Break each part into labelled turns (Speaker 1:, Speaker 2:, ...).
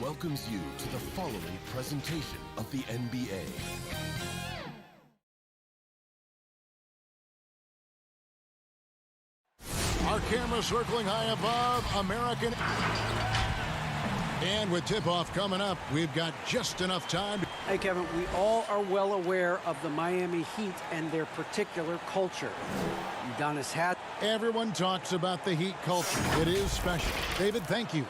Speaker 1: welcomes you to the following presentation of the NBA.
Speaker 2: Our camera circling high above American. And with tip-off coming up, we've got just enough time.
Speaker 3: Hey, Kevin, we all are well aware of the Miami Heat and their particular culture. Udonis had.
Speaker 2: Everyone talks about the Heat culture. It is special. David, thank you.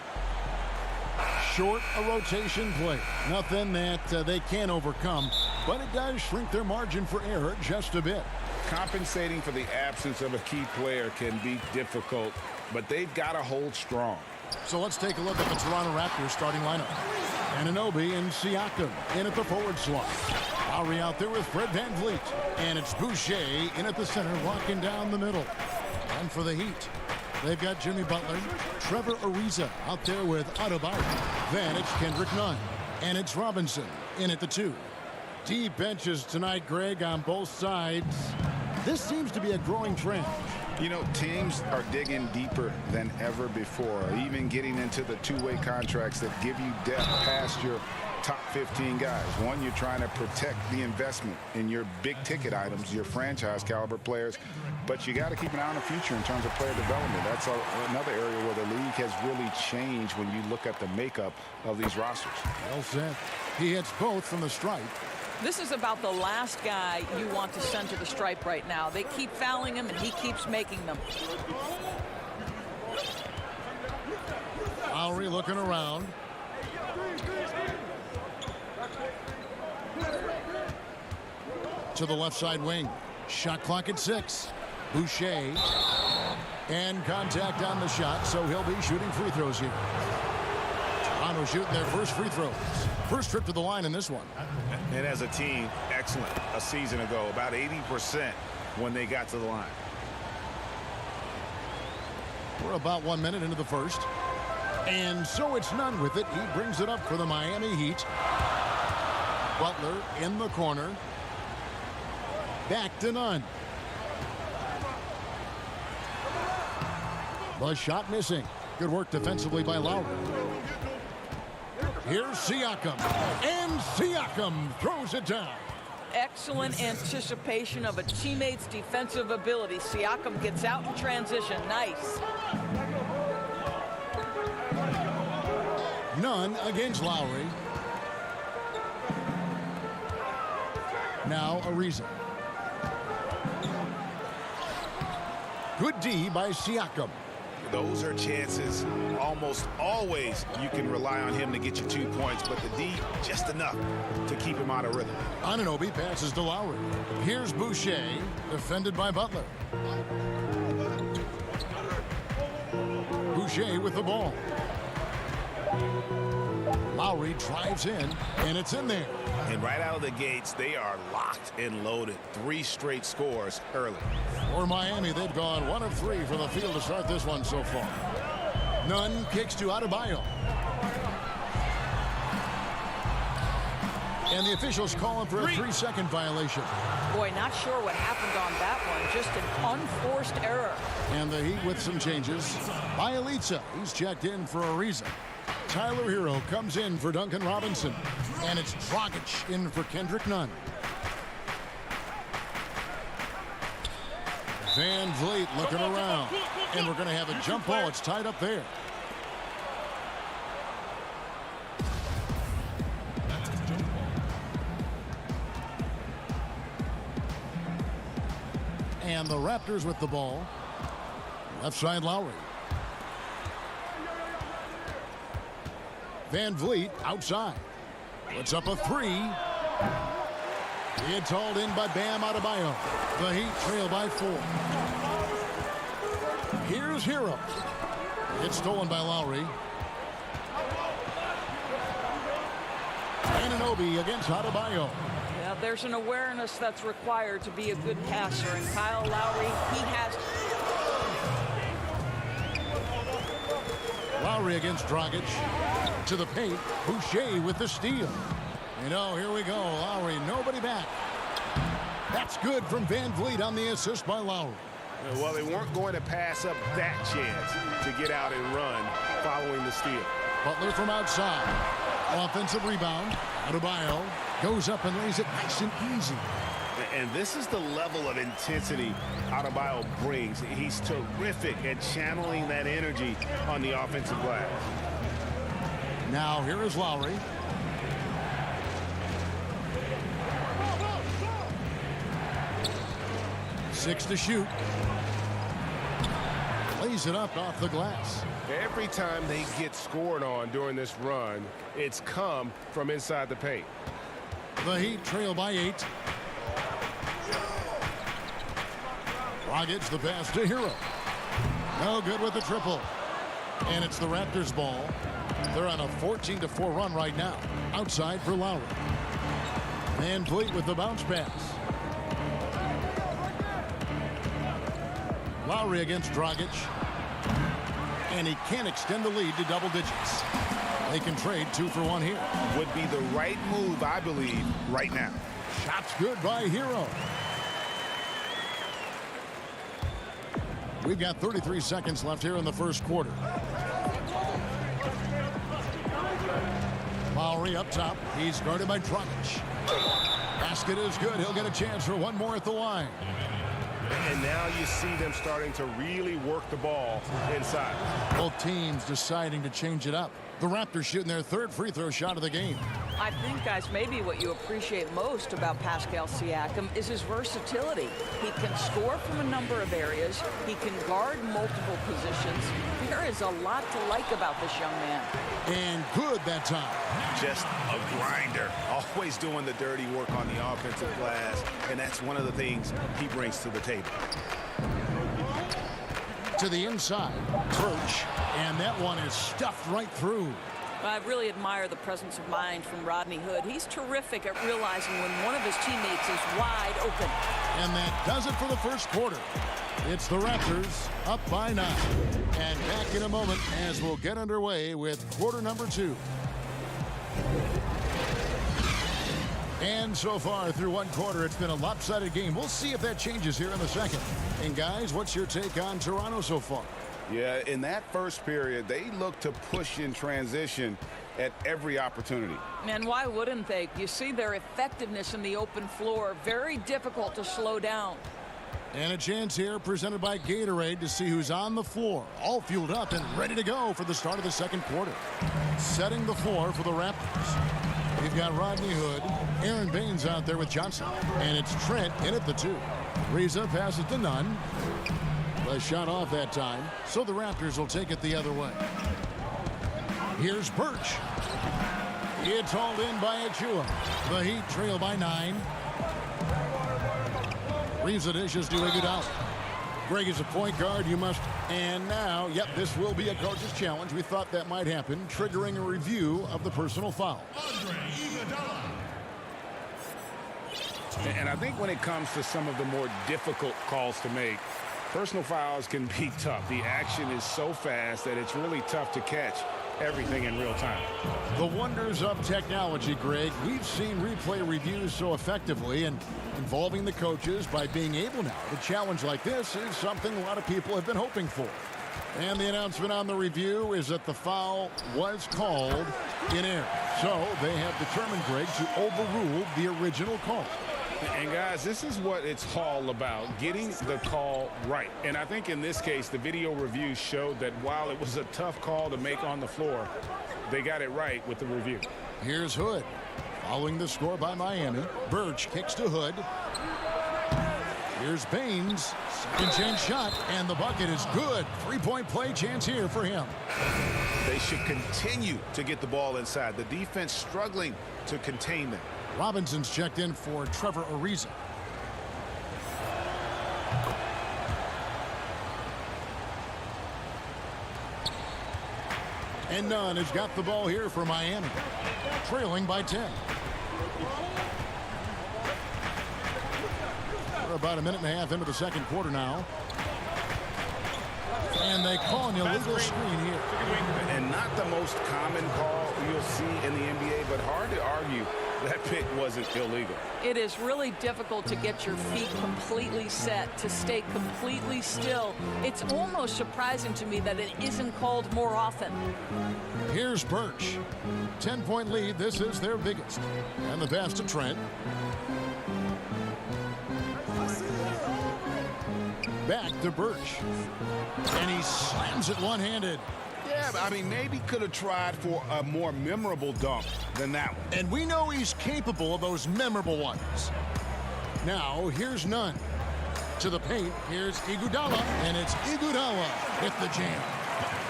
Speaker 2: Short a rotation play. Nothing that they can't overcome, but it does shrink their margin for error just a bit.
Speaker 4: Compensating for the absence of a key player can be difficult, but they've got to hold strong.
Speaker 2: So let's take a look at the Toronto Raptors starting lineup. Anunoby and Siakam in at the forward slot. Lowry out there with Fred VanVleet. And it's Boucher in at the center, walking down the middle. And for the Heat, they've got Jimmy Butler, Trevor Ariza out there with Adebayo. Then it's Kendrick Nunn. And it's Robinson in at the 2. Deep benches tonight, Greg, on both sides. This seems to be a growing trend.
Speaker 4: You know, teams are digging deeper than ever before, even getting into the two-way contracts that give you depth past your top 15 guys. One, you're trying to protect the investment in your big-ticket items, your franchise-caliber players, but you got to keep an eye on the future in terms of player development. That's another area where the league has really changed when you look at the makeup of these rosters.
Speaker 2: Well said. He hits both from the stripe.
Speaker 5: This is about the last guy you want to send to the stripe right now. They keep fouling him, and he keeps making them.
Speaker 2: Lowry looking around. To the left side wing. Shot clock at 6. Boucher. And contact on the shot, so he'll be shooting free throws here. Toronto shooting their first free throws. First trip to the line in this one.
Speaker 6: And as a team, excellent a season ago, about 80% when they got to the line.
Speaker 2: We're about 1 minute into the first. And so it's Nunn with it. He brings it up for the Miami Heat. Butler in the corner. Back to Nunn. The shot missing. Good work defensively by Lowry. Here's Siakam. And Siakam throws it down.
Speaker 5: Excellent anticipation of a teammate's defensive ability. Siakam gets out in transition. Nice.
Speaker 2: Nunn against Lowry. Now Ariza. Good D by Siakam.
Speaker 6: Those are chances. Almost always you can rely on him to get you 2 points, but the D, just enough to keep him out of rhythm.
Speaker 2: Anunoby passes to Lowry. Here's Boucher, defended by Butler. Boucher with the ball. Lowry drives in, and it's in there.
Speaker 6: And right out of the gates, they are locked and loaded. 3 straight scores early.
Speaker 2: For Miami, they've gone 1 of 3 from the field to start this one so far. Nunn kicks to Adebayo. And the officials calling for a 3-second violation.
Speaker 5: Boy, not sure what happened on that one. Just an unforced error.
Speaker 2: And the Heat with some changes. Bielitsa, he's checked in for Ariza. Tyler Hero comes in for Duncan Robinson. And it's Dragic in for Kendrick Nunn. VanVleet looking around. And we're going to have a jump ball. It's tied up there. And the Raptors with the ball. Left side Lowry. VanVleet outside. Puts up a 3. It's hauled in by Bam Adebayo. The Heat trail by 4. Here's Hero. It's stolen by Lowry. Anunoby against Adebayo.
Speaker 5: Yeah, there's an awareness that's required to be a good passer, and Kyle Lowry, he has.
Speaker 2: Lowry against Dragic. To the paint. Boucher with the steal. You know, here we go. Lowry, nobody back. That's good from VanVleet on the assist by Lowry.
Speaker 6: Well, they weren't going to pass up that chance to get out and run following the steal.
Speaker 2: Butler from outside. Offensive rebound. Adebayo goes up and lays it nice and easy.
Speaker 6: And this is the level of intensity Adebayo brings. He's terrific at channeling that energy on the offensive glass.
Speaker 2: Now here is Lowry. Six to shoot. Lays it up off the glass.
Speaker 7: Every time they get scored on during this run, it's come from inside the paint.
Speaker 2: The Heat trail by 8. Dragic the pass to Hero. No good with the triple. And it's the Raptors ball. They're on a 14-4 run right now. Outside for Lowry. Van Vliet with the bounce pass. Lowry against Dragic. And he can't extend the lead to double digits. They can trade 2 for 1 here.
Speaker 6: Would be the right move, I believe, right now.
Speaker 2: Shots good by Hero. We've got 33 seconds left here in the first quarter. Lowry up top. He's guarded by Dragic. Basket is good. He'll get a chance for one more at the line.
Speaker 7: And now you see them starting to really work the ball inside.
Speaker 2: Both teams deciding to change it up. The Raptors shooting their 3rd free throw shot of the game.
Speaker 5: I think, guys, maybe what you appreciate most about Pascal Siakam is his versatility. He can score from a number of areas. He can guard multiple positions. There is a lot to like about this young man.
Speaker 2: And good that time.
Speaker 6: Just a grinder. Always doing the dirty work on the offensive glass. And that's one of the things he brings to the table.
Speaker 2: To the inside. Birch. And that one is stuffed right through.
Speaker 5: I really admire the presence of mind from Rodney Hood. He's terrific at realizing when one of his teammates is wide open.
Speaker 2: And that does it for the first quarter. It's the Raptors up by 9. And back in a moment as we'll get underway with quarter number 2. And so far through one quarter, it's been a lopsided game. We'll see if that changes here in the second. And guys, what's your take on Toronto so far?
Speaker 4: Yeah, in that first period, they look to push in transition at every opportunity.
Speaker 5: And why wouldn't they? You see their effectiveness in the open floor. Very difficult to slow down.
Speaker 2: And a chance here presented by Gatorade to see who's on the floor. All fueled up and ready to go for the start of the second quarter. Setting the floor for the Raptors. We've got Rodney Hood, Aaron Baines out there with Johnson. And it's Trent in at the 2. Reza passes to Nunn. The shot off that time, so the Raptors will take it the other way. Here's Birch. It's hauled in by Achua. The Heat trail by 9. Reza dishes to Iguodala. Greg is a point guard. You must. And now, yep, this will be a coach's challenge. We thought that might happen, triggering a review of the personal foul.
Speaker 6: And I think when it comes to some of the more difficult calls to make, personal fouls can be tough. The action is so fast that it's really tough to catch everything in real time.
Speaker 2: The wonders of technology, Greg. We've seen replay reviews so effectively, and involving the coaches by being able now to challenge like this is something a lot of people have been hoping for. And the announcement on the review is that the foul was called in error. So they have determined, Greg, to overrule the original call.
Speaker 6: And guys, this is what it's all about, getting the call right. And I think in this case, the video review showed that while it was a tough call to make on the floor, they got it right with the review.
Speaker 2: Here's Hood. Following the score by Miami, Birch kicks to Hood. Here's Baines. Second chance shot, and the bucket is good. 3-point play chance here for him.
Speaker 6: They should continue to get the ball inside. The defense struggling to contain them.
Speaker 2: Robinson's checked in for Trevor Ariza. And Nunn has got the ball here for Miami. Trailing by 10. We're about a minute and a half into the second quarter now. And they call an illegal screen here.
Speaker 6: And not the most common call you'll see in the NBA, but hard to argue that pick wasn't illegal.
Speaker 5: It is really difficult to get your feet completely set, to stay completely still. It's almost surprising to me that it isn't called more often.
Speaker 2: Here's Birch. 10-point lead. This is their biggest. And the pass to Trent. Back to Birch. And he slams it one-handed.
Speaker 4: Yeah, but I mean, maybe could have tried for a more memorable dunk than that one.
Speaker 2: And we know he's capable of those memorable ones. Now, here's Nunn. To the paint, here's Iguodala, and it's Iguodala with the jam.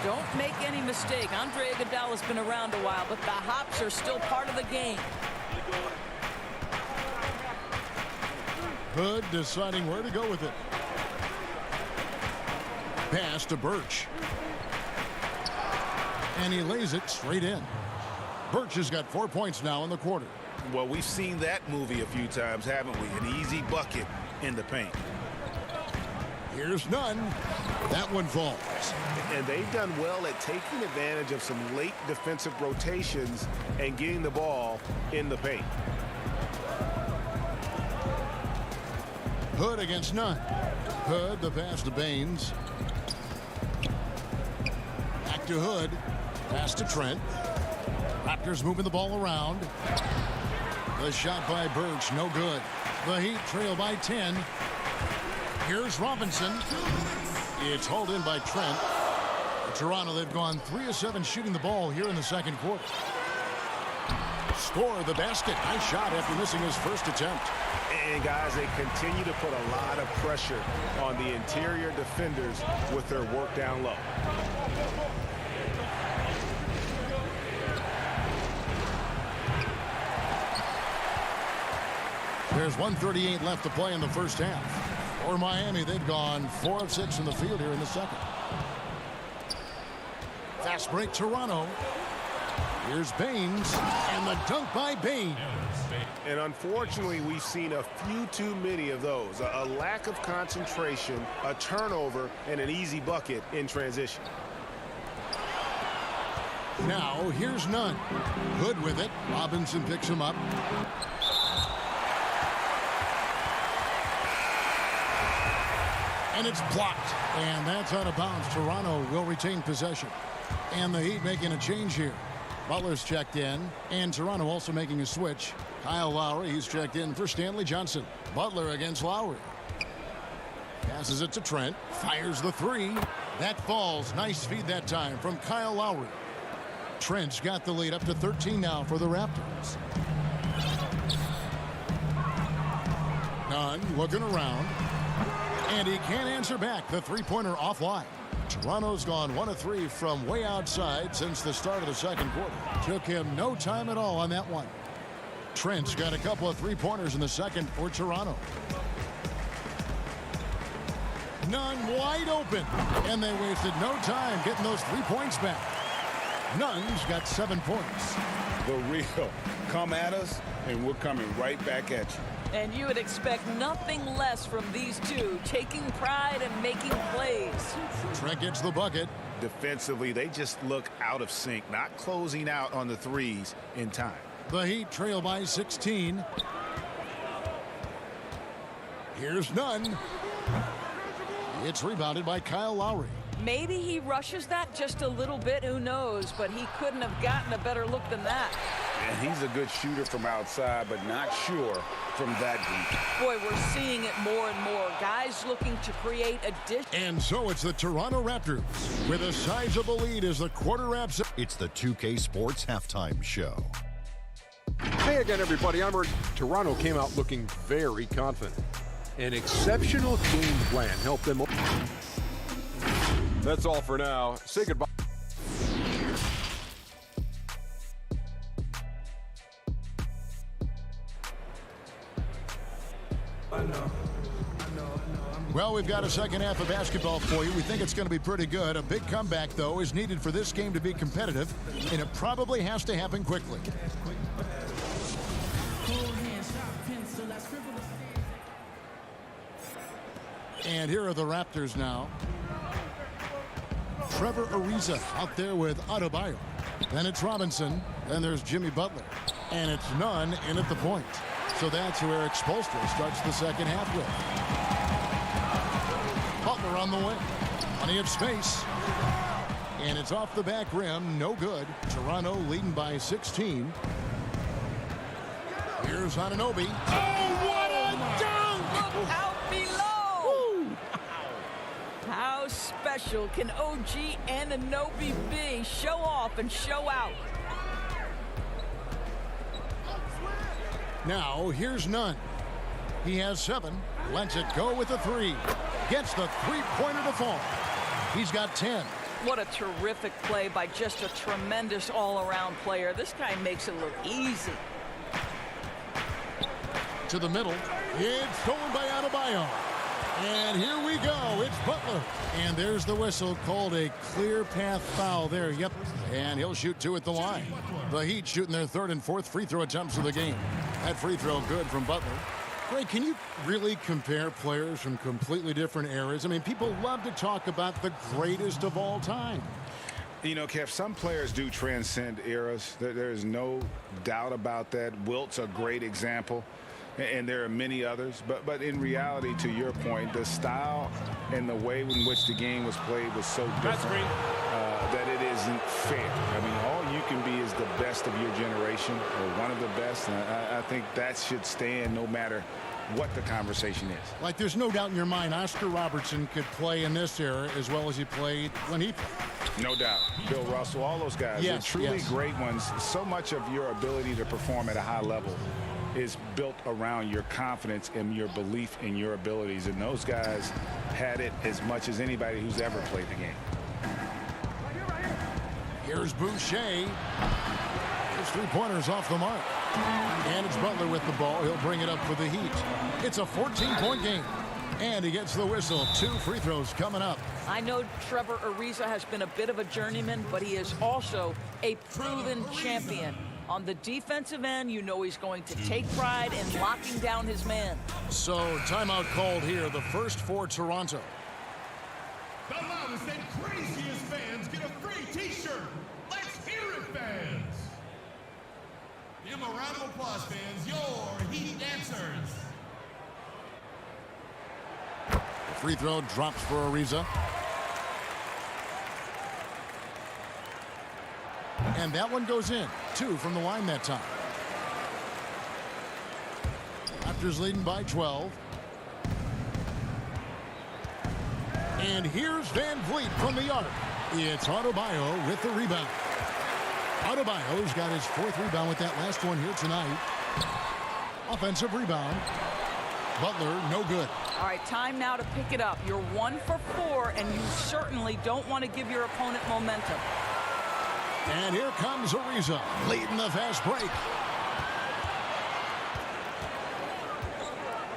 Speaker 5: Don't make any mistake. Andre Iguodala's been around a while, but the hops are still part of the game.
Speaker 2: Hood deciding where to go with it. Pass to Birch. And he lays it straight in. Birch has got 4 points now in the quarter.
Speaker 4: Well, we've seen that movie a few times, haven't we? An easy bucket in the paint.
Speaker 2: Here's Nunn. That one falls.
Speaker 7: And they've done well at taking advantage of some late defensive rotations and getting the ball in the paint.
Speaker 2: Hood against Nunn. Hood, the pass to Baines. Back to Hood. Pass to Trent. Raptors moving the ball around. The shot by Birch, no good. The Heat trail by 10. Here's Robinson. It's hauled in by Trent. Toronto, they've gone 3 of 7 shooting the ball here in the second quarter. Score the basket. Nice shot after missing his first attempt.
Speaker 7: And guys, they continue to put a lot of pressure on the interior defenders with their work down low.
Speaker 2: There's 1:38 left to play in the first half. For Miami, they've gone 4 of 6 in the field here in the second. Fast break, Toronto. Here's Baines, and the dunk by Baines.
Speaker 7: And unfortunately, we've seen a few too many of those. A lack of concentration, a turnover, and an easy bucket in transition.
Speaker 2: Now, here's Nunn. Hood with it. Robinson picks him up. And it's blocked. And that's out of bounds. Toronto will retain possession. And the Heat making a change here. Butler's checked in. And Toronto also making a switch. Kyle Lowry, he's checked in for Stanley Johnson. Butler against Lowry. Passes it to Trent. Fires the three. That falls. Nice feed that time from Kyle Lowry. Trent's got the lead up to 13 now for the Raptors. Nunn looking around. And he can't answer back. The three-pointer offline. Toronto's gone 1 of 3 from way outside since the start of the second quarter. Took him no time at all on that one. Trent's got a couple of three-pointers in the second for Toronto. Nunn wide open. And they wasted no time getting those 3 points back. Nunn's got 7 points.
Speaker 4: The real. Come at us, and we're coming right back at you.
Speaker 5: And you would expect nothing less from these two, taking pride and making plays.
Speaker 2: Trent gets the bucket.
Speaker 4: Defensively, they just look out of sync, not closing out on the threes in time.
Speaker 2: The Heat trail by 16. Here's Nunn. It's rebounded by Kyle Lowry.
Speaker 5: Maybe he rushes that just a little bit, who knows, but he couldn't have gotten a better look than that.
Speaker 4: And he's a good shooter from outside, but not sure from that deep.
Speaker 5: Boy, we're seeing it more and more. Guys looking to create additional.
Speaker 2: And so it's the Toronto Raptors with a sizable lead as the quarter wraps up.
Speaker 1: It's the 2K Sports Halftime Show.
Speaker 8: Hey again, everybody. I'm Ert. Toronto came out looking very confident. An exceptional game plan helped them. That's all for now. Say goodbye.
Speaker 2: Well, we've got a second half of basketball for you. We think it's going to be pretty good. A big comeback, though, is needed for this game to be competitive, and it probably has to happen quickly. And here are the Raptors now. Trevor Ariza out there with Adebayo. Then it's Robinson. Then there's Jimmy Butler. And it's none in at the point. So that's who Eric Spoelstra starts the second half with. Butler on the wing. Plenty of space. And it's off the back rim. No good. Toronto leading by 16. Here's Anunoby. Oh, what a dunk!
Speaker 5: Look out below! How special can OG Anunoby be? Show off and show out.
Speaker 2: Now, here's Nunn. He has 7. Lets it go with a 3. Gets the three-pointer to fall. He's got 10.
Speaker 5: What a terrific play by just a tremendous all-around player. This guy makes it look easy.
Speaker 2: To the middle. It's stolen by Adebayo. And here we go. It's Butler. And there's the whistle, called a clear path foul there. Yep. And he'll shoot 2 at the line. The Heat shooting their 3rd and 4th free throw attempts of the game. That free throw good from Butler. Greg, can you really compare players from completely different eras? I mean, people love to talk about the greatest of all time.
Speaker 4: You know, Kev, some players do transcend eras. There is no doubt about that. Wilt's a great example, and there are many others. But in reality, to your point, the style and the way in which the game was played was so different that it isn't fair. I mean, all you can be is the best of your generation, or one of the best. And I think that should stand no matter what the conversation is.
Speaker 2: Like, there's no doubt in your mind Oscar Robertson could play in this era as well as he played when he played.
Speaker 4: No doubt. Bill Russell, all those guys,
Speaker 2: yes,
Speaker 4: they're truly
Speaker 2: yes.
Speaker 4: great ones. So much of your ability to perform at a high level is built around your confidence and your belief in your abilities. And those guys had it as much as anybody who's ever played the game.
Speaker 2: Here's Boucher. His three-pointers off the mark. And it's Butler with the ball. He'll bring it up for the Heat. It's a 14-point game. And he gets the whistle. 2 free throws coming up.
Speaker 5: I know Trevor Ariza has been a bit of a journeyman, but he is also a proven champion. On the defensive end, you know he's going to take pride in locking down his man.
Speaker 2: So, timeout called here. The first for Toronto.
Speaker 9: The loudest and craziest fans get a free t-shirt. Let's hear it, fans. Give them a round of applause, fans. Your Heat dancers.
Speaker 2: The free throw drops for Ariza. And that one goes in. 2 from the line that time. Raptors leading by 12. And here's Van Vliet from the arc. It's Adebayo with the rebound. Adebayo's got his 4th rebound with that last one here tonight. Offensive rebound. Butler, no good.
Speaker 5: All right, time now to pick it up. You're 1 for 4, and you certainly don't want to give your opponent momentum.
Speaker 2: And here comes Ariza, leading the fast break.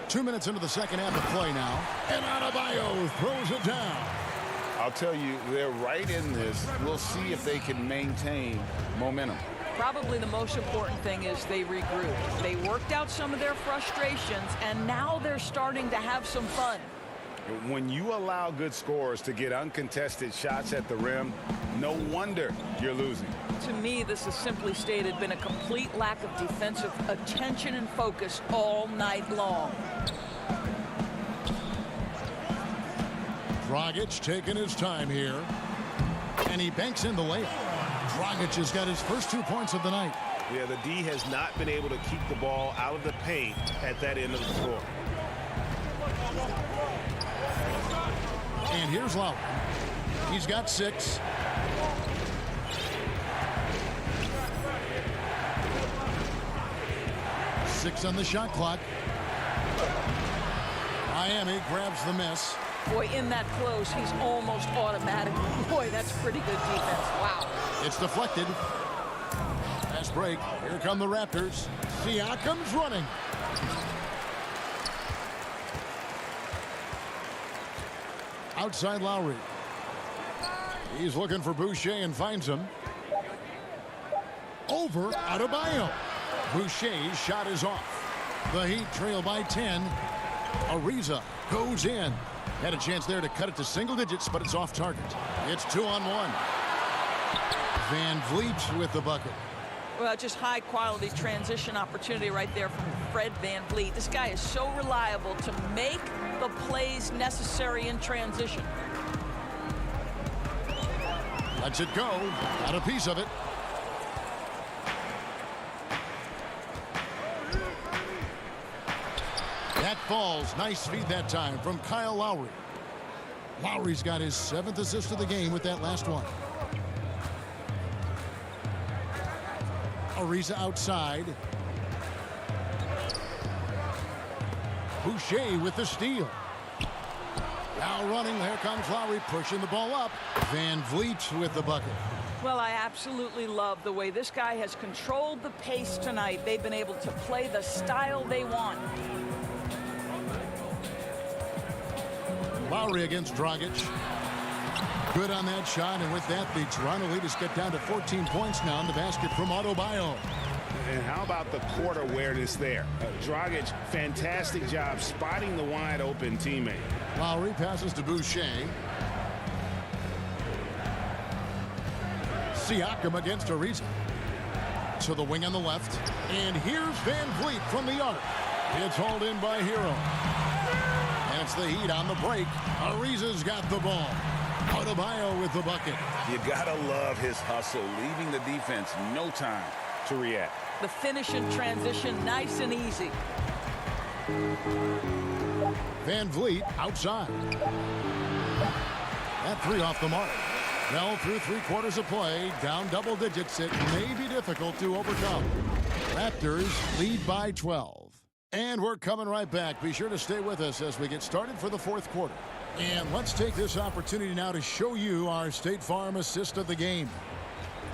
Speaker 2: 2 minutes into the second half of play now. And Adebayo throws it down.
Speaker 4: I'll tell you, they're right in this. We'll see if they can maintain momentum.
Speaker 5: Probably the most important thing is they regrouped. They worked out some of their frustrations, and now they're starting to have some fun.
Speaker 4: When you allow good scorers to get uncontested shots at the rim, no wonder you're losing.
Speaker 5: To me, this has simply stated been a complete lack of defensive attention and focus all night long.
Speaker 2: Dragic taking his time here. And he banks in the layup. Dragic has got his first 2 points of the night.
Speaker 7: Yeah, the D has not been able to keep the ball out of the paint at that end of the floor.
Speaker 2: And here's Lowry. He's got 6. Six on the shot clock. Miami grabs the miss.
Speaker 5: Boy, in that close, he's almost automatic. Boy, that's pretty good defense. Wow.
Speaker 2: It's deflected. Fast break. Here come the Raptors. Siakam's running. Outside Lowry. He's looking for Boucher and finds him. Over Adebayo. Boucher's shot is off. The Heat trail by 10. Ariza goes in. Had a chance there to cut it to single digits, but it's off target. It's 2-on-1. Van Vliet with the bucket.
Speaker 5: Well, just high-quality transition opportunity right there from Fred VanVleet. This guy is so reliable to make the plays necessary in transition.
Speaker 2: Lets it go. Got a piece of it. That falls. Nice feed that time from Kyle Lowry. Lowry's got his 7th assist of the game with that last one. Ariza outside. Boucher with the steal. Now running. Here comes Lowry pushing the ball up. VanVleet with the bucket.
Speaker 5: Well, I absolutely love the way this guy has controlled the pace tonight. They've been able to play the style they want.
Speaker 2: Lowry against Dragic. Good on that shot, and with that, the Toronto leaders get down to 14 points now in the basket from Adebayo.
Speaker 6: And how about the court awareness there? Dragic, fantastic job spotting the wide open teammate.
Speaker 2: Lowry passes to Boucher. Siakam against Ariza. To the wing on the left. And here's VanVleet from the arc. It's hauled in by Hero. And it's the Heat on the break. Ariza's got the ball. Adebayo with the bucket.
Speaker 4: You gotta love his hustle, leaving the defense no time to react.
Speaker 5: The finish in transition, nice and easy.
Speaker 2: VanVleet outside. That three off the mark. Well, through 3/4 of play, down double digits, it may be difficult to overcome. Raptors lead by 12. And we're coming right back. Be sure to stay with us as we get started for the 4th quarter. And let's take this opportunity now to show you our State Farm assist of the game.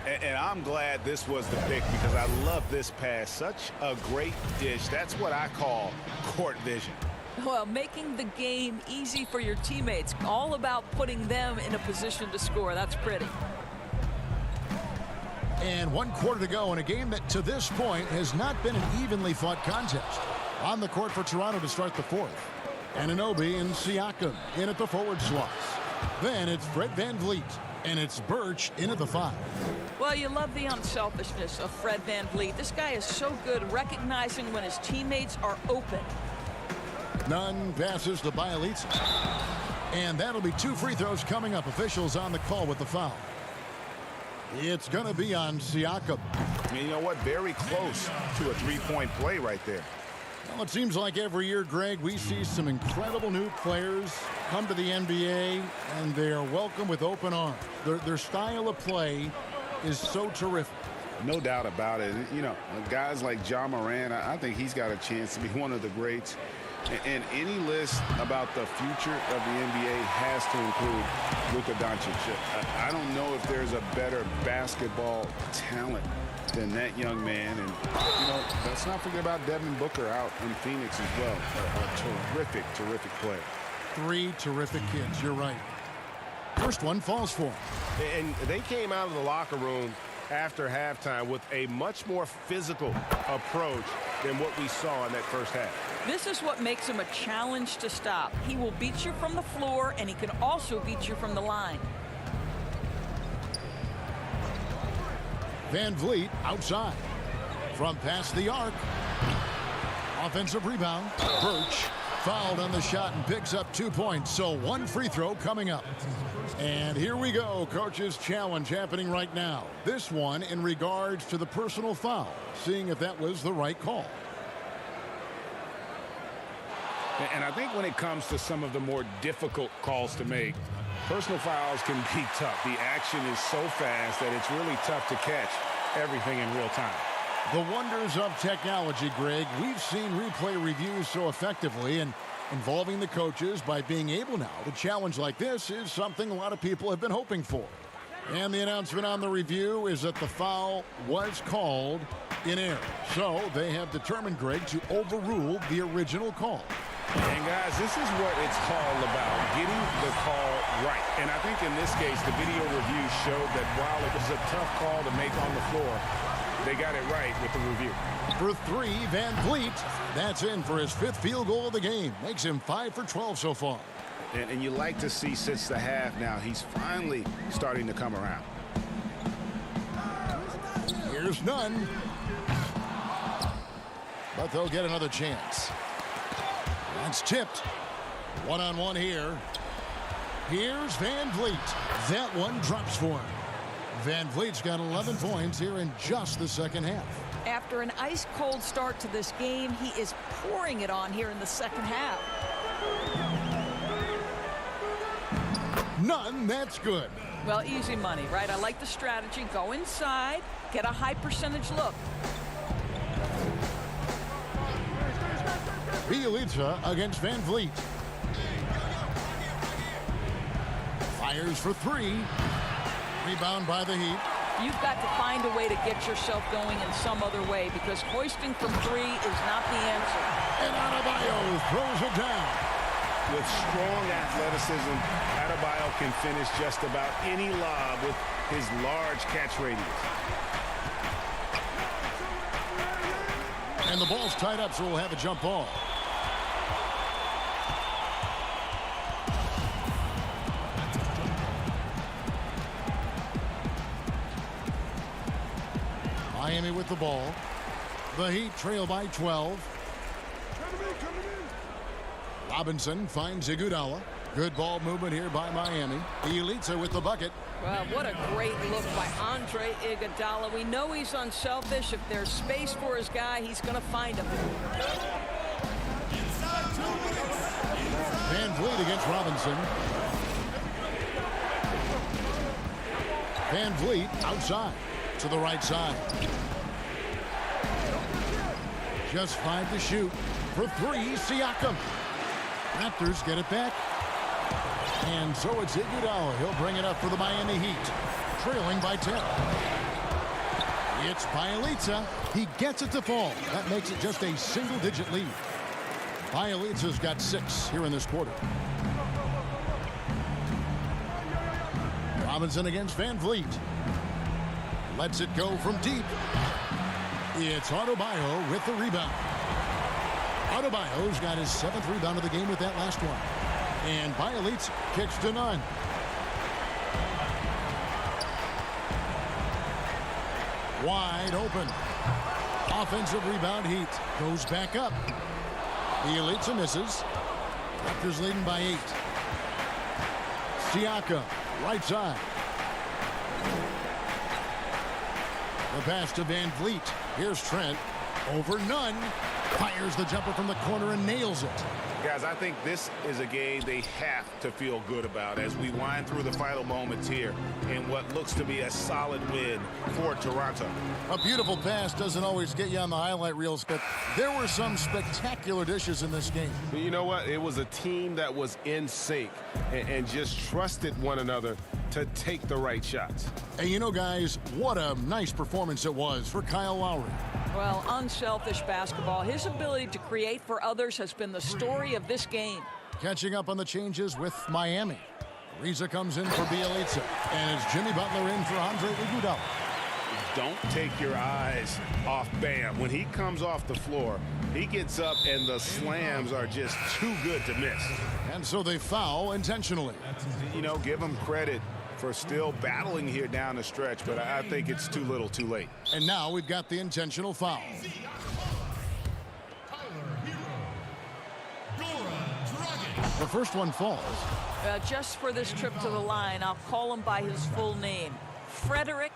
Speaker 4: And I'm glad this was the pick because I love this pass. Such a great dish. That's what I call court vision.
Speaker 5: Well, making the game easy for your teammates. All about putting them in a position to score. That's pretty.
Speaker 2: And 1 quarter to go in a game that to this point has not been an evenly fought contest. On the court for Toronto to start the 4th. Anunoby and Siakam in at the forward slots. Then it's Fred VanVleet. And it's Birch in at the 5.
Speaker 5: Well, you love the unselfishness of Fred VanVleet. This guy is so good recognizing when his teammates are open.
Speaker 2: Nunn passes to Bielitsa. And that'll be 2 free throws coming up. Officials on the call with the foul. It's going to be on Siakam.
Speaker 4: And you know what? Very close to a 3-point play right there.
Speaker 2: Well, it seems like every year, Greg, we see some incredible new players come to the NBA, and they are welcome with open arms. Their style of play is so terrific.
Speaker 4: No doubt about it. You know, guys like Ja Morant, I think he's got a chance to be one of the greats. And any list about the future of the NBA has to include Luka Doncic. I don't know if there's a better basketball talent than that young man. And, you know, let's not forget about Devin Booker out in Phoenix as well. A terrific, terrific play.
Speaker 2: 3 terrific kids. You're right. First one falls for him.
Speaker 7: And they came out of the locker room after halftime with a much more physical approach than what we saw in that first half.
Speaker 5: This is what makes him a challenge to stop. He will beat you from the floor, and he can also beat you from the line.
Speaker 2: VanVleet outside. From past the arc. Offensive rebound. Birch fouled on the shot and picks up 2 points. So 1 free throw coming up. And here we go. Coach's challenge happening right now. This one in regards to the personal foul. Seeing if that was the right call.
Speaker 6: And I think when it comes to some of the more difficult calls to make, personal fouls can be tough. The action is so fast that it's really tough to catch everything in real time.
Speaker 2: The wonders of technology, Greg. We've seen replay reviews so effectively, and involving the coaches by being able now to challenge like this is something a lot of people have been hoping for. And the announcement on the review is that the foul was called in error. So they have determined, Greg, to overrule the original call.
Speaker 6: And guys, this is what it's all about, getting the call right. And I think in this case, the video review showed that while it was a tough call to make on the floor, they got it right with the review.
Speaker 2: For 3, VanVleet. That's in for his 5th field goal of the game. Makes him 5 for 12 so far.
Speaker 4: And you like to see since the half now, he's finally starting to come around.
Speaker 2: There's none. But they'll get another chance. That's tipped. One-on-one here. Here's Van Vliet. That one drops for him. Van Vliet's got 11 points here in just the second half.
Speaker 5: After an ice-cold start to this game, he is pouring it on here in the second half.
Speaker 2: None, that's good.
Speaker 5: Well, easy money, right? I like the strategy. Go inside, get a high percentage look.
Speaker 2: Bielitsa against Van Vliet. Fires for three. Rebound by the Heat.
Speaker 5: You've got to find a way to get yourself going in some other way because hoisting from three is not the answer.
Speaker 2: And Adebayo throws it down.
Speaker 6: With strong athleticism, Adebayo can finish just about any lob with his large catch radius.
Speaker 2: And the ball's tied up, so we'll have a jump ball. Miami with the ball. The Heat trail by 12. Robinson finds Iguodala. Good ball movement here by Miami. Bielitsa with the bucket.
Speaker 5: Well, what a great look by Andre Iguodala. We know he's unselfish. If there's space for his guy, he's going to find him.
Speaker 2: Van Vliet against Robinson. Van Vliet outside to the right side. Just 5 to shoot. For three, Siakam. Raptors get it back. And so it's Iguodala. He'll bring it up for the Miami Heat. Trailing by 10. It's Bielitsa. He gets it to fall. That makes it just a single-digit lead. Bielitsa's got 6 here in this quarter. Robinson against Van Vliet. Lets it go from deep. It's Adebayo with the rebound. Adebayo's got his 7th rebound of the game with that last one. And Bielitsa kicks to none. Wide open. Offensive rebound, Heat. Goes back up. Bielitsa misses. Raptors leading by 8. Siakam, right side. The pass to Van Vliet. Here's Trent. Over none. Fires the jumper from the corner and nails it.
Speaker 6: Guys, I think this is a game they have to feel good about as we wind through the final moments here in what looks to be a solid win for Toronto.
Speaker 2: A beautiful pass doesn't always get you on the highlight reels, but there were some spectacular dishes in this game.
Speaker 7: You know what? It was a team that was in sync and just trusted one another to take the right shots.
Speaker 2: And you know, guys, what a nice performance it was for Kyle Lowry.
Speaker 5: Well, unselfish basketball. His ability to create for others has been the story of this game.
Speaker 2: Catching up on the changes with Miami. Ariza comes in for Bielitsa. And it's Jimmy Butler in for Andre Iguodala.
Speaker 6: Don't take your eyes off Bam. When he comes off the floor, he gets up and the slams are just too good to miss.
Speaker 2: And so they foul intentionally.
Speaker 6: You know, give him credit for still battling here down the stretch, but I think it's too little too late.
Speaker 2: And now we've got the intentional foul. The first one falls.
Speaker 5: Just for this trip to the line, I'll call him by his full name. Frederick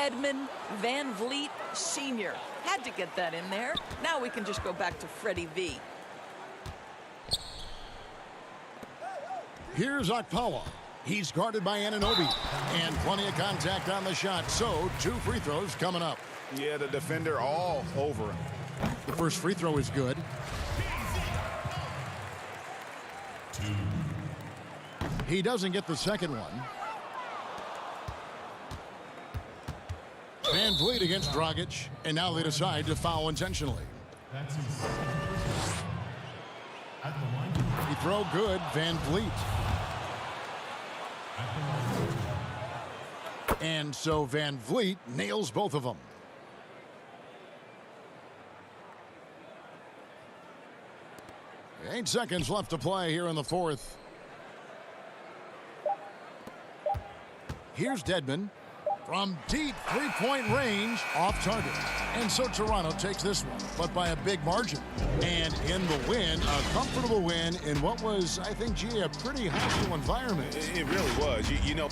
Speaker 5: Edmund Van Vliet Sr. Had to get that in there. Now we can just go back to Freddie V.
Speaker 2: Here's Okpala. He's guarded by Anunoby. And plenty of contact on the shot. So 2 free throws coming up.
Speaker 6: Yeah, the defender all over him.
Speaker 2: The first free throw is good. He doesn't get the second one. Van Vliet against Dragic. And now they decide to foul intentionally. He throw good, Van Vliet. And so Van Vliet nails both of them. Eight seconds left to play here in the fourth. Here's Dedmon. from deep three-point range, off target. And so Toronto takes this one, but by a big margin. And in the win, a comfortable win in what was, I think, G, a pretty hostile environment.
Speaker 4: It really was. You know.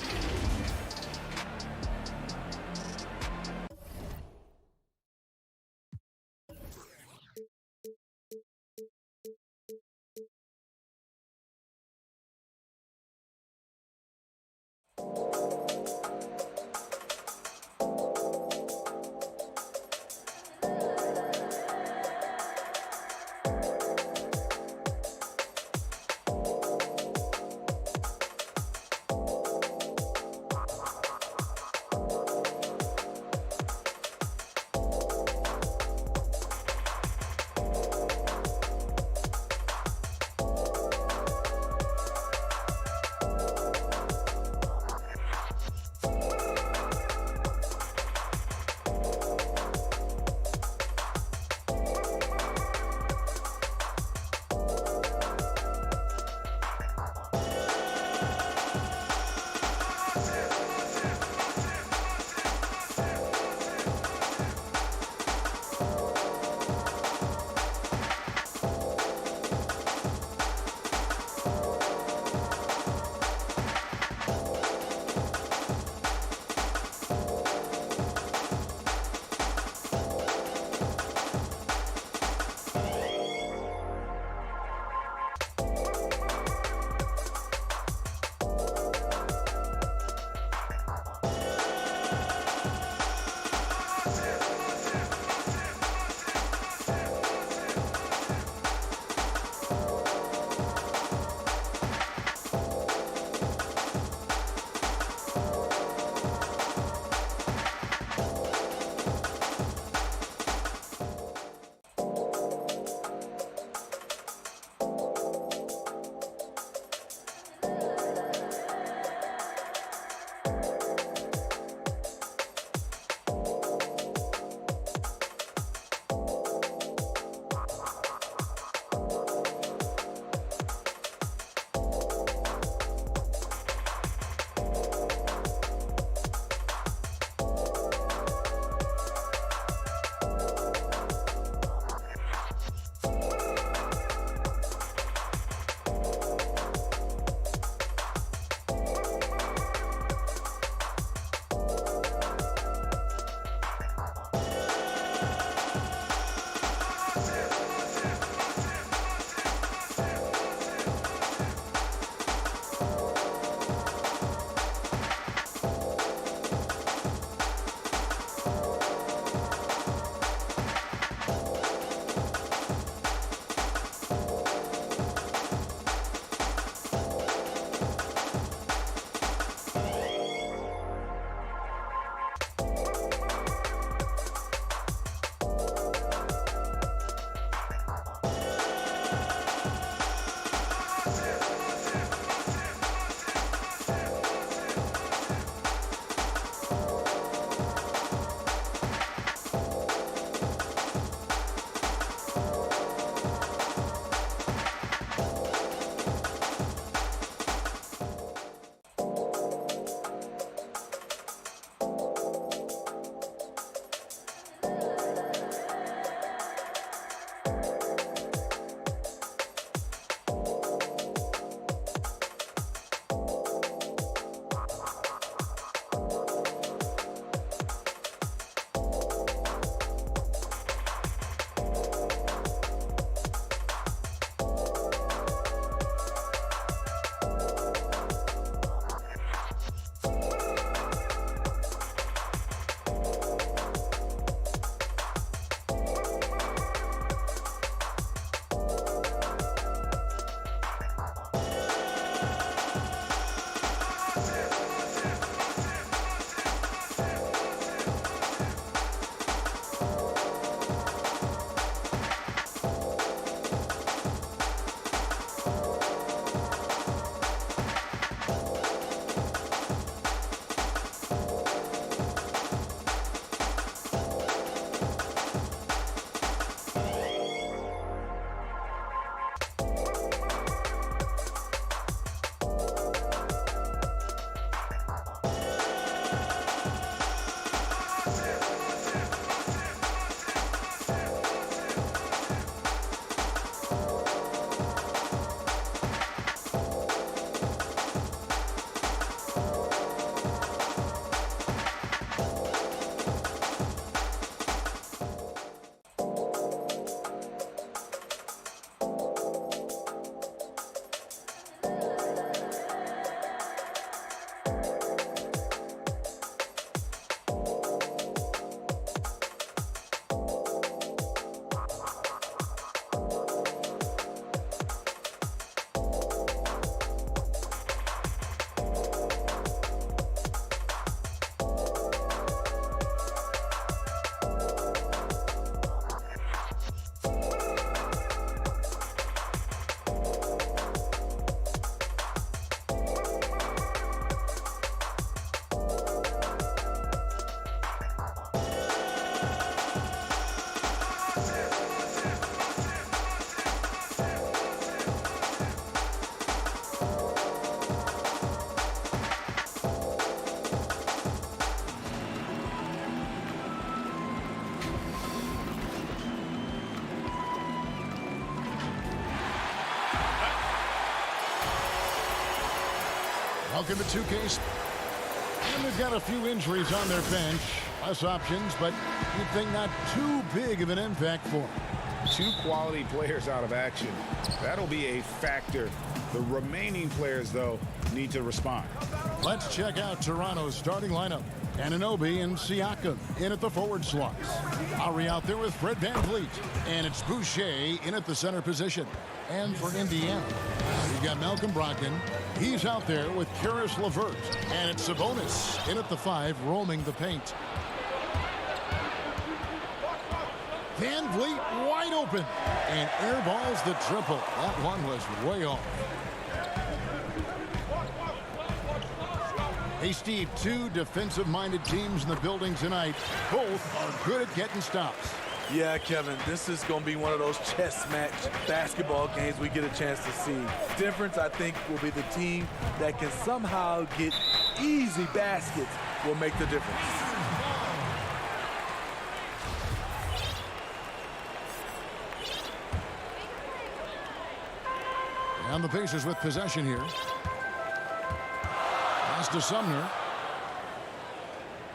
Speaker 2: Welcome to 2K. And they've got a few injuries on their bench. Less options, but you'd think not too big of an impact for them.
Speaker 4: 2 quality players out of action. That'll be a factor. The remaining players, though, need to respond.
Speaker 2: Let's check out Toronto's starting lineup. Anunoby and Siakam in at the forward slots. Lowry out there with Fred VanVleet. And it's Boucher in at the center position. And for Indiana, you've got Malcolm Brogdon. He's out there with Karis LeVert. And it's Sabonis in at the 5, roaming the paint. VanVleet wide open. And airballs the triple. That one was way off. Hey, Steve, 2 defensive-minded teams in the building tonight. Both are good at getting stops.
Speaker 10: Yeah, Kevin, this is going to be one of those chess match basketball games we get a chance to see. Difference, I think, will be the team that can somehow get easy baskets will make the difference.
Speaker 2: And the Pacers with possession here. Pass to Sumner.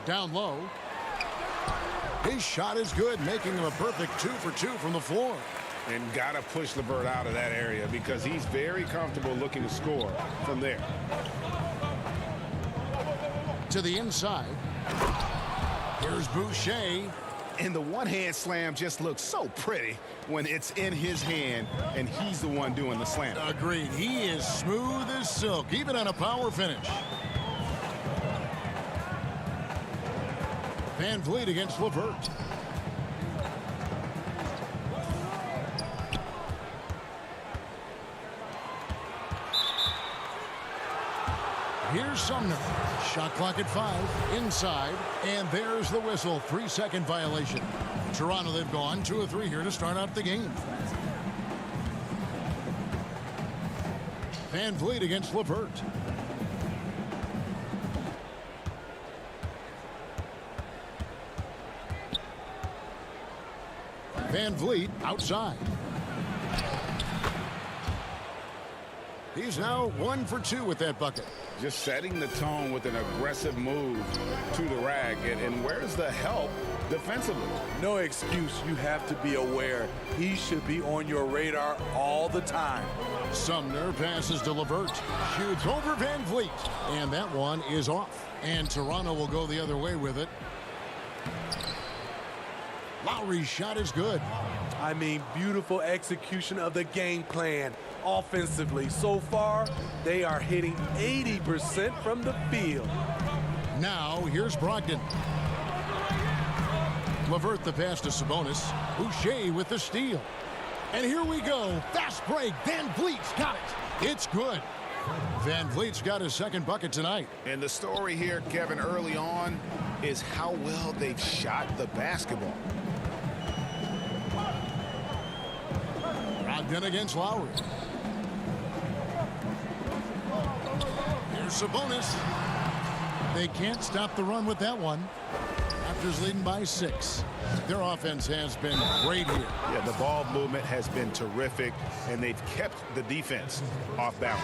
Speaker 2: Down low. His shot is good, making him a perfect 2 for 2 from the floor.
Speaker 4: And got to push LeVert out of that area because he's very comfortable looking to score from there.
Speaker 2: To the inside. Here's Boucher.
Speaker 4: And the one-hand slam just looks so pretty when it's in his hand and he's the one doing the slam.
Speaker 2: Agreed. He is smooth as silk, even on a power finish. VanVleet against LeVert. Here's Sumner. Shot clock at 5. Inside. And there's the whistle. 3-second violation. Toronto, they've gone 2 of 3 here to start out the game. VanVleet against LeVert. VanVleet outside. He's now 1 for 2 with that bucket.
Speaker 4: Just setting the tone with an aggressive move to the rack. And where's the help defensively?
Speaker 10: No excuse. You have to be aware. He should be on your radar all the time.
Speaker 2: Sumner passes to LeVert. Shoots over VanVleet. And that one is off. And Toronto will go the other way with it. Lowry's shot is good.
Speaker 10: I mean, beautiful execution of the game plan offensively. So far, they are hitting 80% from the field.
Speaker 2: Now, here's Brogdon. LeVert the pass to Sabonis. Boucher with the steal. And here we go. Fast break. VanVleet's got it. It's good. VanVleet's got his second bucket tonight.
Speaker 4: And the story here, Kevin, early on is how well they've shot the basketball.
Speaker 2: Brogdon against Lowry. Here's Sabonis. They can't stop the run with that one. Raptors leading by 6. Their offense has been great here.
Speaker 4: Yeah, the ball movement has been terrific, and they've kept the defense off balance.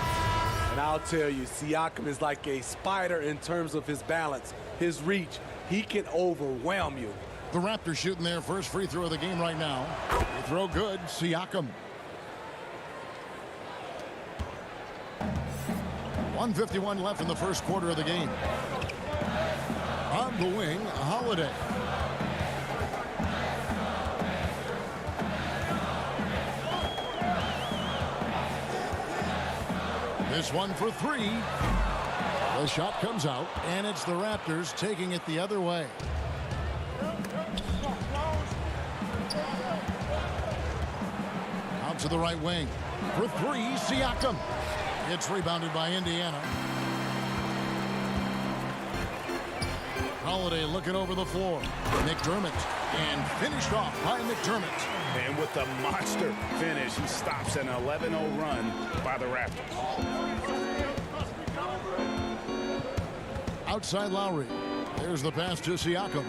Speaker 10: And I'll tell you, Siakam is like a spider in terms of his balance, his reach. He can overwhelm you.
Speaker 2: The Raptors shooting their first free throw of the game right now. They throw good. Siakam. 1:51 left in the first quarter of the game. On the wing, Holiday. This one for 3. The shot comes out, and it's the Raptors taking it the other way. Out to the right wing. For 3, Siakam. It's rebounded by Indiana. Holiday looking over the floor. McDermott. And finished off by McDermott.
Speaker 4: And with the monster finish, he stops an 11-0 run by the Raptors.
Speaker 2: Outside Lowry. There's the pass to Siakam.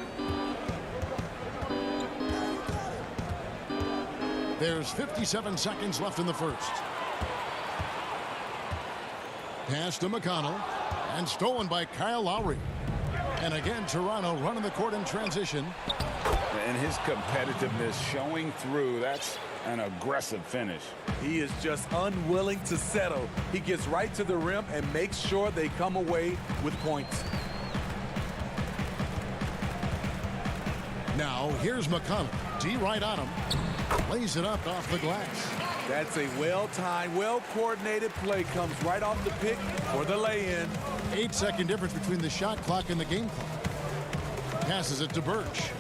Speaker 2: There's 57 seconds left in the first. Pass to McConnell. And stolen by Kyle Lowry. And again, Toronto running the court in transition.
Speaker 4: And his competitiveness showing through. That's an aggressive finish.
Speaker 10: He is just unwilling to settle. He gets right to the rim and makes sure they come away with points.
Speaker 2: Now, here's McConnell. D right on him. Lays it up off the glass.
Speaker 10: That's a well-timed, well-coordinated play. Comes right off the pick for the lay-in.
Speaker 2: 8-second difference between the shot clock and the game clock. Passes it to Birch.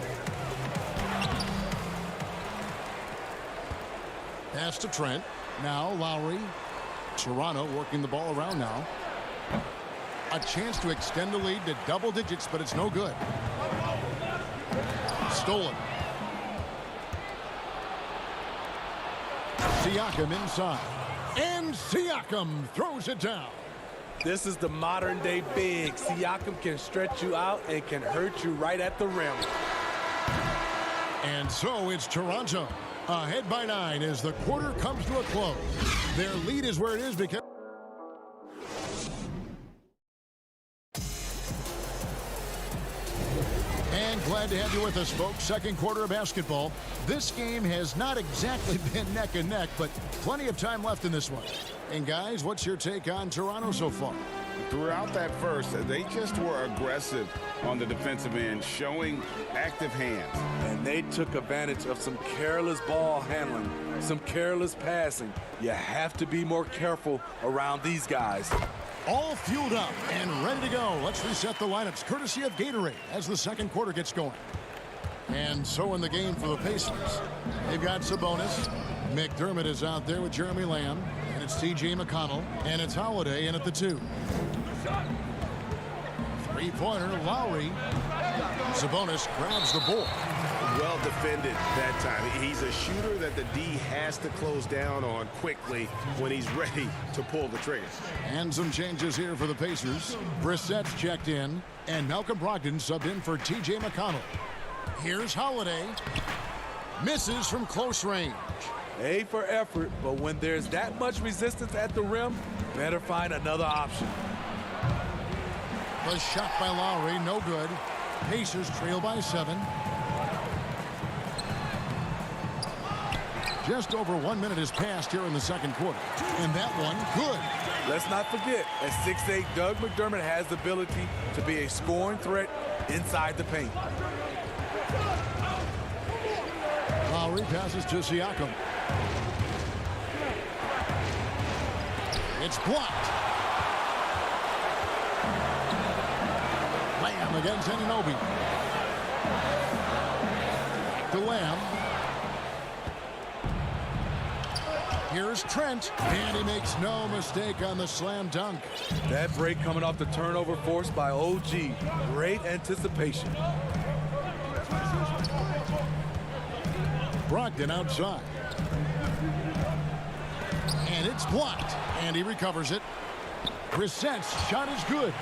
Speaker 2: Pass to Trent. Now Lowry. Toronto working the ball around now. A chance to extend the lead to double digits, but it's no good. Stolen. Siakam inside. And Siakam throws it down.
Speaker 10: This is the modern-day big. Siakam can stretch you out and can hurt you right at the rim.
Speaker 2: And so it's Toronto. Ahead by 9 as the quarter comes to a close. Their lead is where it is because... And glad to have you with us, folks. Second quarter of basketball. This game has not exactly been neck and neck, but plenty of time left in this one. And guys, what's your take on Toronto so far?
Speaker 4: Throughout that first, they just were aggressive on the defensive end, showing active hands.
Speaker 10: And they took advantage of some careless ball handling, some careless passing. You have to be more careful around these guys.
Speaker 2: All fueled up and ready to go. Let's reset the lineups courtesy of Gatorade as the second quarter gets going. And so in the game for the Pacers, they've got Sabonis. McDermott is out there with Jeremy Lamb. And it's T.J. McConnell. And it's Holiday in at the 2. Three-pointer, Lowry. Sabonis grabs the ball.
Speaker 7: Well defended that time. He's a shooter that the D has to close down on quickly when he's ready to pull the trigger.
Speaker 2: And some changes here for the Pacers. Brissett's checked in, and Malcolm Brogdon subbed in for T.J. McConnell. Here's Holiday. Misses from close range.
Speaker 10: A for effort, but when there's that much resistance at the rim, better find another option.
Speaker 2: The shot by Lowry, no good. Pacers trail by 7. Just over 1 minute has passed here in the second quarter. And that one, good.
Speaker 10: Let's not forget, at 6'8", Doug McDermott has the ability to be a scoring threat inside the paint.
Speaker 2: Lowry passes to Siakam. It's blocked. Lamb against Anunoby. To Lamb. Here's Trent, and he makes no mistake on the slam dunk.
Speaker 10: That break coming off the turnover forced by OG. Great anticipation.
Speaker 2: Brogdon outside. And it's blocked. And he recovers it. Brissett's shot is good.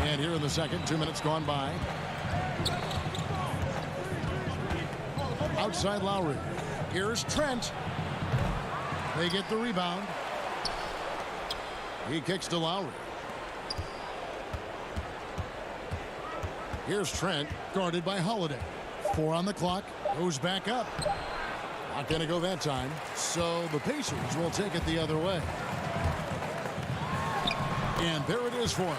Speaker 2: And here in the second, 2 minutes gone by. Outside Lowry. Here's Trent. They get the rebound. He kicks to Lowry. Here's Trent, guarded by Holiday. 4 on the clock. Goes back up. Not going to go that time. So the Pacers will take it the other way. And there it is for him.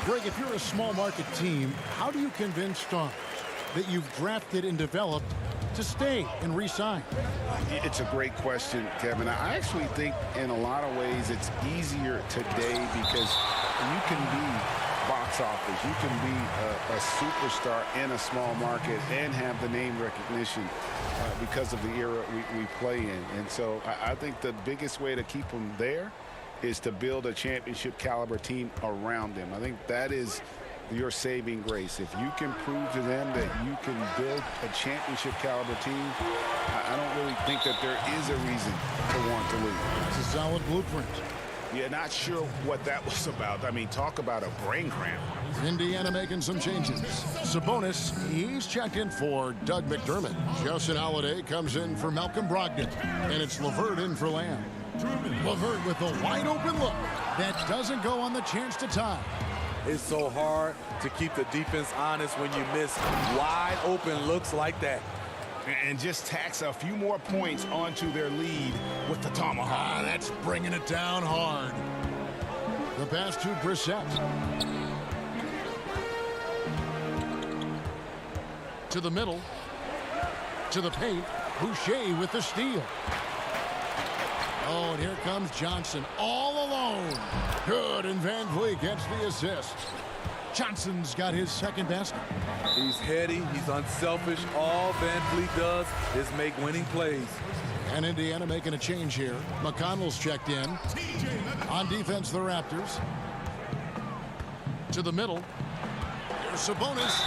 Speaker 2: Greg, if you're a small market team, how do you convince stars that you've drafted and developed to stay and re-sign?
Speaker 4: It's a great question, Kevin. I actually think in a lot of ways it's easier today because you can be box office. You can be a superstar in a small market and have the name recognition because of the era we play in. And so I think the biggest way to keep them there is to build a championship caliber team around them. I think that is your saving grace. If you can prove to them that you can build a championship caliber team, I don't really think that there is a reason to want to leave.
Speaker 2: It's a solid blueprint.
Speaker 7: Yeah, not sure what that was about. I mean, talk about a brain cramp.
Speaker 2: Indiana making some changes. Sabonis, he's checked in for Doug McDermott. Justin Holiday comes in for Malcolm Brogdon. And it's LeVert in for Lamb. Levert with a wide open look. That doesn't go on the chance to tie.
Speaker 10: It's so hard to keep the defense honest when you miss wide open looks like that.
Speaker 4: And just tacks a few more points onto their lead with the tomahawk.
Speaker 2: That's bringing it down hard. The pass to Brissett. To the middle. To the paint. Boucher with the steal. Oh, and here comes Johnson all alone. Good, and Van Vliet gets the assist. Johnson's got his second basket.
Speaker 10: He's heady, he's unselfish. All Van Vliet does is make winning plays.
Speaker 2: And Indiana making a change here. McConnell's checked in. On defense, the Raptors. To the middle. There's Sabonis.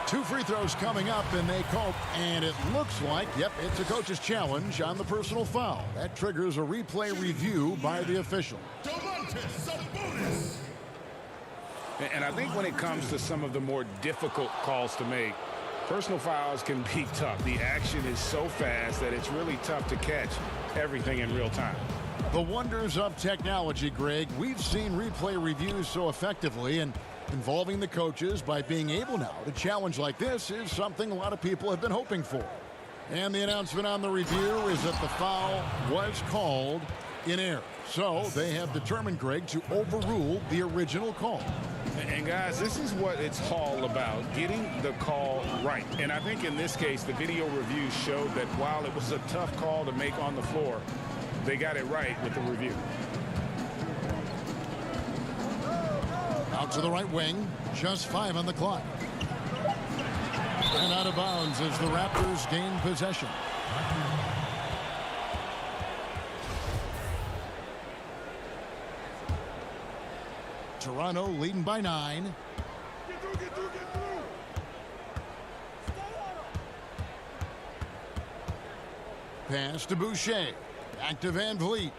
Speaker 2: 2 free throws coming up, and they call, and it looks like, yep, it's a coach's challenge on the personal foul. That triggers a replay review by the official.
Speaker 6: And I think when it comes to some of the more difficult calls to make, personal fouls can be tough. The action is so fast that it's really tough to catch everything in real time.
Speaker 2: The wonders of technology, Greg. We've seen replay reviews so effectively, and involving the coaches by being able now to challenge like this is something a lot of people have been hoping for. And the announcement on the review is that the foul was called in error. So they have determined, Greg, to overrule the original call.
Speaker 6: And guys, this is what it's all about, getting the call right. And I think in this case, the video review showed that while it was a tough call to make on the floor, they got it right with the review.
Speaker 2: Out to the right wing, just 5 on the clock. And out of bounds as the Raptors gain possession. Toronto leading by 9. Pass to Boucher. Back to Van Vliet.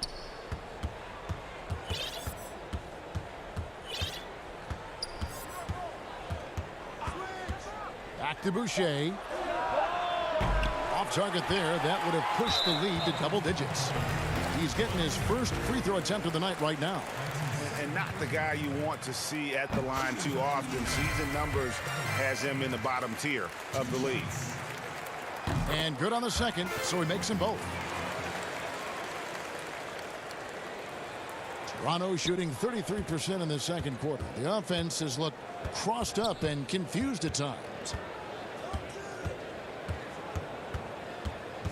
Speaker 2: Back to Boucher. Off target there. That would have pushed the lead to double digits. He's getting his first free throw attempt of the night right now.
Speaker 4: And not the guy you want to see at the line too often. Season numbers has him in the bottom tier of the league.
Speaker 2: And good on the second, so he makes them both. Toronto shooting 33% in the second quarter. The offense has looked crossed up and confused at times.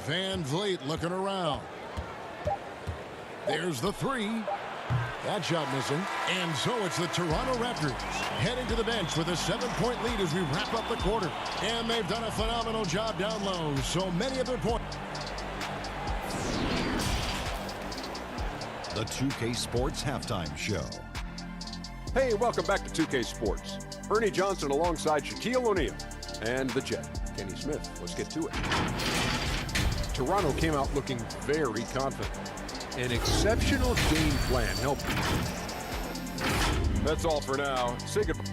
Speaker 2: Van Vliet looking around. There's the three. That shot missing. And so it's the Toronto Raptors heading to the bench with a 7-point lead as we wrap up the quarter. And they've done a phenomenal job down low. So many of their points.
Speaker 1: The 2K Sports Halftime Show.
Speaker 8: Hey, welcome back to 2K Sports. Ernie Johnson alongside Shaquille O'Neal and the Jet, Kenny Smith. Let's get to it. Toronto came out looking very confident. An exceptional game plan helped. That's all for now. Say goodbye.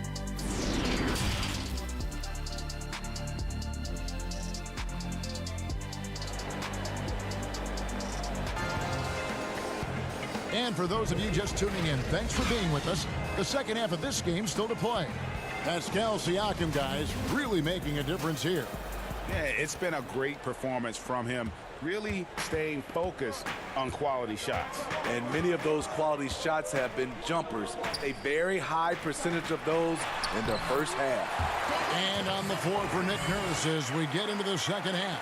Speaker 2: And for those of you just tuning in, thanks for being with us. The second half of this game still to play. Pascal Siakam, guys, really making a difference here.
Speaker 4: Yeah, it's been a great performance from him. Really staying focused on quality shots.
Speaker 10: And many of those quality shots have been jumpers. A very high percentage of those in the first half.
Speaker 2: And on the floor for Nick Nurse as we get into the second half.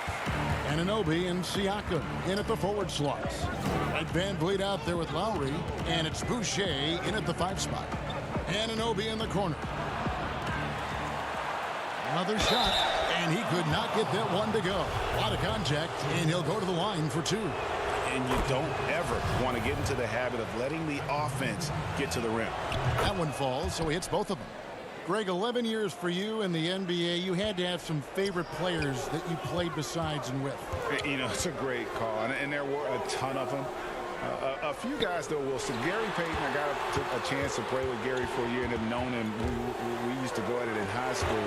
Speaker 2: Anunoby and Siakam in at the forward slots. Right, Van Vliet out there with Lowry. And it's Boucher in at the 5 spot. Anunoby in the corner. Another shot, and he could not get that one to go. A lot of contact, and he'll go to the line for 2.
Speaker 4: And you don't ever want to get into the habit of letting the offense get to the rim.
Speaker 2: That one falls, so he hits both of them. Greg, 11 years for you in the NBA. You had to have some favorite players that you played besides and with.
Speaker 4: You know, it's a great call, and there were a ton of them. A few guys, though, Wilson. Gary Payton, I got a chance to play with Gary for a year and have known him. We used to go at it in high school,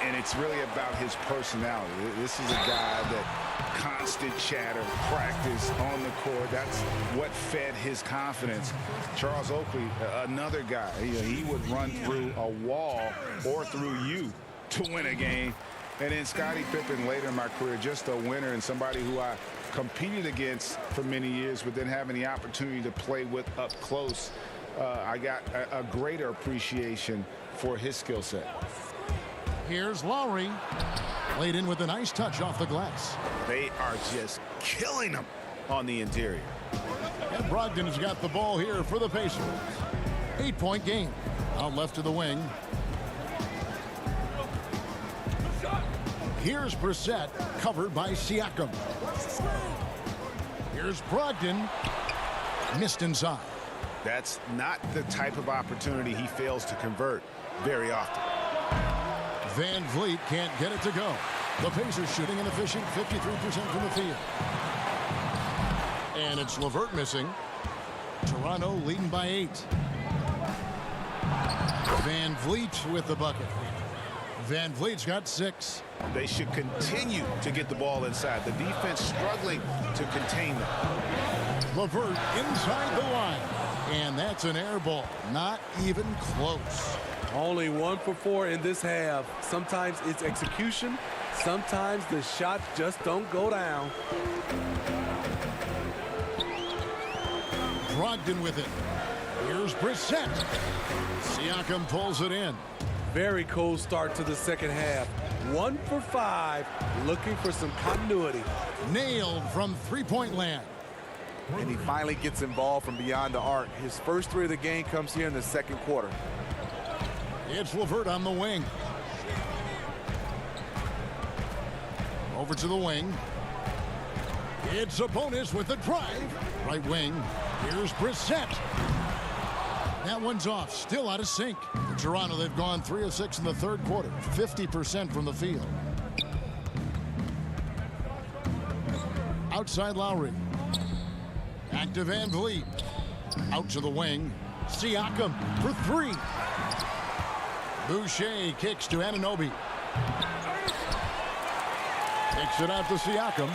Speaker 4: and it's really about his personality. This is a guy that constant chatter, practice on the court. That's what fed his confidence. Charles Oakley, another guy, he would run through a wall or through you to win a game. And then Scottie Pippen later in my career, just a winner and somebody who I competed against for many years, but then having the opportunity to play with up close, I got a greater appreciation for his skill set.
Speaker 2: Here's Lowry. Laid in with a nice touch off the glass.
Speaker 7: They are just killing them on the interior.
Speaker 2: And Brogdon's got the ball here for the Pacers. 8-point game. Out left to the wing. Here's Brissett, covered by Siakam. Here's Brogdon. Missed inside.
Speaker 7: That's not the type of opportunity he fails to convert very often.
Speaker 2: Van Vliet can't get it to go. The Pacers shooting an efficient 53% from the field. And it's LeVert missing. Toronto leading by 8. Van Vliet with the bucket. Van Vliet's got 6.
Speaker 7: They should continue to get the ball inside. The defense struggling to contain them.
Speaker 2: LeVert inside the line. And that's an air ball. Not even close.
Speaker 10: Only 1 for 4 in this half. Sometimes it's execution. Sometimes the shots just don't go down.
Speaker 2: Brogdon with it. Here's Brissett. Siakam pulls it in.
Speaker 10: Very cold start to the second half. 1 for 5, looking for some continuity.
Speaker 2: Nailed from three-point land.
Speaker 11: And he finally gets involved from beyond the arc. His first 3 of the game comes here in the second quarter.
Speaker 2: It's LeVert on the wing. Over to the wing. It's a bonus with the drive. Right wing. Here's Brissett. That one's off. Still out of sync. For Toronto, they've gone 3 of 6 in the third quarter. 50% from the field. Outside Lowry. Back to Van Vliet. Out to the wing. Siakam for 3. Boucher kicks to Anunoby. Kicks it out to Siakam.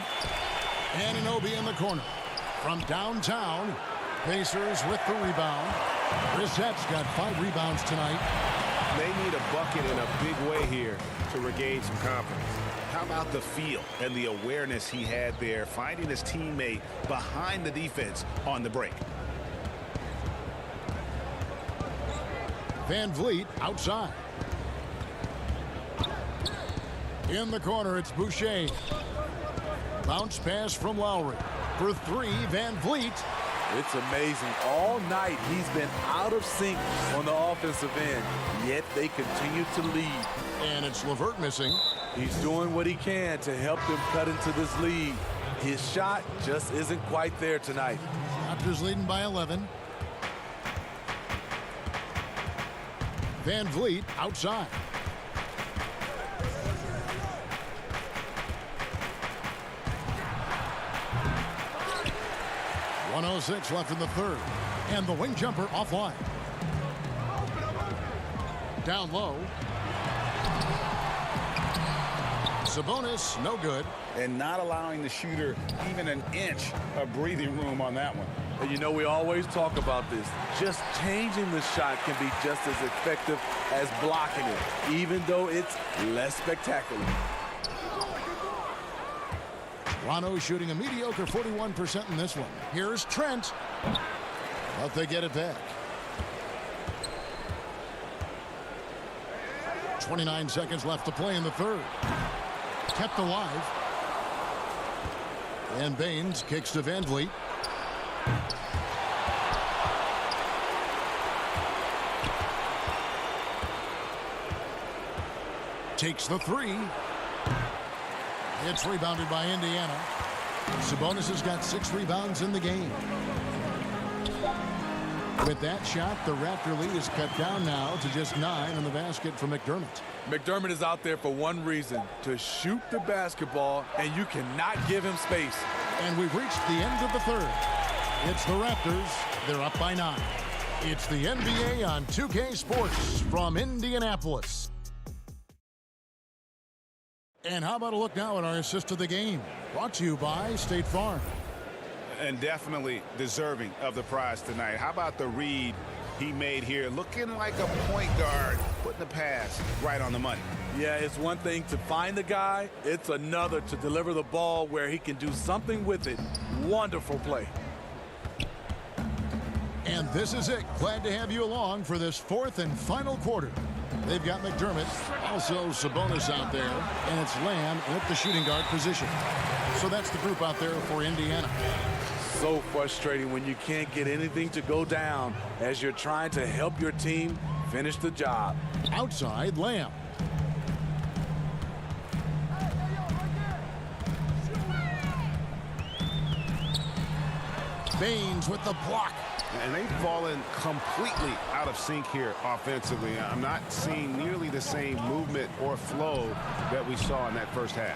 Speaker 2: Anunoby in the corner. From downtown, Pacers with the rebound. Brissett's got 5 rebounds tonight.
Speaker 7: They need a bucket in a big way here to regain some confidence. How about the feel and the awareness he had there, finding his teammate behind the defense on the break.
Speaker 2: Van Vliet outside. In the corner, it's Boucher. Bounce pass from Lowry. For 3, Van Vliet.
Speaker 11: It's amazing. All night he's been out of sync on the offensive end, yet they continue to lead.
Speaker 2: And it's LeVert missing.
Speaker 10: He's doing what he can to help them cut into this lead. His shot just isn't quite there tonight.
Speaker 2: Raptors leading by 11. Van Vliet outside. .106 left in the third. And the wing jumper offline. Down low. Sabonis, no good.
Speaker 4: And not allowing the shooter even an inch of breathing room on that one.
Speaker 10: And you know, we always talk about this. Just changing the shot can be just as effective as blocking it, even though it's less spectacular.
Speaker 2: Toronto shooting a mediocre 41% in this one. Here's Trent. But they get it back. 29 seconds left to play in the third. Kept alive. And Baines kicks to Van Vliet. Takes the 3. It's rebounded by Indiana. Sabonis has got 6 rebounds in the game. With that shot, the Raptor lead is cut down now to just 9 on the basket for McDermott.
Speaker 10: McDermott is out there for one reason, to shoot the basketball, and you cannot give him space.
Speaker 2: And we've reached the end of the third. It's the Raptors. They're up by 9. It's the NBA on 2K Sports from Indianapolis. And how about a look now at our assist of the game? Brought to you by State Farm.
Speaker 4: And definitely deserving of the prize tonight. How about the read he made here? Looking like a point guard, putting the pass right on the money.
Speaker 10: Yeah, it's one thing to find the guy. It's another to deliver the ball where he can do something with it. Wonderful play.
Speaker 2: And this is it. Glad to have you along for this fourth and final quarter. They've got McDermott, also Sabonis out there, and it's Lamb at the shooting guard position. So that's the group out there for Indiana.
Speaker 11: So frustrating when you can't get anything to go down as you're trying to help your team finish the job.
Speaker 2: Outside, Lamb. Baines with the block.
Speaker 4: And they've fallen completely out of sync here offensively. I'm not seeing nearly the same movement or flow that we saw in that first half.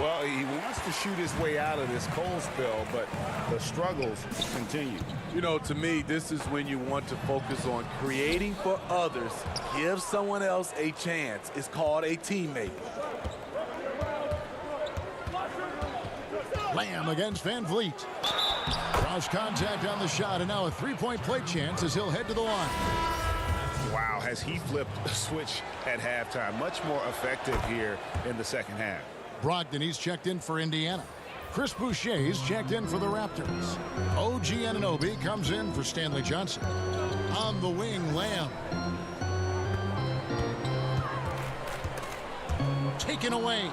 Speaker 4: Well, he wants to shoot his way out of this cold spell, but the struggles continue.
Speaker 11: You know, to me, this is when you want to focus on creating for others. Give someone else a chance. It's called a teammate.
Speaker 2: Lamb against Van Vliet. Cross contact on the shot, and now a three-point play chance as he'll head to the line.
Speaker 4: Wow, has he flipped a switch at halftime. Much more effective here in the second half.
Speaker 2: Brogdon, he's checked in for Indiana. Chris Boucher's checked in for the Raptors. OG Anunoby comes in for Stanley Johnson. On the wing, Lamb. Taken away.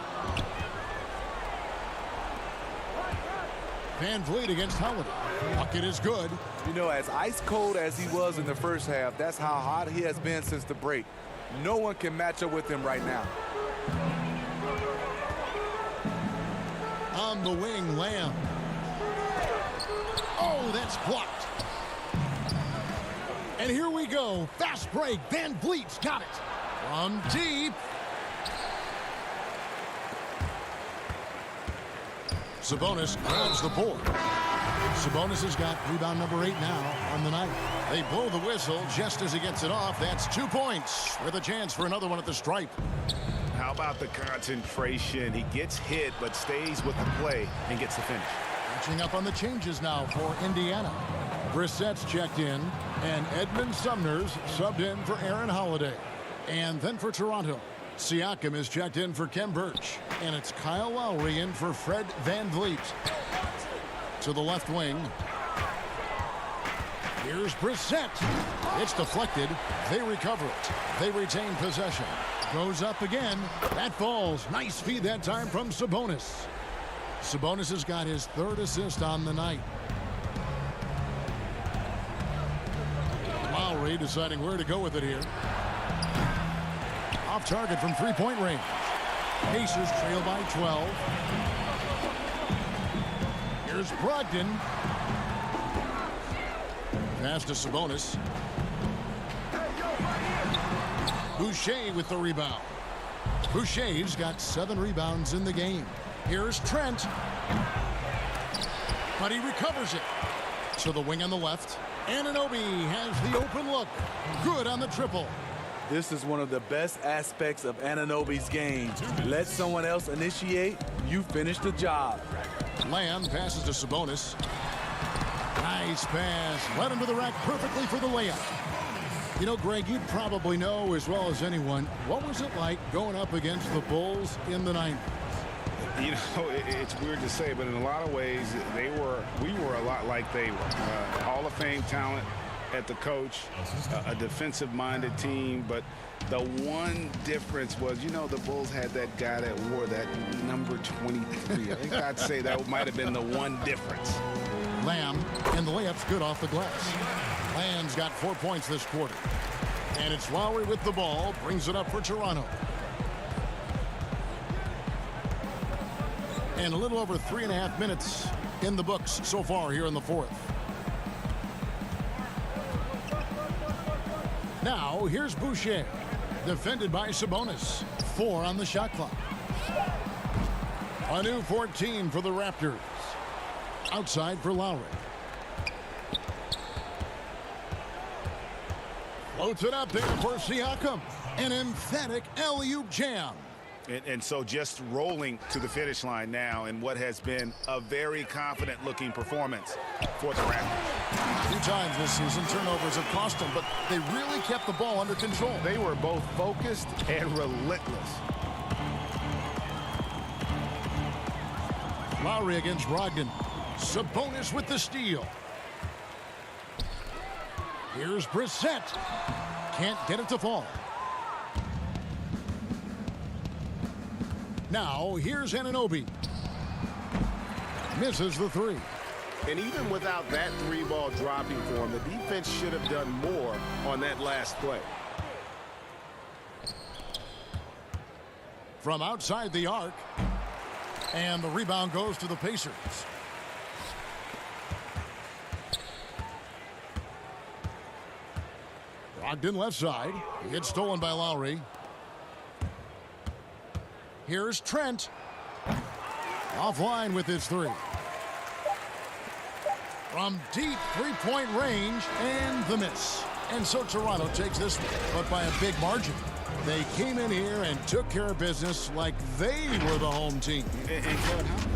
Speaker 2: Van Vliet against Holiday. Bucket is good.
Speaker 11: You know, as ice cold as he was in the first half, that's how hot he has been since the break. No one can match up with him right now.
Speaker 2: On the wing, Lamb. Oh, that's blocked. And here we go. Fast break. Van Vliet's got it. From deep. Sabonis grabs the board. Sabonis has got rebound number 8 now on the night. They blow the whistle just as he gets it off. That's 2 points with a chance for another one at the stripe.
Speaker 4: How about the concentration? He gets hit but stays with the play and gets the finish.
Speaker 2: Catching up on the changes now for Indiana. Brissett's checked in, and Edmund Sumner's subbed in for Aaron Holiday. And then for Toronto, Siakam is checked in for Kem Birch, and it's Kyle Lowry in for Fred Van Vliet. To the left wing. Here's Brissett. It's deflected. They recover it. They retain possession. Goes up again. That falls. Nice feed that time from Sabonis. Sabonis has got his 3rd assist on the night. Lowry deciding where to go with it here. Off target from three-point range. Pacers trail by 12. Here's Brogdon. Pass to Sabonis. Boucher with the rebound. Boucher's got 7 rebounds in the game. Here's Trent. But he recovers it. To the wing on the left. Anunoby has the open look. Good on the triple.
Speaker 11: This is one of the best aspects of Anunoby's game. Let someone else initiate, you finish the job.
Speaker 2: Lamb passes to Sabonis. Nice pass. Led him to the rack perfectly for the layup. You know, Greg, you probably know as well as anyone, what was it like going up against the Bulls in the 90s?
Speaker 4: You know, it's weird to say, but in a lot of ways, we were a lot like they were. Hall of Fame talent at the coach, a defensive-minded team, but the one difference was, you know, the Bulls had that guy that wore that number 23. I think I'd say that might have been the one difference.
Speaker 2: Lamb, and the layup's good off the glass. Lamb's got 4 points this quarter. And it's Lowry with the ball, brings it up for Toronto. And a little over 3.5 minutes in the books so far here in the 4th. Now, here's Boucher, defended by Sabonis. 4 on the shot clock. A new 14 for the Raptors. Outside for Lowry. Floats it up there for Siakam. An emphatic alley-oop jam.
Speaker 4: And so just rolling to the finish line now in what has been a very confident-looking performance for the Raptors.
Speaker 2: 2 times this season, turnovers have cost them, but they really kept the ball under control.
Speaker 4: They were both focused and relentless.
Speaker 2: Lowry against Brogdon. Sabonis with the steal. Here's Brissett. Can't get it to fall. Now, here's Anunoby. Misses the 3.
Speaker 7: And even without that 3-ball dropping for him, the defense should have done more on that last play.
Speaker 2: From outside the arc. And the rebound goes to the Pacers. Brogdon left side. It's stolen by Lowry. Here's Trent. Offline with his 3. From deep 3-point range, and the miss. And so Toronto takes this one, but by a big margin. They came in here and took care of business like they were the home team.
Speaker 4: And Kevin, how?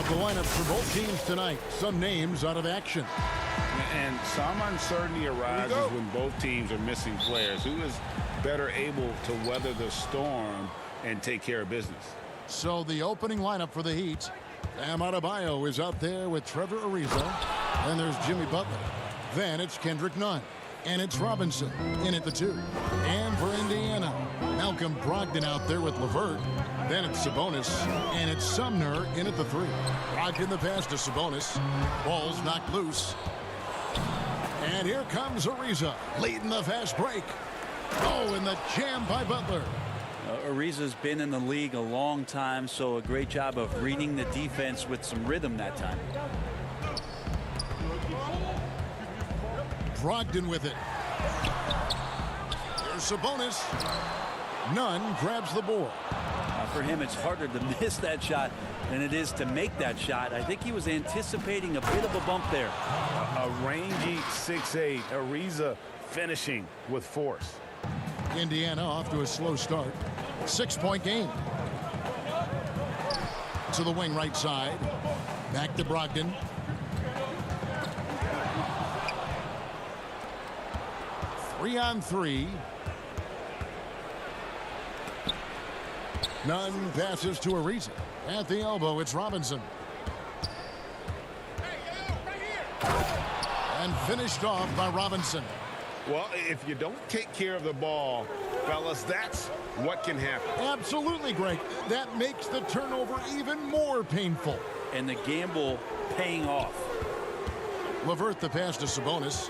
Speaker 2: The lineup for both teams tonight. Some names out of action.
Speaker 6: And some uncertainty arises when both teams are missing players. Who is better able to weather the storm and take care of business?
Speaker 2: So the opening lineup for the Heat. Bam Adebayo is out there with Trevor Ariza. Then there's Jimmy Butler. Then it's Kendrick Nunn. And it's Robinson in at the 2. And for Indiana, Malcolm Brogdon out there with LeVert. Then it's Sabonis. And it's Sumner in at the 3. Brogdon the pass to Sabonis. Ball's knocked loose. And here comes Ariza leading the fast break. Oh, and the jam by Butler.
Speaker 12: Ariza's been in the league a long time, so a great job of reading the defense with some rhythm that time.
Speaker 2: Brogdon with it. Here's Sabonis. Nunn grabs the board.
Speaker 12: For him, it's harder to miss that shot than it is to make that shot. I think he was anticipating a bit of a bump there.
Speaker 6: A rangy 6'8", Ariza finishing with force.
Speaker 2: Indiana off to a slow start. 6-point game. To the wing right side. Back to Brogdon. Three on three. Nunn passes to Ariza. At the elbow, it's Robinson. And finished off by Robinson.
Speaker 6: Well, if you don't take care of the ball, fellas, that's what can happen.
Speaker 2: Absolutely, Greg. That makes the turnover even more painful.
Speaker 12: And the gamble paying off.
Speaker 2: LeVert the pass to Sabonis.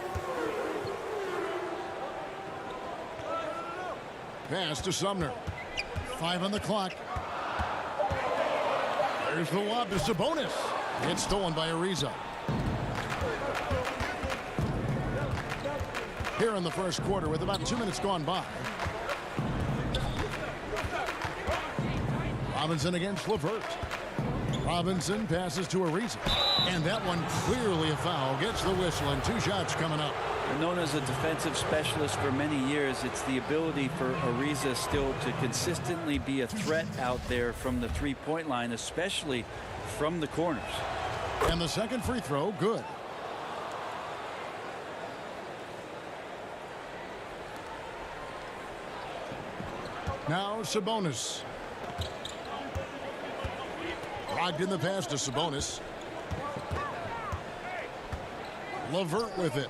Speaker 2: Pass to Sumner. 5 on the clock. There's the lob to Sabonis. It's stolen by Ariza. Here in the first quarter with about 2 minutes gone by. Robinson against LeVert. Robinson passes to Ariza. And that one clearly a foul. Gets the whistle and 2 shots coming up.
Speaker 12: Known as a defensive specialist for many years, it's the ability for Ariza still to consistently be a threat out there from the 3-point line, especially from the corners.
Speaker 2: And the second free throw, good. Now Sabonis. Brogdon the pass to Sabonis. LeVert with it.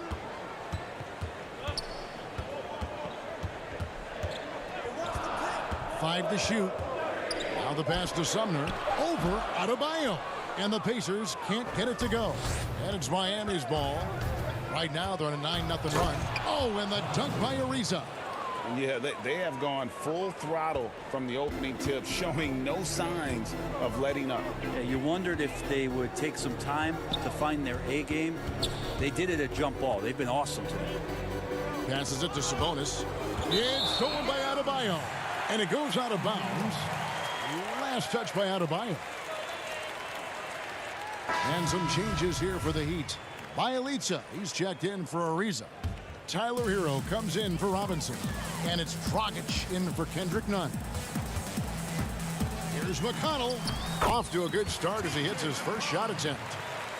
Speaker 2: Five to shoot. Now the pass to Sumner. Over Adebayo. And the Pacers can't get it to go. And it's Miami's ball. Right now they're on a 9-0 run. Oh, and the dunk by Ariza.
Speaker 6: Yeah, they have gone full throttle from the opening tip, showing no signs of letting up.
Speaker 12: Yeah, you wondered if they would take some time to find their A game. They did it at jump ball. They've been awesome today.
Speaker 2: Passes it to Sabonis. It's stolen by Adebayo. And it goes out of bounds. Last touch by Adebayo. And some changes here for the Heat. Bielitsa, he's checked in for Ariza. Tyler Hero comes in for Robinson. And it's Dragic in for Kendrick Nunn. Here's McConnell. Off to a good start as he hits his first shot attempt.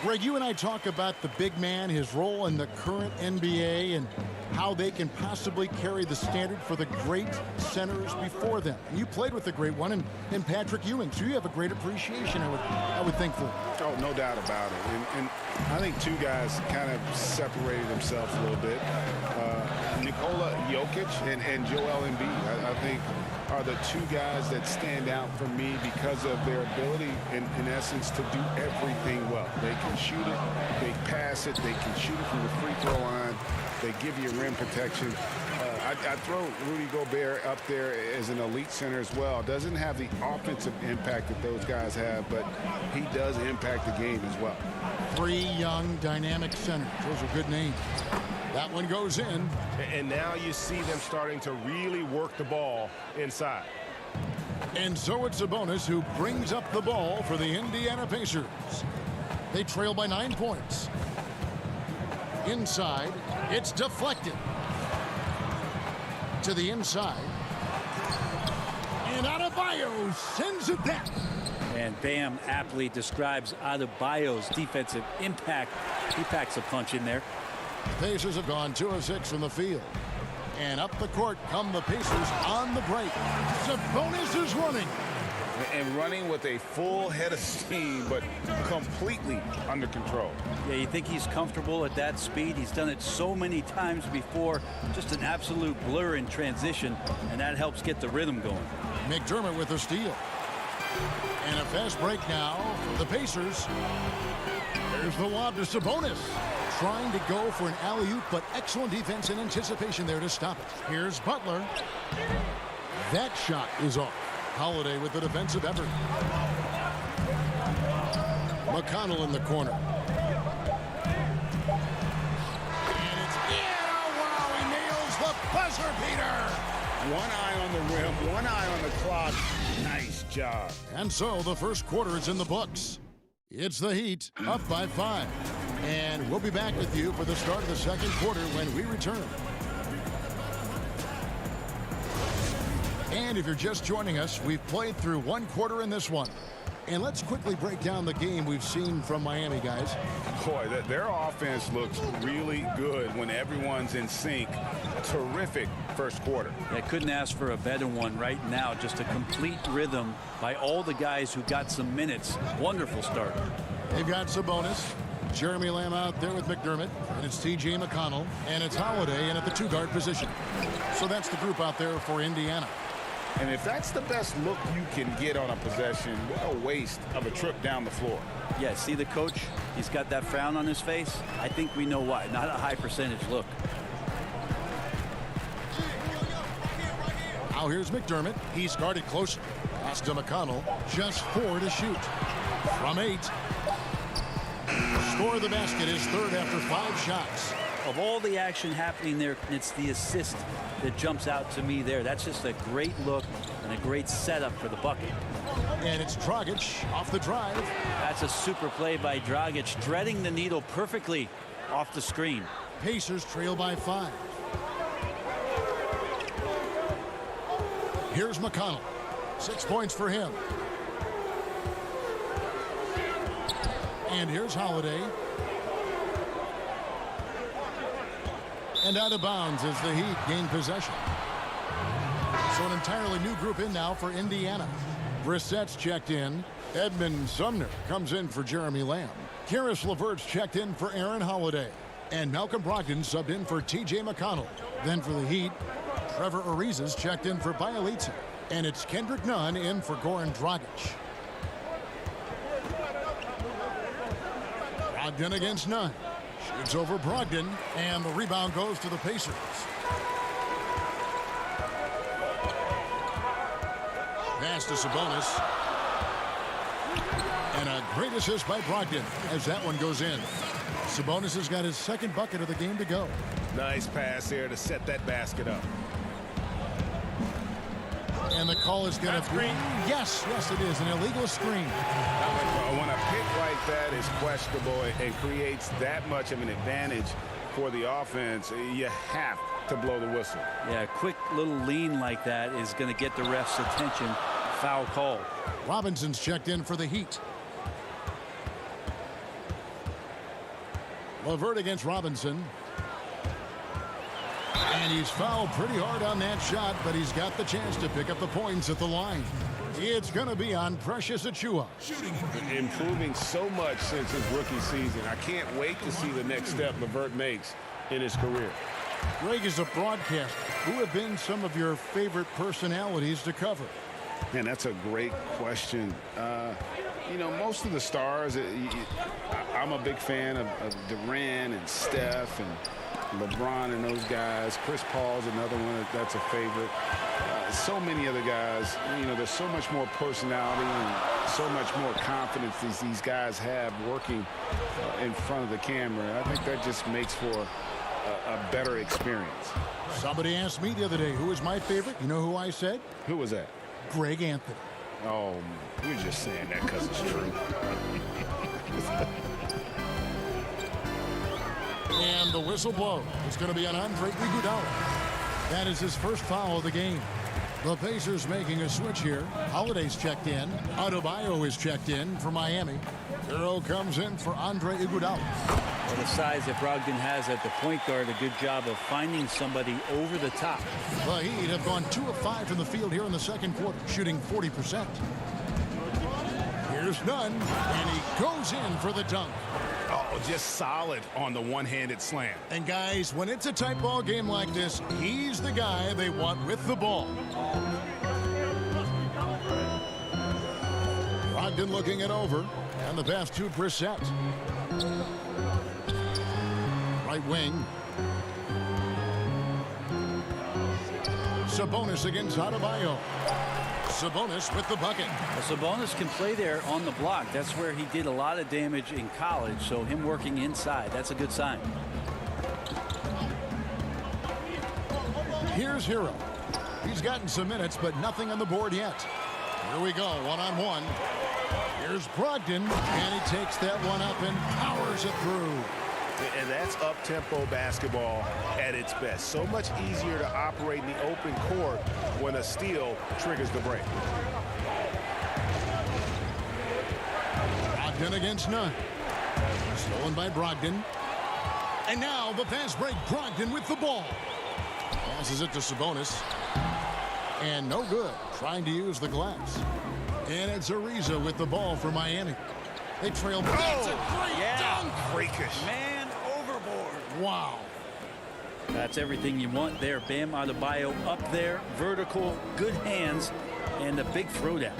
Speaker 2: Greg, you and I talk about the big man, his role in the current NBA, and how they can possibly carry the standard for the great centers before them. And you played with the great one in Patrick Ewing, so you have a great appreciation, I would think, for it.
Speaker 6: Oh, no doubt about it. And I think 2 guys kind of separated themselves a little bit. Nikola Jokic and Joel Embiid, I think, are the 2 guys that stand out for me because of their ability, in essence, to do everything well. They can shoot it, they pass it, they can shoot it from the free throw line, they give you rim protection. I throw Rudy Gobert up there as an elite center as well. Doesn't have the offensive impact that those guys have, but he does impact the game as well.
Speaker 2: 3 young, dynamic centers. Those are good names. That one goes in.
Speaker 13: And now you see them starting to really work the ball inside.
Speaker 2: And so it's Sabonis who brings up the ball for the Indiana Pacers. They trail by 9 points. Inside, it's deflected. To the inside. And Adebayo sends it back.
Speaker 12: And Bam aptly describes Adebayo's defensive impact. He packs a punch in there.
Speaker 2: Pacers have gone 2 of 6 from the field. And up the court come the Pacers on the break. Sabonis is running.
Speaker 6: And running with a full head of steam, but completely under control.
Speaker 12: Yeah, you think he's comfortable at that speed. He's done it so many times before. Just an absolute blur in transition, and that helps get the rhythm going.
Speaker 2: McDermott with a steal. And a fast break now for the Pacers. There's the lob to Sabonis. Trying to go for an alley-oop, but excellent defense and anticipation there to stop it. Here's Butler. That shot is off. Holiday with the defensive effort. McConnell in the corner. And it's in. Oh, wow, he nails the buzzer beater.
Speaker 6: One eye on the rim, one eye on the clock. Nice job.
Speaker 2: And so the first quarter is in the books. It's the Heat up by 5. And we'll be back with you for the start of the second quarter when we return. And if you're just joining us, we've played through one quarter in this one. And let's quickly break down the game we've seen from Miami, guys.
Speaker 6: Boy, their offense looks really good when everyone's in sync. Terrific first quarter.
Speaker 12: I couldn't ask for a better one right now. Just a complete rhythm by all the guys who got some minutes. Wonderful start.
Speaker 2: They've got Sabonis. Jeremy Lamb out there with McDermott. And it's T.J. McConnell. And it's Holiday in at the 2-guard position. So that's the group out there for Indiana.
Speaker 6: And if that's the best look you can get on a possession, what a waste of a trip down the floor.
Speaker 12: Yeah, see the coach? He's got that frown on his face. I think we know why. Not a high percentage look.
Speaker 2: Now here's McDermott. He's guarded closer. Pass to McConnell. Just 4 to shoot. From 8. Score of the basket is third after 5 shots.
Speaker 12: Of all the action happening there, it's the assist that jumps out to me there. That's just a great look and a great setup for the bucket.
Speaker 2: And it's Dragic off the drive.
Speaker 12: That's a super play by Dragic, threading the needle perfectly off the screen.
Speaker 2: Pacers trail by 5. Here's McConnell. 6 points for him. And here's Holiday. And out of bounds as the Heat gain possession. So an entirely new group in now for Indiana. Brissett's checked in. Edmund Sumner comes in for Jeremy Lamb. Karis LeVert's checked in for Aaron Holiday. And Malcolm Brogdon subbed in for T.J. McConnell. Then for the Heat, Trevor Ariza's checked in for Bielitsa. And it's Kendrick Nunn in for Goran Dragic. Brogdon against Nunn. Shoots over Brogdon, and the rebound goes to the Pacers. Pass to Sabonis. And a great assist by Brogdon as that one goes in. Sabonis has got his second bucket of the game to go.
Speaker 6: Nice pass here to set that basket up.
Speaker 2: And the call is going to be... Yes, it is. An illegal screen.
Speaker 6: When a pick like that is questionable and creates that much of an advantage for the offense, you have to blow the whistle.
Speaker 12: Yeah, a quick little lean like that is going to get the ref's attention. Foul call.
Speaker 2: Robinson's checked in for the Heat. LeVert against Robinson. And he's fouled pretty hard on that shot, but he's got the chance to pick up the points at the line. It's going to be on Precious Achiuwa.
Speaker 6: Improving so much since his rookie season. I can't wait to see the next step LeVert makes in his career.
Speaker 2: Greg, is a broadcaster. Who have been some of your favorite personalities to cover?
Speaker 4: Man, that's a great question. You know, most of the stars, I'm a big fan of Durant and Steph and LeBron and those guys. Chris Paul's another one that's a favorite. So many other guys, you know, there's so much more personality and so much more confidence these guys have working in front of the camera. I think that just makes for a better experience.
Speaker 2: Somebody asked me the other day, who was my favorite? You know who I said?
Speaker 4: Who was that?
Speaker 2: Greg Anthony.
Speaker 4: Oh, you're just saying that because it's true.
Speaker 2: And the whistle blows. It's going to be on Andre Iguodala. That is his first foul of the game. The Pacers making a switch here. Holiday's checked in. Adebayo is checked in for Miami. Hero comes in for Andre Iguodala.
Speaker 12: Well, the size that Brogdon has at the point guard, a good job of finding somebody over the top.
Speaker 2: The Heat have gone 2 of 5 from the field here in the second quarter, shooting 40%. Here's Nunn, and he goes in for the dunk.
Speaker 6: Oh, just solid on the one-handed slam.
Speaker 2: And guys, when it's a tight ball game like this, he's the guy they want with the ball. Brogdon looking it over, and the pass to Brissett. Right wing. Sabonis against Adebayo. Sabonis with the bucket.
Speaker 12: Well, Sabonis can play there on the block. That's where he did a lot of damage in college, so him working inside, that's a good sign.
Speaker 2: Here's Hero. He's gotten some minutes, but nothing on the board yet. Here we go, one-on-one. Here's Brogdon, and he takes that one up and powers it through.
Speaker 7: And that's up-tempo basketball at its best. So much easier to operate in the open court when a steal triggers the break.
Speaker 2: Brogdon against Nunn. Stolen by Brogdon. And now the fast break. Brogdon with the ball. Passes it to Sabonis. And no good. Trying to use the glass. And it's Ariza with the ball for Miami. They trail. That's a great dunk.
Speaker 7: Freakish.
Speaker 12: Man overboard.
Speaker 2: Wow.
Speaker 12: That's everything you want there. Bam Adebayo up there, vertical, good hands, and a big throwdown.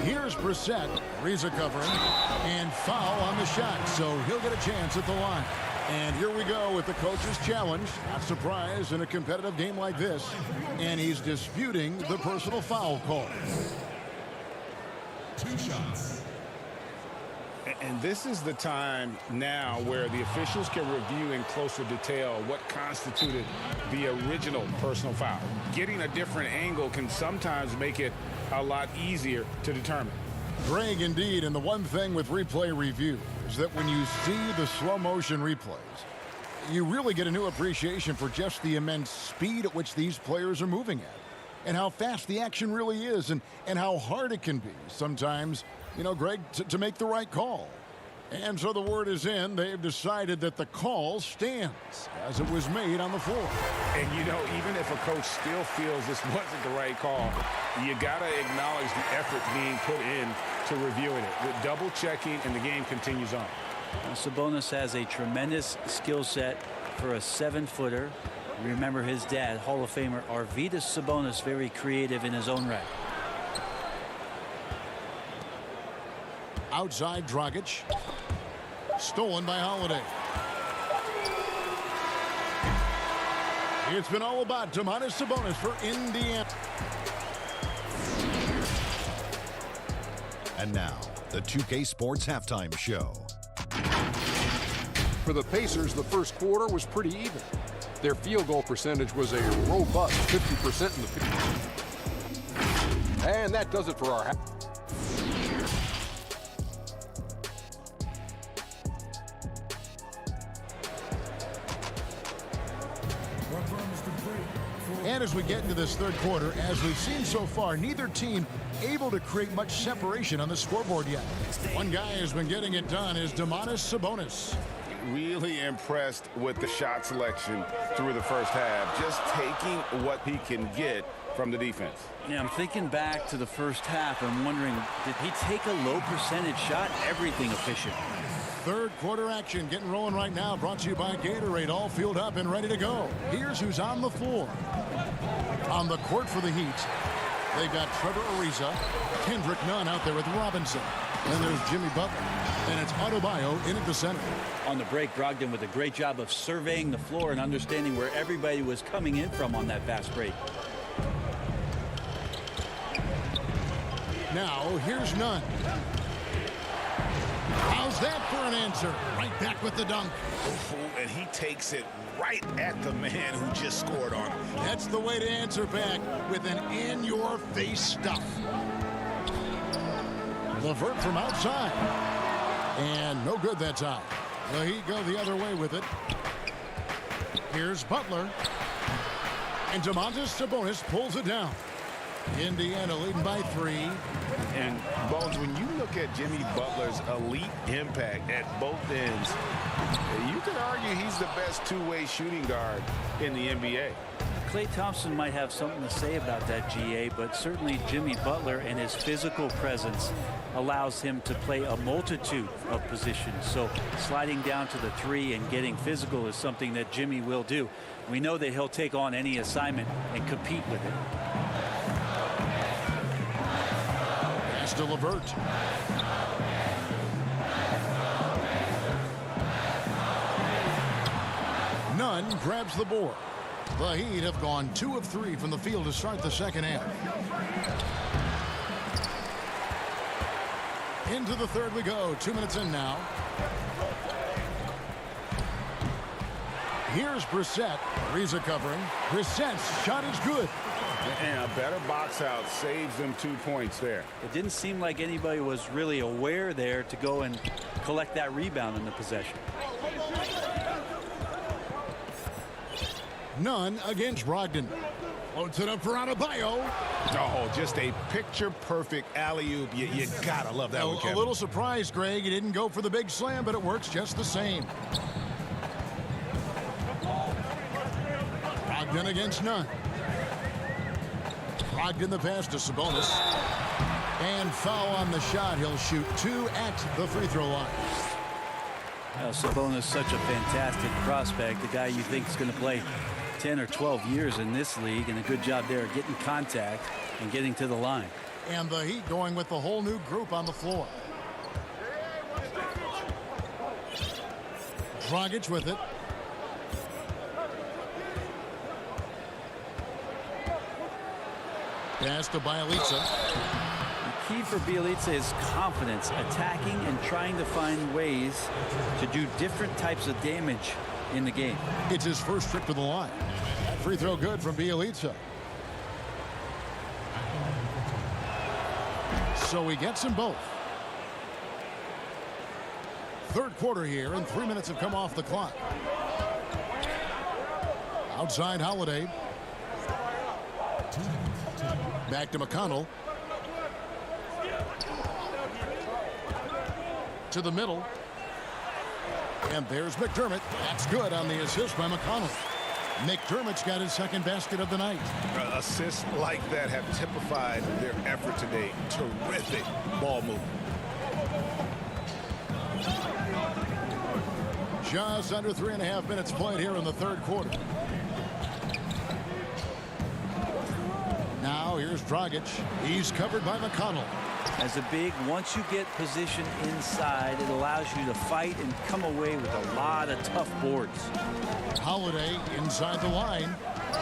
Speaker 2: Here's Brissett. Ariza covering. And foul on the shot. So he'll get a chance at the line. And here we go with the coach's challenge. Not surprised in a competitive game like this. And he's disputing the personal foul call.
Speaker 9: 2 shots.
Speaker 6: And this is the time now where the officials can review in closer detail what constituted the original personal foul. Getting a different angle can sometimes make it a lot easier to determine.
Speaker 2: Greg, indeed, and the one thing with replay review is that when you see the slow motion replays, you really get a new appreciation for just the immense speed at which these players are moving at, and how fast the action really is, and how hard it can be sometimes, you know, Greg, to make the right call. And so the word is in. They've decided that the call stands as it was made on the floor.
Speaker 6: And, you know, even if a coach still feels this wasn't the right call, you got to acknowledge the effort being put in to reviewing it. With double checking, and the game continues on.
Speaker 12: Now, Sabonis has a tremendous skill set for a 7-footer. Remember his dad, Hall of Famer Arvydas Sabonis, very creative in his own right.
Speaker 2: Outside Dragic. Stolen by Holiday. It's been all about Domantas Sabonis for Indiana.
Speaker 1: And now, the 2K Sports Halftime Show.
Speaker 8: For the Pacers, the first quarter was pretty even. Their field goal percentage was a robust 50% in the field. And that does it for our half.
Speaker 2: And as we get into this third quarter, as we've seen so far, neither team able to create much separation on the scoreboard yet. One guy who's been getting it done is Domantas Sabonis.
Speaker 4: Really impressed with the shot selection through the first half. Just taking what he can get from the defense.
Speaker 12: Yeah, I'm thinking back to the first half and wondering, did he take a low percentage shot? Everything efficient.
Speaker 2: Third quarter action getting rolling right now, brought to you by Gatorade, all fueled up and ready to go. Here's who's on the floor. On the court for the Heat, they've got Trevor Ariza, Kendrick Nunn out there with Robinson. Then there's Jimmy Butler, and it's Adebayo in at the center.
Speaker 12: On the break, Brogdon with a great job of surveying the floor and understanding where everybody was coming in from on that fast break.
Speaker 2: Now, here's Nunn. How's that for an answer? Right back with the dunk.
Speaker 7: And he takes it right at the man who just scored on him.
Speaker 2: That's the way to answer back, with an in-your-face stuff. LeVert from outside. And no good that time. The Heat go the other way with it. Here's Butler. And Domantas Sabonis pulls it down. Indiana leading by 3.
Speaker 4: And, Bones, when you look at Jimmy Butler's elite impact at both ends, you could argue he's the best two-way shooting guard in the NBA.
Speaker 12: Klay Thompson might have something to say about that, GA, but certainly Jimmy Butler and his physical presence allows him to play a multitude of positions. So sliding down to the 3 and getting physical is something that Jimmy will do. We know that he'll take on any assignment and compete with it.
Speaker 2: Pass to LeVert. Nunn grabs the board. The Heat have gone 2 of 3 from the field to start the second half. Into the third we go. 2 minutes in now. Here's Brissett. Ariza covering. Brissett's shot is good.
Speaker 6: And a better box out saves them 2 points there.
Speaker 12: It didn't seem like anybody was really aware there to go and collect that rebound in the possession.
Speaker 2: Nunn against Brogdon. Floats it up for Adebayo.
Speaker 6: Oh, just a picture-perfect alley-oop. You gotta love that one, Kevin.
Speaker 2: A little surprised, Greg. He didn't go for the big slam, but it works just the same. Brogdon against Nunn. Brogdon the pass to Sabonis. And foul on the shot. He'll shoot 2 at the free throw line.
Speaker 12: Sabonis, such a fantastic prospect. The guy you think is going to play 10 or 12 years in this league, and a good job there getting contact and getting to the line.
Speaker 2: And the Heat going with the whole new group on the floor. Dragic with it. Pass to Bielitsa.
Speaker 12: The key for Bielitsa is confidence, attacking and trying to find ways to do different types of damage in the game.
Speaker 2: It's his first trip to the line. Free throw good from Bielitsa. So he gets them both. Third quarter here, and 3 minutes have come off the clock. Outside Holiday. Back to McConnell. To the middle. And there's McDermott. That's good on the assist by McConnell. McDermott's got his second basket of the night.
Speaker 4: Assists like that have typified their effort today. Terrific ball movement.
Speaker 2: Just under 3.5 minutes played here in the third quarter. Now here's Dragic. He's covered by McConnell.
Speaker 12: As a big, once you get position inside, it allows you to fight and come away with a lot of tough boards.
Speaker 2: Holiday inside the line.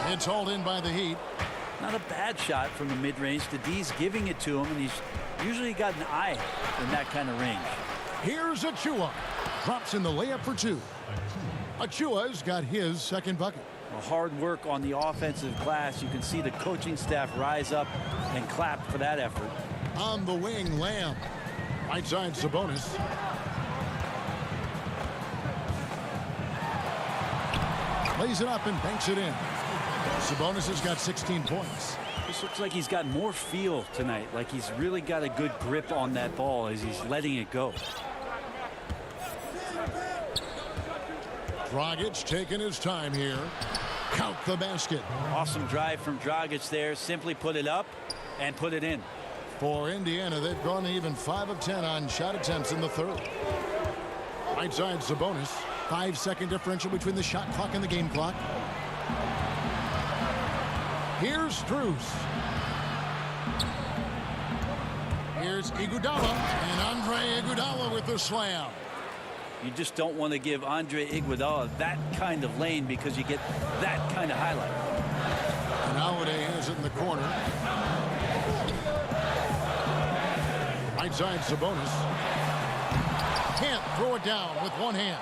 Speaker 2: It's hauled in by the Heat.
Speaker 12: Not a bad shot from the mid-range. The D's giving it to him, and he's usually got an eye in that kind of range.
Speaker 2: Here's Achua. Drops in the layup for 2. Achua's got his second bucket.
Speaker 12: Well, hard work on the offensive glass. You can see the coaching staff rise up and clap for that effort.
Speaker 2: On the wing, Lamb. Right side, Sabonis. Lays it up and banks it in. Sabonis has got 16 points.
Speaker 12: This looks like he's got more feel tonight, like he's really got a good grip on that ball as he's letting it go.
Speaker 2: Dragic taking his time here. Count the basket.
Speaker 12: Awesome drive from Dragic there. Simply put it up and put it in.
Speaker 2: For Indiana, they've gone even 5 of 10 on shot attempts in the third. Right side, Sabonis. 5-second differential between the shot clock and the game clock. Here's Strus. Here's Iguodala, and Andre Iguodala with the slam.
Speaker 12: You just don't want to give Andre Iguodala that kind of lane because you get that kind of highlight.
Speaker 2: And Holiday has it in the corner. Right side, Sabonis. Can't throw it down with one hand.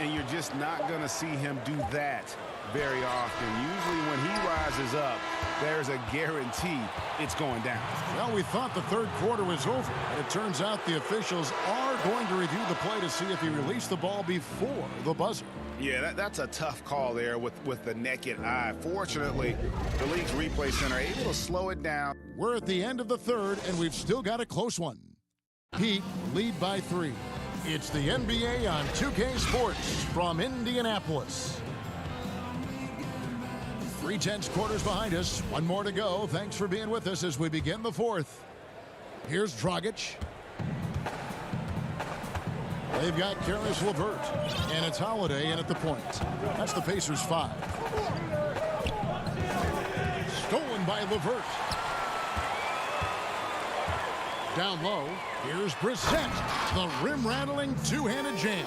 Speaker 4: And you're just not going to see him do that very often. Usually when he rises up, there's a guarantee it's going down.
Speaker 2: Well, we thought the third quarter was over, but it turns out the officials are going to review the play to see if he released the ball before the buzzer.
Speaker 4: Yeah, that's a tough call there with the naked eye. Fortunately, the league's replay center able to slow it down.
Speaker 2: We're at the end of the third, and we've still got a close one. Heat lead by 3. It's the NBA on 2K Sports from Indianapolis. 3/10 quarters behind us. One more to go. Thanks for being with us as we begin the fourth. Here's Dragic. They've got Caris LeVert, and it's Holiday in at the point. That's the Pacers' 5. Stolen by LeVert. Down low, here's Brissett. The rim-rattling two-handed jam.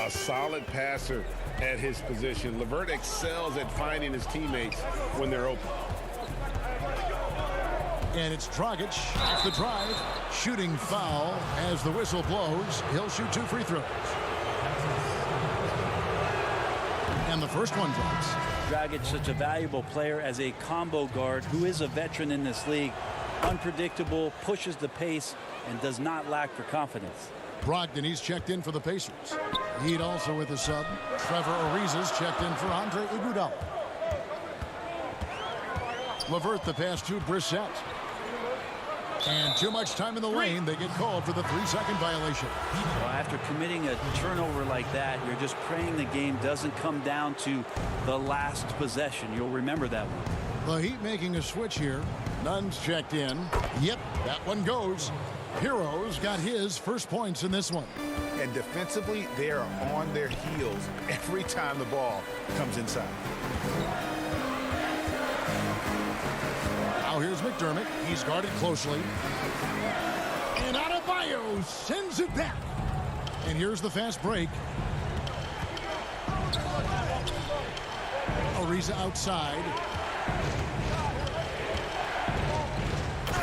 Speaker 6: A solid passer at his position. LeVert excels at finding his teammates when they're open.
Speaker 2: And it's Dragic off the drive. Shooting foul as the whistle blows. He'll shoot 2 free throws. And the first one drops.
Speaker 12: Dragic, such a valuable player as a combo guard who is a veteran in this league. Unpredictable, pushes the pace, and does not lack for confidence.
Speaker 2: Brogdon, he's checked in for the Pacers. Heat also with a sub. Trevor Ariza's checked in for Andre Iguodala. LeVert the pass to Brissett. And too much time in the lane. They get called for the 3-second violation.
Speaker 12: Well, after committing a turnover like that, you're just praying the game doesn't come down to the last possession. You'll remember that one.
Speaker 2: The Heat making a switch here. Nunn's checked in. Yep, that one goes. Hero's got his first points in this one.
Speaker 4: And defensively, they are on their heels every time the ball comes inside.
Speaker 2: Now here's McDermott. He's guarded closely. And Adebayo sends it back. And here's the fast break. Ariza outside.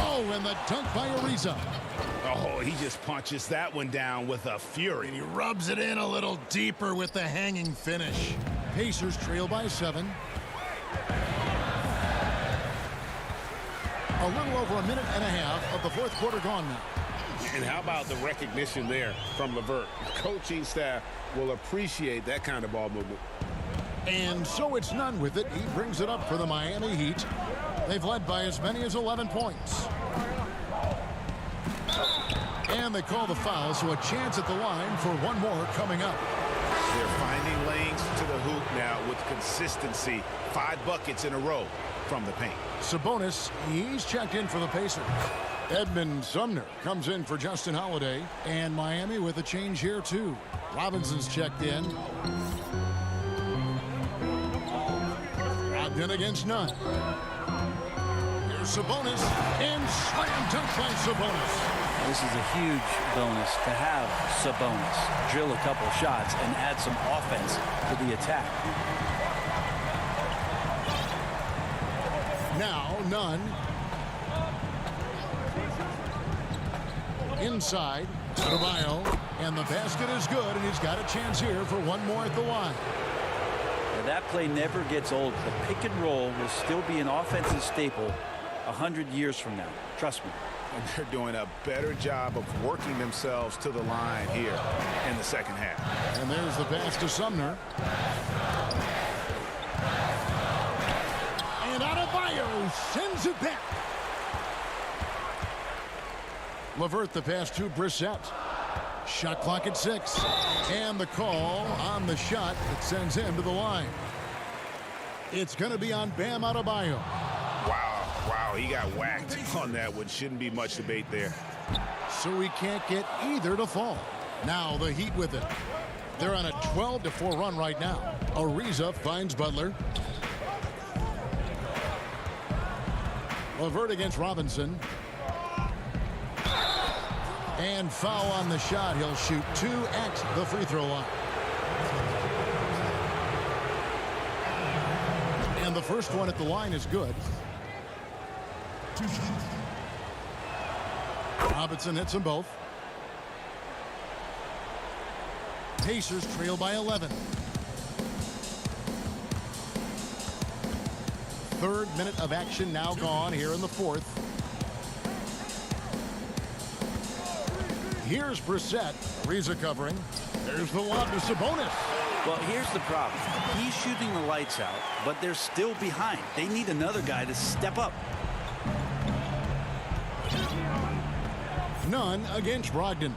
Speaker 2: Oh, and the dunk by Ariza.
Speaker 6: Oh, he just punches that one down with a fury.
Speaker 2: And he rubs it in a little deeper with the hanging finish. Pacers trail by 7. A little over a minute and a half of the fourth quarter gone now.
Speaker 6: And how about the recognition there from LeVert? The coaching staff will appreciate that kind of ball movement.
Speaker 2: And so it's Nunn with it. He brings it up for the Miami Heat. They've led by as many as 11 points. And they call the foul, so a chance at the line for one more coming up.
Speaker 4: They're finding lanes to the hoop now with consistency. 5 buckets in a row from the paint.
Speaker 2: Sabonis, he's checked in for the Pacers. Edmund Sumner comes in for Justin Holiday. And Miami with a change here, too. Robinson's checked in. Brogdon against Nunn. Here's Sabonis. And slam dunk by Sabonis.
Speaker 12: This is a huge bonus to have Sabonis drill a couple shots and add some offense to the attack.
Speaker 2: Now Nunn. Inside. Adebayo. And the basket is good, and he's got a chance here for one more at the line.
Speaker 12: Now, that play never gets old. The pick and roll will still be an offensive staple 100 years from now. Trust me.
Speaker 4: And they're doing a better job of working themselves to the line here in the second half.
Speaker 2: And there's the pass to Sumner. And Adebayo sends it back. LeVert the pass to Brissett. Shot clock at 6. And the call on the shot that sends him to the line. It's going to be on Bam Adebayo.
Speaker 4: Wow, he got whacked on that one. Shouldn't be much debate there.
Speaker 2: So he can't get either to fall. Now the Heat with it. They're on a 12-4 run right now. Ariza finds Butler. LeVert against Robinson. And foul on the shot. He'll shoot 2 at the free throw line. And the first one at the line is good. Robinson hits them both. Pacers trail by 11. Third minute of action now gone here in the fourth. Here's Brissett. Reza covering. There's the lob to Sabonis.
Speaker 12: Well, here's the problem. He's shooting the lights out, but they're still behind. They need another guy to step up.
Speaker 2: None against Brogdon.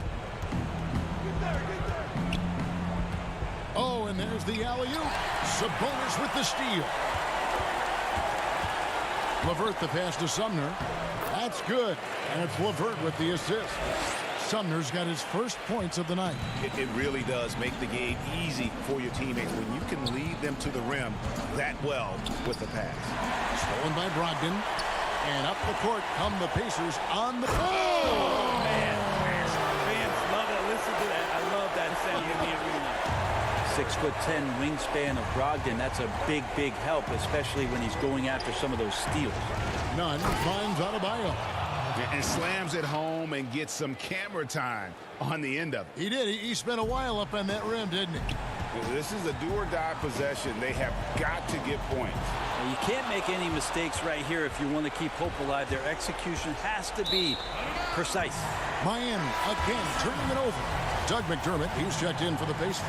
Speaker 2: Oh, and there's the alley-oop. Sabonis with the steal. LeVert the pass to Sumner. That's good. And it's LeVert with the assist. Sumner's got his first points of the night.
Speaker 7: It really does make the game easy for your teammates when you can lead them to the rim that well with the pass.
Speaker 2: Stolen by Brogdon. And up the court come the Pacers on the...
Speaker 12: Oh, man. Fans love it. Listen to that. I love that sound in the arena. 6'10" wingspan of Brogdon. That's a big, big help, especially when he's going after some of those steals.
Speaker 2: None finds Adebayo.
Speaker 6: And slams it home and gets some camera time on the end of it.
Speaker 2: He did. He spent a while up on that rim, didn't he?
Speaker 6: This is a do-or-die possession. They have got to get points.
Speaker 12: Well, you can't make any mistakes right here if you want to keep hope alive. Their execution has to be precise.
Speaker 2: Miami again turning it over. Doug McDermott, he's checked in for the Pacers.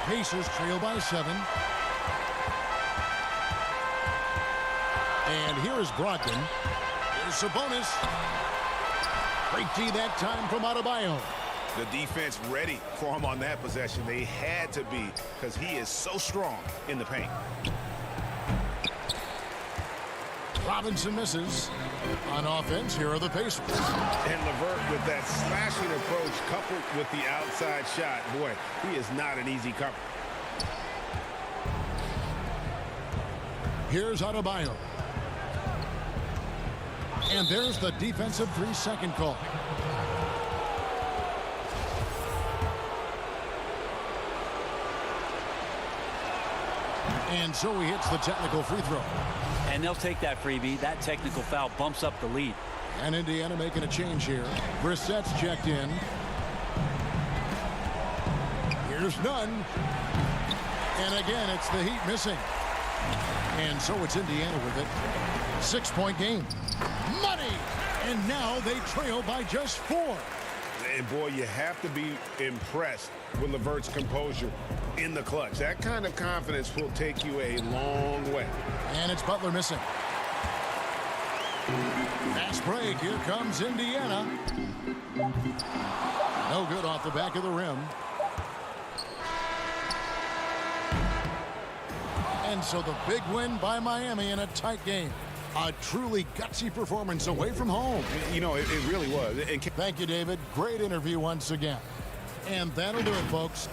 Speaker 2: Pacers trail by 7. And here is Brogdon. Here's Sabonis. Great D that time from Adebayo.
Speaker 7: The defense ready for him on that possession. They had to be because he is so strong in the paint.
Speaker 2: Robinson misses. On offense, here are the Pacers.
Speaker 6: And LeVert with that slashing approach coupled with the outside shot. Boy, he is not an easy cover.
Speaker 2: Here's Adebayo. And there's the defensive 3-second call. And so he hits the technical free throw.
Speaker 12: And they'll take that freebie. That technical foul bumps up the lead.
Speaker 2: And Indiana making a change here. Brissett's checked in. Here's Nunn. And again, it's the Heat missing. And so it's Indiana with it. 6-point game. Money! And now they trail by just 4.
Speaker 6: And boy, you have to be impressed with LeVert's composure in the clutch. That kind of confidence will take you a long way.
Speaker 2: And it's Butler missing. Fast break. Here comes Indiana. No good off the back of the rim. And so the big win by Miami in a tight game. A truly gutsy performance away from home.
Speaker 6: You know, it really was.
Speaker 2: Thank you, David. Great interview once again. And that'll do it, folks.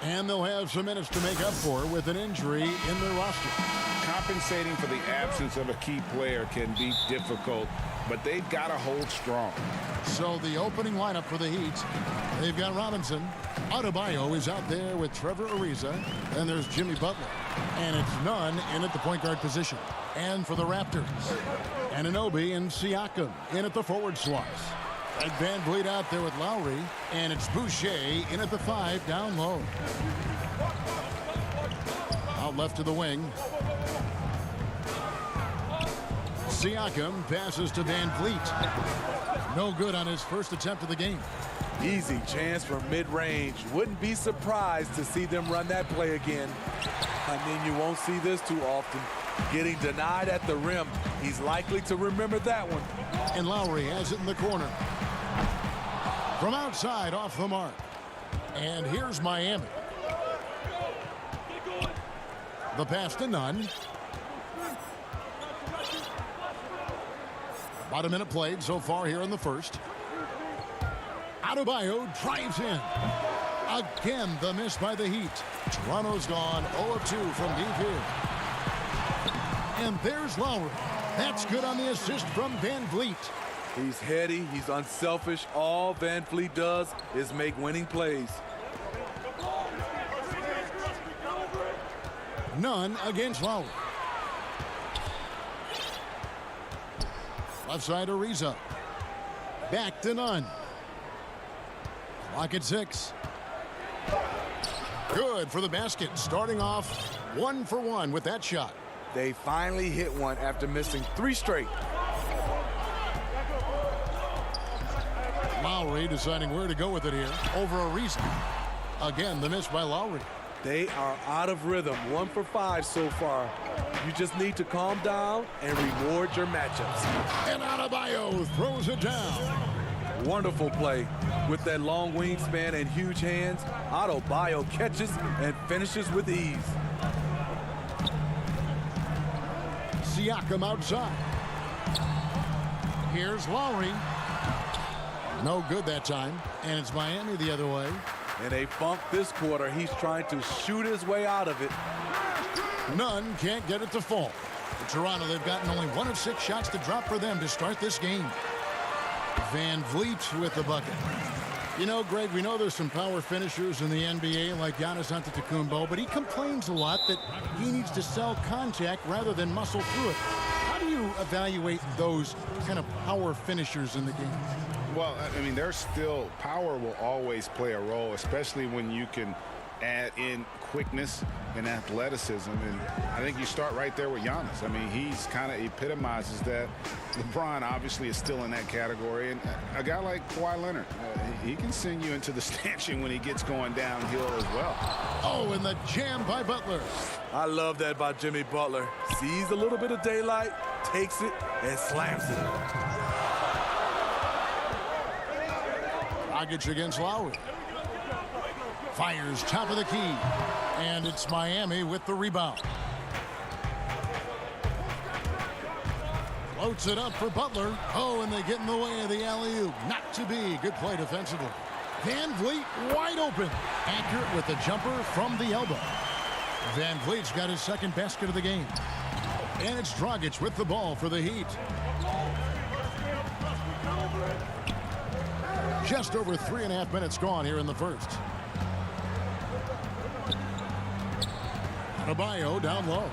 Speaker 2: And they'll have some minutes to make up for with an injury in their roster.
Speaker 6: Compensating for the absence of a key player can be difficult, but they've got to hold strong.
Speaker 2: So the opening lineup for the Heat, they've got Robinson. Adebayo is out there with Trevor Ariza. And there's Jimmy Butler. And it's Nunn in at the point guard position. And for the Raptors, Anunoby and Siakam in at the forward slots. And Van Vliet out there with Lowry. And it's Boucher in at the 5 down low. Out left to the wing. Siakam passes to Van Vliet. No good on his first attempt of the game.
Speaker 11: Easy chance from mid-range. Wouldn't be surprised to see them run that play again. I mean, you won't see this too often. Getting denied at the rim. He's likely to remember that one.
Speaker 2: And Lowry has it in the corner. From outside, off the mark. And here's Miami. The pass to Nunn. About a minute played so far here in the first. Adebayo drives in. Again, the miss by the Heat. Toronto's gone 0 of 2 from deep here. And there's Lowry. That's good on the assist from Van Vliet.
Speaker 11: He's heady. He's unselfish. All Van Vliet does is make winning plays.
Speaker 2: Nunn against Lowry. Left side Ariza. Back to Nunn. Clock at 6. Good for the basket. Starting off 1 for 1 with that shot.
Speaker 11: They finally hit one after missing 3 straight.
Speaker 2: Lowry deciding where to go with it here. Over Ariza. Again, the miss by Lowry.
Speaker 11: They are out of rhythm. 1 for 5 so far. You just need to calm down and reward your matchups.
Speaker 2: And Adebayo throws it down.
Speaker 11: Wonderful play. With that long wingspan and huge hands, Adebayo catches and finishes with ease.
Speaker 2: Siakam outside. Here's Lowry. No good that time. And it's Miami the other way.
Speaker 11: In a funk this quarter, he's trying to shoot his way out of it.
Speaker 2: Nunn can't get it to fall. For Toronto, they've gotten only 1 of 6 shots to drop for them to start this game. Van Vliet with the bucket. You know, Greg, we know there's some power finishers in the NBA like Giannis Antetokounmpo, but he complains a lot that he needs to sell contact rather than muscle through it. How do you evaluate those kind of power finishers in the game?
Speaker 6: Well, I mean, there's still power will always play a role, especially when you can add in quickness and athleticism. And I think you start right there with Giannis. I mean, he's kind of epitomizes that. LeBron obviously is still in that category. And a guy like Kawhi Leonard, he can send you into the stanchion when he gets going downhill as well.
Speaker 2: Oh, and the jam by Butler.
Speaker 11: I love that by Jimmy Butler. Sees a little bit of daylight, takes it, and slams it.
Speaker 2: Dragic against Lowry. Fires top of the key. And it's Miami with the rebound. Floats it up for Butler. Oh, and they get in the way of the alley-oop. Not to be. Good play defensively. Van Vliet wide open. Accurate with the jumper from the elbow. Van Vliet's got his second basket of the game. And it's Dragic with the ball for the Heat. Just over 3.5 minutes gone here in the first. Adebayo down low.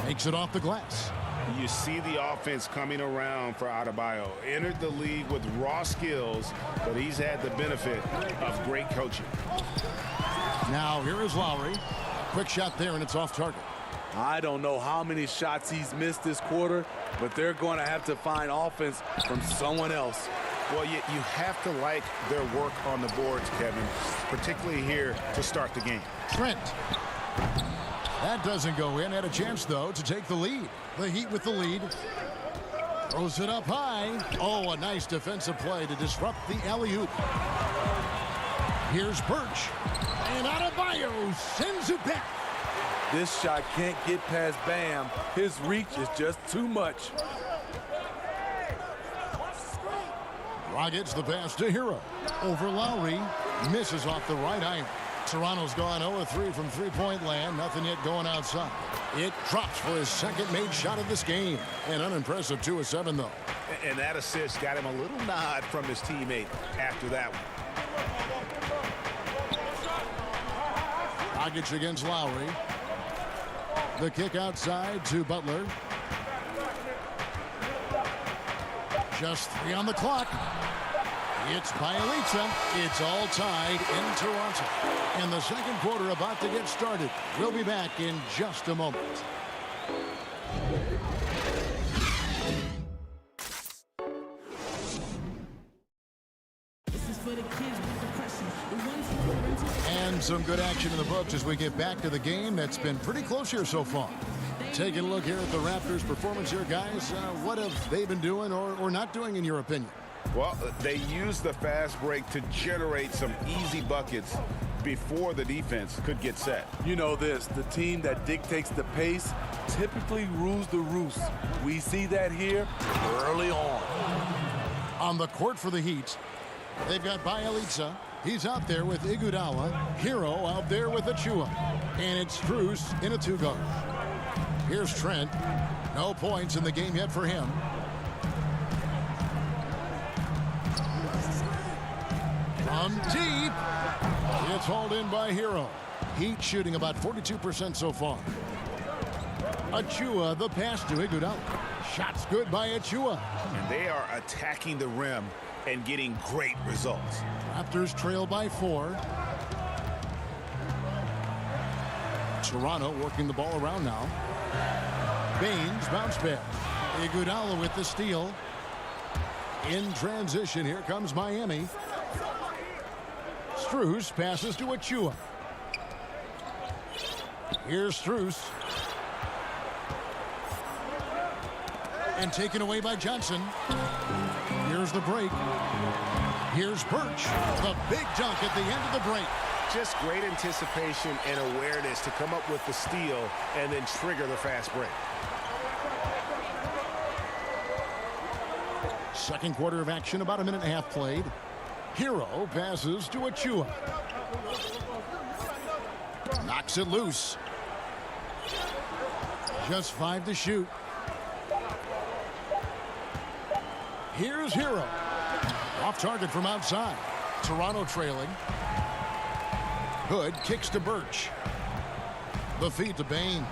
Speaker 2: Makes it off the glass.
Speaker 6: You see the offense coming around for Adebayo. Entered the league with raw skills, but he's had the benefit of great coaching.
Speaker 2: Now here is Lowry. Quick shot there, and it's off target.
Speaker 11: I don't know how many shots he's missed this quarter, but they're going to have to find offense from someone else.
Speaker 6: Well, you have to like their work on the boards, Kevin, particularly here to start the game.
Speaker 2: Trent. That doesn't go in. Had a chance, though, to take the lead. The Heat with the lead. Throws it up high. Oh, a nice defensive play to disrupt the alley-oop. Here's Birch. And Adebayo sends it back.
Speaker 11: This shot can't get past Bam. His reach is just too much.
Speaker 2: Dragic the pass to Hero. Over Lowry. Misses off the right iron. Toronto's gone 0-3 from three-point land. Nothing yet going outside. It drops for his second made shot of this game. An unimpressive 2 of 7, though.
Speaker 7: And that assist got him a little nod from his teammate after that one.
Speaker 2: Dragic against Lowry. The kick outside to Butler. Just 3 on the clock. It's Bielitsa. It's all tied in Toronto. And the second quarter about to get started. We'll be back in just a moment. And some good action in the books as we get back to the game that's been pretty close here so far. Taking a look here at the Raptors' performance here, guys. What have they been doing or not doing, in your opinion?
Speaker 4: Well, they used the fast break to generate some easy buckets before the defense could get set.
Speaker 11: You know this, the team that dictates the pace typically rules the roost. We see that here early on.
Speaker 2: On the court for the Heat, they've got Bielitsa. He's out there with Iguodala. Hero out there with Achua. And it's Strus in a 2-guard. Here's Trent. No points in the game yet for him. From deep. It's hauled in by Hero. Heat shooting about 42% so far. Achua, the pass to Iguodala. Shots good by Achua.
Speaker 7: And they are attacking the rim and getting great results.
Speaker 2: Raptors trail by 4. Toronto working the ball around now. Baines bounce back. Iguodala with the steal. In transition, here comes Miami. Strus passes to Achua. Here's Strus. And taken away by Johnson. Here's the break. Here's Birch. The big dunk at the end of the break.
Speaker 7: Just great anticipation and awareness to come up with the steal and then trigger the fast break.
Speaker 2: Second quarter of action, about a minute and a half played. Hero passes to Achua. Knocks it loose. Just 5 to shoot. Here's Hero. Off target from outside. Toronto trailing. Hood kicks to Birch. The feed to Baines.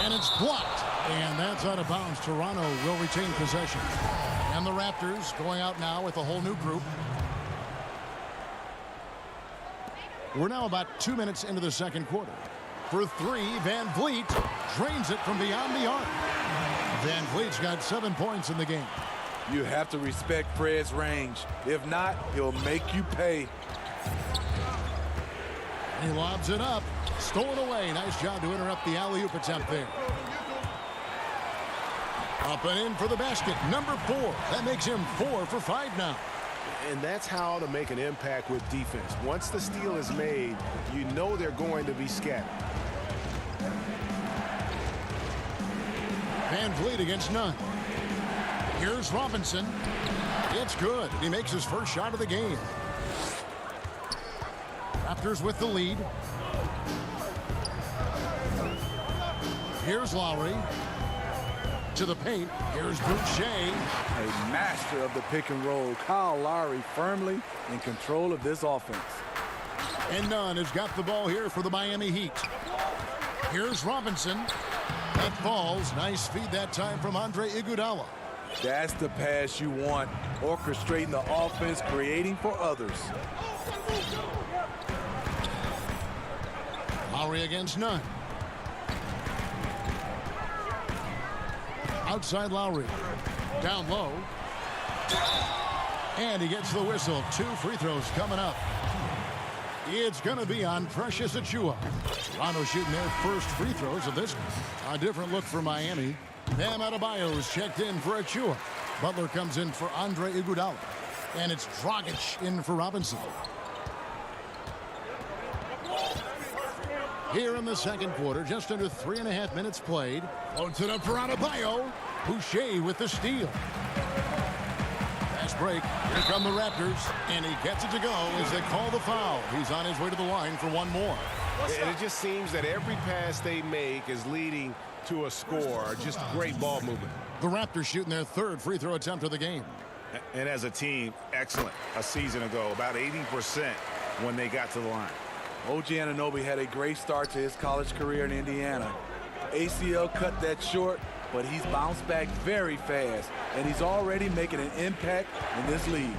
Speaker 2: And it's blocked. And that's out of bounds. Toronto will retain possession. And the Raptors going out now with a whole new group. We're now about 2 minutes into the second quarter. For 3, Van Vliet drains it from beyond the arc. Van Vliet's got 7 points in the game.
Speaker 11: You have to respect Fred's range. If not, he'll make you pay.
Speaker 2: He lobs it up. Stolen away. Nice job to interrupt the alley-oop attempt there. Up and in for the basket. Number 4. That makes him 4 for 5 now.
Speaker 7: And that's how to make an impact with defense. Once the steal is made, you know they're going to be scattered.
Speaker 2: Van Vliet against none. Here's Robinson. It's good. He makes his first shot of the game. Raptors with the lead. Here's Lowry. To the paint. Here's Boucher.
Speaker 11: A master of the pick and roll. Kyle Lowry firmly in control of this offense.
Speaker 2: And Nunn has got the ball here for the Miami Heat. Here's Robinson. That falls. Nice feed that time from Andre Iguodala.
Speaker 11: That's the pass you want. Orchestrating the offense, creating for others.
Speaker 2: Lowry against Nunn. Outside Lowry. Down low. And he gets the whistle. 2 free throws coming up. It's going to be on Precious Achua. Toronto shooting their first free throws of this one. A different look for Miami. Bam Adebayo's checked in for Achua. Butler comes in for Andre Iguodala. And it's Dragic in for Robinson. Here in the second quarter, just under 3.5 minutes played. Floats it up for Adebayo. Boucher with the steal. Pass break. Here come the Raptors, and he gets it to go as they call the foul. He's on his way to the line for one more.
Speaker 13: And it just seems that every pass they make is leading to a score. Just great ball movement.
Speaker 2: The Raptors shooting their third free throw attempt of the game.
Speaker 4: And as a team, excellent. A season ago, about 80% when they got to the line.
Speaker 10: OG Anunoby had a great start to his college career in Indiana. ACL cut that short, but he's bounced back very fast, and he's already making an impact in this league.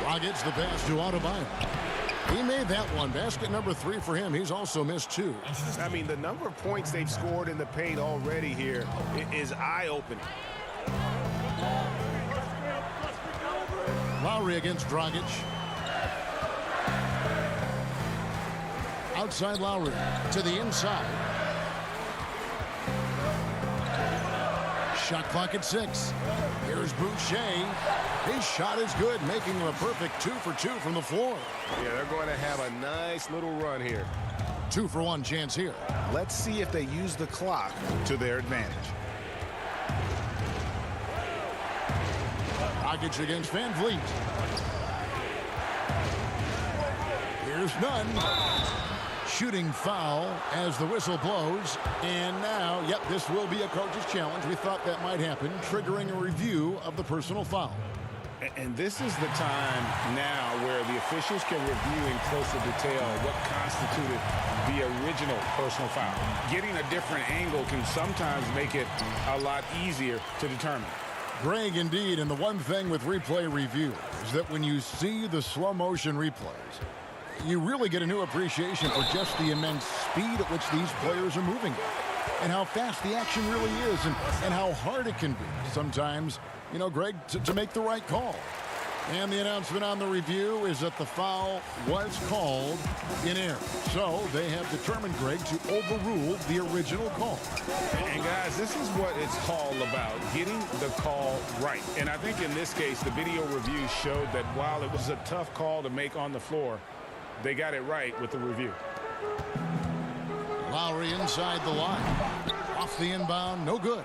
Speaker 2: Dragic the pass to Adebayo. He made that one. Basket number 3 for him. He's also missed 2.
Speaker 13: I mean, the number of points they've scored in the paint already here is eye-opening.
Speaker 2: Lowry against Dragic. Outside Lowry to the inside. Shot clock at 6. Here's Boucher. His shot is good, making him a perfect 2 for 2 from the floor.
Speaker 13: Yeah, they're going to have a nice little run here.
Speaker 2: 2 for 1 chance here.
Speaker 4: Let's see if they use the clock to their advantage.
Speaker 2: Dragic against Van Vliet. Here's Nunn. Shooting foul as the whistle blows. And now, yep, this will be a coach's challenge. We thought that might happen, triggering a review of the personal foul.
Speaker 6: And this is the time now where the officials can review in closer detail what constituted the original personal foul. Getting a different angle can sometimes make it a lot easier to determine.
Speaker 2: Greg, indeed, and the one thing with replay review is that when you see the slow motion replays, you really get a new appreciation for just the immense speed at which these players are moving and how fast the action really is and how hard it can be sometimes, you know, Greg, to make the right call. And the announcement on the review is that the foul was called in error. So they have determined, Greg, to overrule the original call.
Speaker 6: And guys, this is what it's all about, getting the call right. And I think in this case, the video review showed that while it was a tough call to make on the floor, they got it right with the review.
Speaker 2: Lowry inside the line. Off the inbound, no good.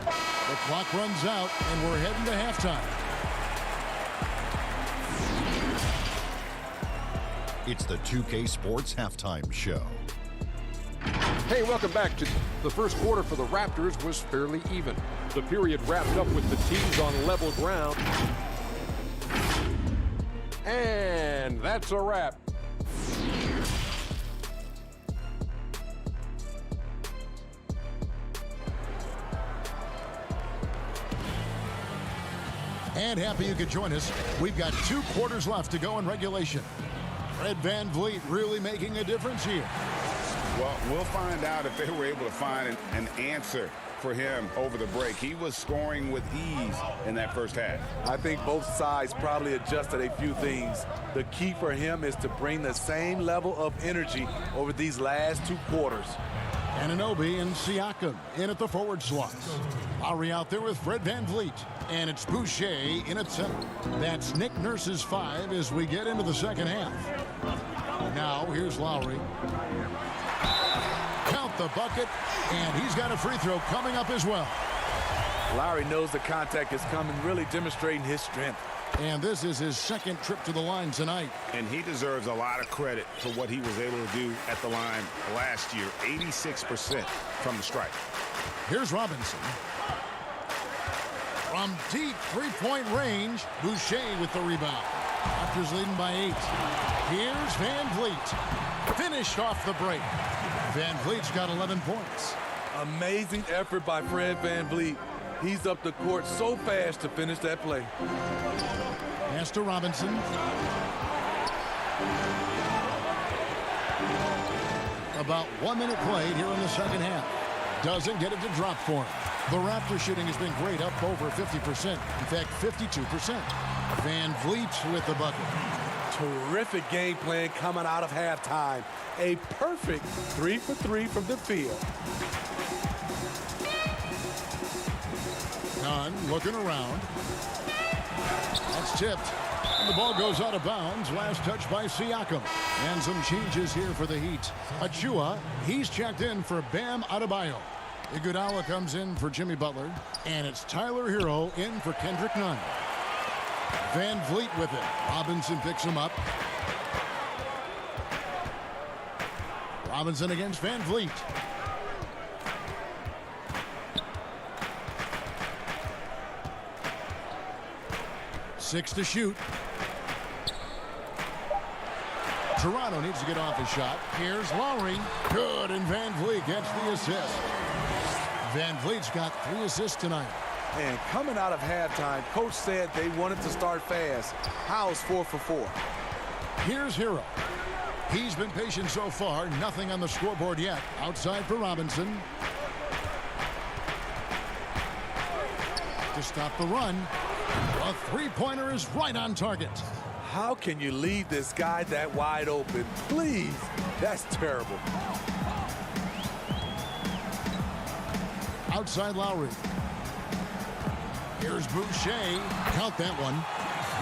Speaker 2: The clock runs out, and we're heading to halftime.
Speaker 1: It's the 2K Sports Halftime Show.
Speaker 8: Hey, welcome back. The first quarter for the Raptors was fairly even. The period wrapped up with the teams on level ground. And that's a wrap.
Speaker 2: And happy you could join us. We've got 2 quarters left to go in regulation. Fred Van Vliet really making a difference here.
Speaker 4: Well, we'll find out if they were able to find an answer for him over the break. He was scoring with ease in that first half.
Speaker 10: I think both sides probably adjusted a few things. The key for him is to bring the same level of energy over these last 2 quarters.
Speaker 2: Anunoby and Siakam in at the forward slot. Lowry out there with Fred Van Vliet. And it's Boucher in at center. That's Nick Nurse's 5 as we get into the second half. Now here's Lowry. Count the bucket, and he's got a free throw coming up as well.
Speaker 10: Lowry knows the contact is coming, really demonstrating his strength.
Speaker 2: And this is his second trip to the line tonight.
Speaker 4: And he deserves a lot of credit for what he was able to do at the line last year. 86% from the stripe.
Speaker 2: Here's Robinson. From deep three-point range, Boucher with the rebound. Raptors leading by 8. Here's Van Vliet. Finished off the break. Van Vliet's got 11 points.
Speaker 10: Amazing effort by Fred Van Vliet. He's up the court so fast to finish that play.
Speaker 2: Pass to Robinson. About 1 minute played here in the second half. Doesn't get it to drop for him. The Raptor shooting has been great, up over 50%. In fact, 52%. Van Vliet with the bucket.
Speaker 10: Terrific game plan coming out of halftime. A perfect 3 for 3 from the field.
Speaker 2: Nunn looking around. That's tipped. And the ball goes out of bounds. Last touch by Siakam. And some changes here for the Heat. Achua, he's checked in for Bam Adebayo. Iguodala comes in for Jimmy Butler. And it's Tyler Hero in for Kendrick Nunn. Van Vliet with it. Robinson picks him up. Robinson against Van Vliet. Six to shoot. Toronto needs to get off his shot. Here's Lowry. Good, and Van Vliet gets the assist. Van Vliet's got 3 assists tonight.
Speaker 11: And coming out of halftime, coach said they wanted to start fast. How's 4 for 4?
Speaker 2: Here's Hero. He's been patient so far. Nothing on the scoreboard yet. Outside for Robinson. To stop the run. A three-pointer is right on target.
Speaker 11: How can you leave this guy that wide open? Please. That's terrible.
Speaker 2: Outside Lowry. Here's Boucher. Count that one.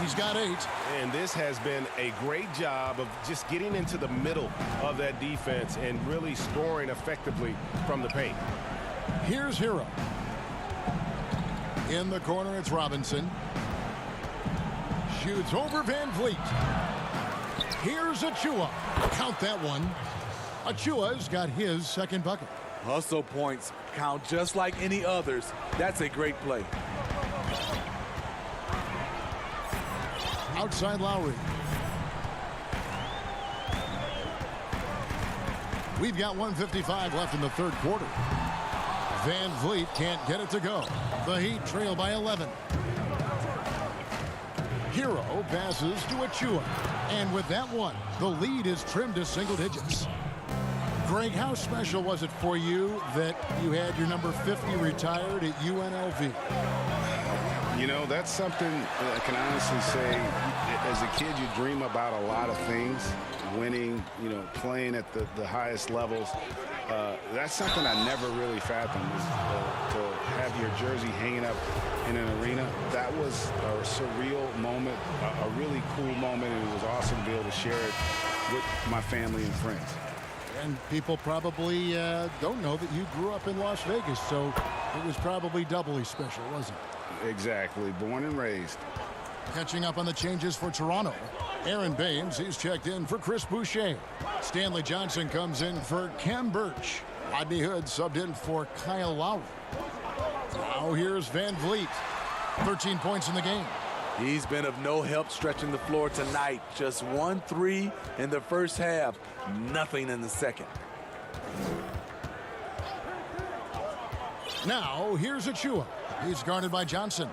Speaker 2: He's got 8.
Speaker 13: And this has been a great job of just getting into the middle of that defense and really scoring effectively from the paint.
Speaker 2: Here's Hero. In the corner, it's Robinson. Shoots over Van Vliet. Here's Achua. Count that one. Achua's got his second bucket.
Speaker 11: Hustle points count just like any others. That's a great play.
Speaker 2: Outside Lowry. We've got 1:55 left in the third quarter. Van Vliet can't get it to go. The Heat trail by 11. Hero passes to Achua. And with that one, the lead is trimmed to single digits. Greg, how special was it for you that you had your number 50 retired at UNLV?
Speaker 4: You know, that's something I can honestly say, as a kid, you dream about a lot of things, winning, you know, playing at the highest levels. That's something I never really fathomed, is to have your jersey hanging up in an arena. That was a surreal moment, a really cool moment, and it was awesome to be able to share it with my family and friends.
Speaker 2: And people probably don't know that you grew up in Las Vegas, so it was probably doubly special, wasn't it?
Speaker 4: Exactly. Born and raised.
Speaker 2: Catching up on the changes for Toronto. Aaron Baines, he's checked in for Chris Boucher. Stanley Johnson comes in for Cam Birch. Rodney Hood subbed in for Kyle Lowry. Now here's Van Vliet. 13 points in the game.
Speaker 11: He's been of no help stretching the floor tonight. Just 1 3 in the first half. Nothing in the second.
Speaker 2: Now here's Achua. He's guarded by Johnson.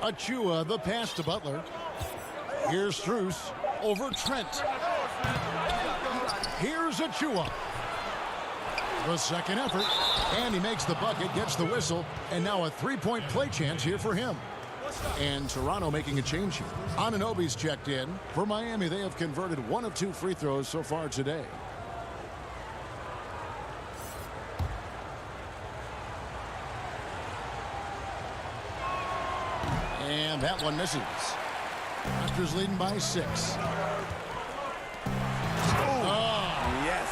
Speaker 2: Achua, the pass to Butler. Here's Strus over Trent. Here's Achua. The second effort, and he makes the bucket, gets the whistle, and now a three-point play chance here for him. And Toronto making a change here. Anunoby's checked in. For Miami, they have converted 1 of 2 free throws so far today. And that one misses. Raptors leading by 6.
Speaker 11: Yes.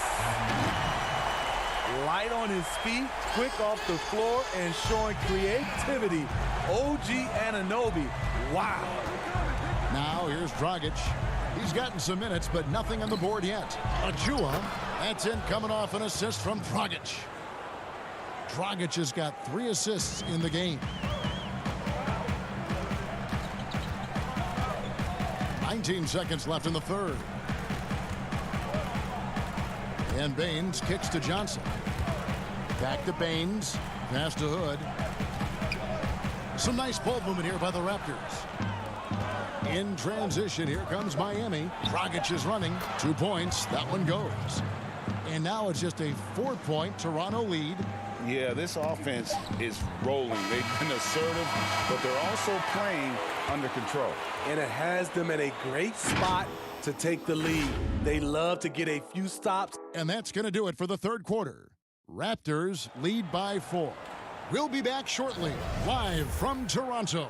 Speaker 11: Light on his feet, quick off the floor, and showing creativity. OG Anunoby. Wow.
Speaker 2: Now here's Dragic. He's gotten some minutes, but nothing on the board yet. Achua, that's in, coming off an assist from Dragic. Dragic has got 3 assists in the game. 19 seconds left in the third. And Baines kicks to Johnson. Back to Baines. Pass to Hood. Some nice ball movement here by the Raptors. In transition, here comes Miami. Dragic is running. 2 points. That one goes. And now it's just a 4-point Toronto lead.
Speaker 4: Yeah, this offense is rolling. They've been assertive, but they're also playing under control.
Speaker 11: And it has them in a great spot to take the lead. They love to get a few stops.
Speaker 2: And that's going to do it for the third quarter. Raptors lead by 4. We'll be back shortly, live from Toronto.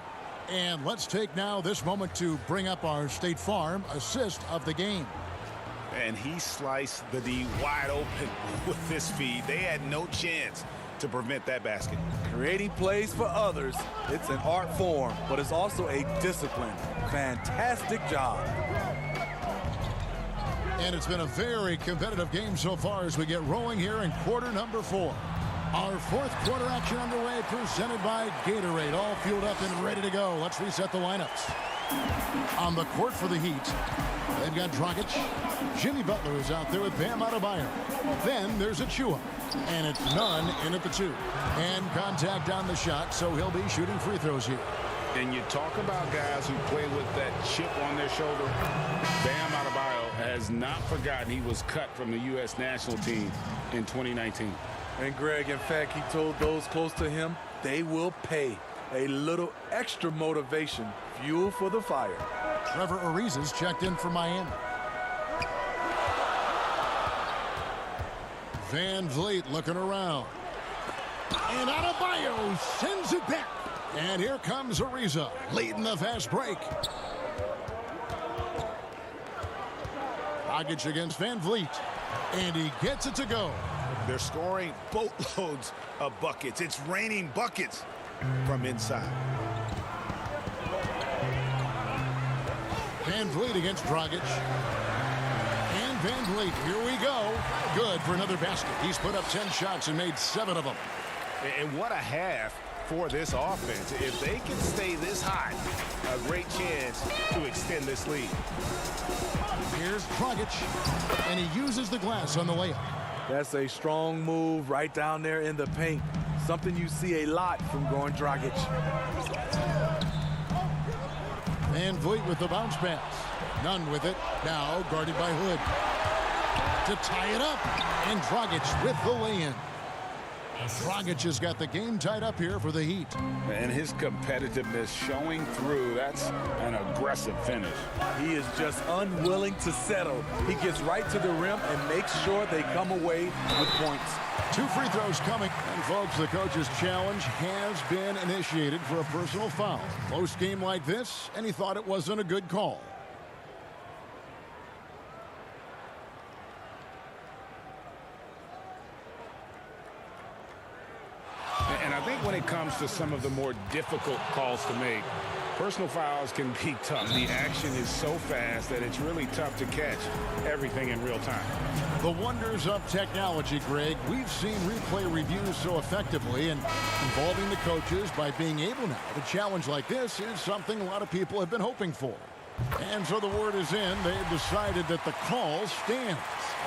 Speaker 2: And let's take now this moment to bring up our State Farm assist of the game.
Speaker 4: And he sliced the D wide open with this feed. They had no chance
Speaker 7: to prevent that basket.
Speaker 11: Creating plays for others, it's an art form, but it's also a discipline. Fantastic job.
Speaker 2: And it's been a very competitive game so far as we get rolling here in quarter number 4. Our fourth quarter action underway, presented by Gatorade. All fueled up and ready to go. Let's reset the lineups. On the court for the Heat, they've got Dragic. Jimmy Butler is out there with Bam Adebayo. Then there's Achua. And it's Nunn in at the 2. And contact on the shot, so he'll be shooting free throws here.
Speaker 6: And you talk about guys who play with that chip on their shoulder. Bam Adebayo has not forgotten he was cut from the U.S. national team in 2019.
Speaker 11: And Greg, in fact, he told those close to him they will pay. A little extra motivation, fuel for the fire.
Speaker 2: Trevor Ariza's checked in for Miami. Van Vliet looking around. And Adebayo sends it back. And here comes Ariza, leading the fast break. Dragic against Van Vliet. And he gets it to go.
Speaker 7: They're scoring boatloads of buckets. It's raining buckets from inside.
Speaker 2: Van Vliet against Dragic. And Van Vliet, here we go. Good for another basket. He's put up 10 shots and made 7 of them.
Speaker 7: And what a half for this offense. If they can stay this hot, a great chance to extend this lead.
Speaker 2: Here's Dragic, and he uses the glass on the layup.
Speaker 11: That's a strong move right down there in the paint. Something you see a lot from Goran Dragic.
Speaker 2: Van Vliet with the bounce pass. Nunn with it. Now guarded by Hood. To tie it up. And Dragic with the lay-in. Dragic has got the game tied up here for the Heat.
Speaker 6: And his competitiveness showing through. That's an aggressive finish.
Speaker 11: He is just unwilling to settle. He gets right to the rim and makes sure they come away with points.
Speaker 2: 2 free throws coming. And folks, the coach's challenge has been initiated for a personal foul. Close game like this, and he thought it wasn't a good call.
Speaker 6: And I think when it comes to some of the more difficult calls to make, personal fouls can be tough. The action is so fast that it's really tough to catch everything in real time.
Speaker 2: The wonders of technology, Greg. We've seen replay reviews so effectively, and involving the coaches by being able now to challenge like this is something a lot of people have been hoping for. And so the word is in. They've decided that the call stands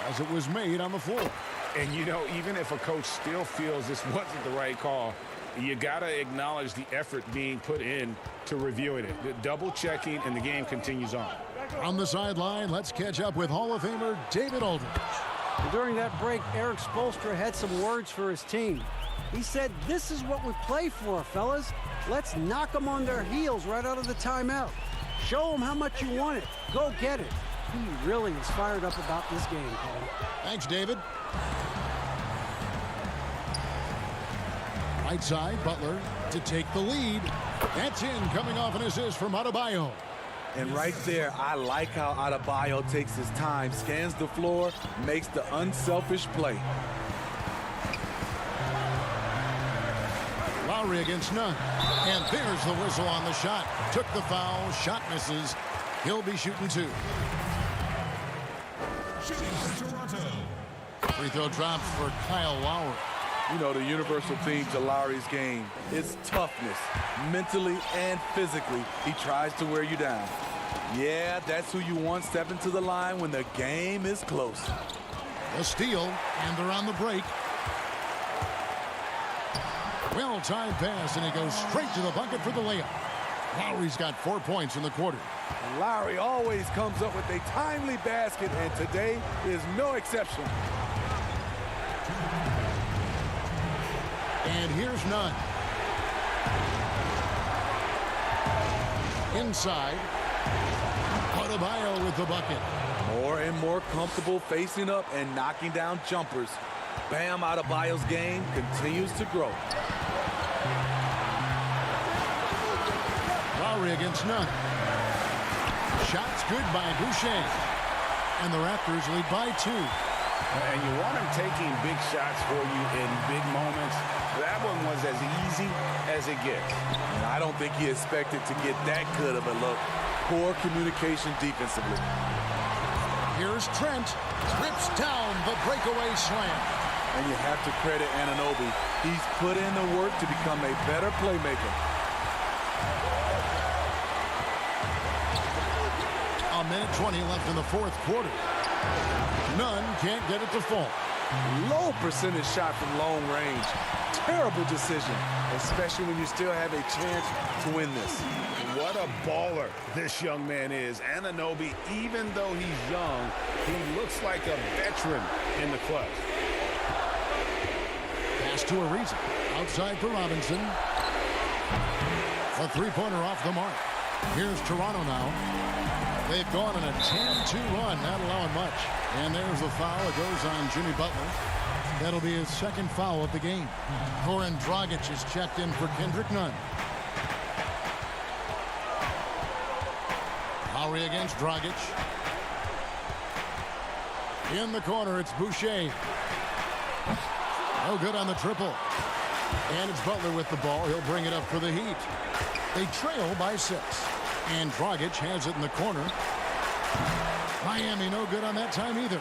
Speaker 2: as it was made on the floor.
Speaker 6: And, you know, even if a coach still feels this wasn't the right call, you got to acknowledge the effort being put in to reviewing it. The double checking, and the game continues on.
Speaker 2: On the sideline, let's catch up with Hall of Famer David Aldridge.
Speaker 3: During that break, Eric Spoelstra had some words for his team. He said, "This is what we play for, fellas. Let's knock them on their heels right out of the timeout. Show them how much you want it. Go get it." He really is fired up about this game, Cole.
Speaker 2: Thanks, David. Right side, Butler to take the lead. That's in, coming off an assist from Adebayo.
Speaker 11: And right there, I like how Adebayo takes his time, scans the floor, makes the unselfish play.
Speaker 2: Lowry against Nunn. And there's the whistle on the shot. Took the foul, shot misses. He'll be shooting 2.
Speaker 9: Shooting for Toronto.
Speaker 2: Free throw drops for Kyle Lowry.
Speaker 11: You know, the universal theme to Lowry's game is toughness. Mentally and physically, he tries to wear you down. Yeah, that's who you want stepping to the line when the game is close.
Speaker 2: A steal, and they're on the break. Well-timed pass, and he goes straight to the bucket for the layup. Lowry's got 4 points in the quarter.
Speaker 11: Lowry always comes up with a timely basket, and today is no exception.
Speaker 2: And here's Nunn. Inside. Adebayo with the bucket.
Speaker 11: More and more comfortable facing up and knocking down jumpers. Bam Adebayo's game continues to grow.
Speaker 2: Lowry against Nunn. Shots good by Boucher. And the Raptors lead by 2.
Speaker 6: And you want him taking big shots for you in big moments. That one was as easy as it gets.
Speaker 11: And I don't think he expected to get that good of a look. Poor communication defensively.
Speaker 2: Here's Trent. Trips down the breakaway slam.
Speaker 11: And you have to credit Anunoby. He's put in the work to become a better playmaker.
Speaker 2: A minute 20 left in the fourth quarter. Nunn can't get it to fall.
Speaker 11: Low percentage shot from long range. Terrible decision, especially when you still have a chance to win this.
Speaker 6: What a baller this young man is. Anunoby, even though he's young, he looks like a veteran in the clutch.
Speaker 2: Pass to Ariza. Outside for Robinson. A three-pointer off the mark. Here's Toronto now. They've gone on a 10-2 run, not allowing much. And there's the foul. It goes on Jimmy Butler. That'll be his second foul of the game. Goran Dragic is checked in for Kendrick Nunn. Lowry against Dragic. In the corner, it's Boucher. No good on the triple. And it's Butler with the ball. He'll bring it up for the Heat. They trail by 6. And Dragic has it in the corner. Miami no good on that time either.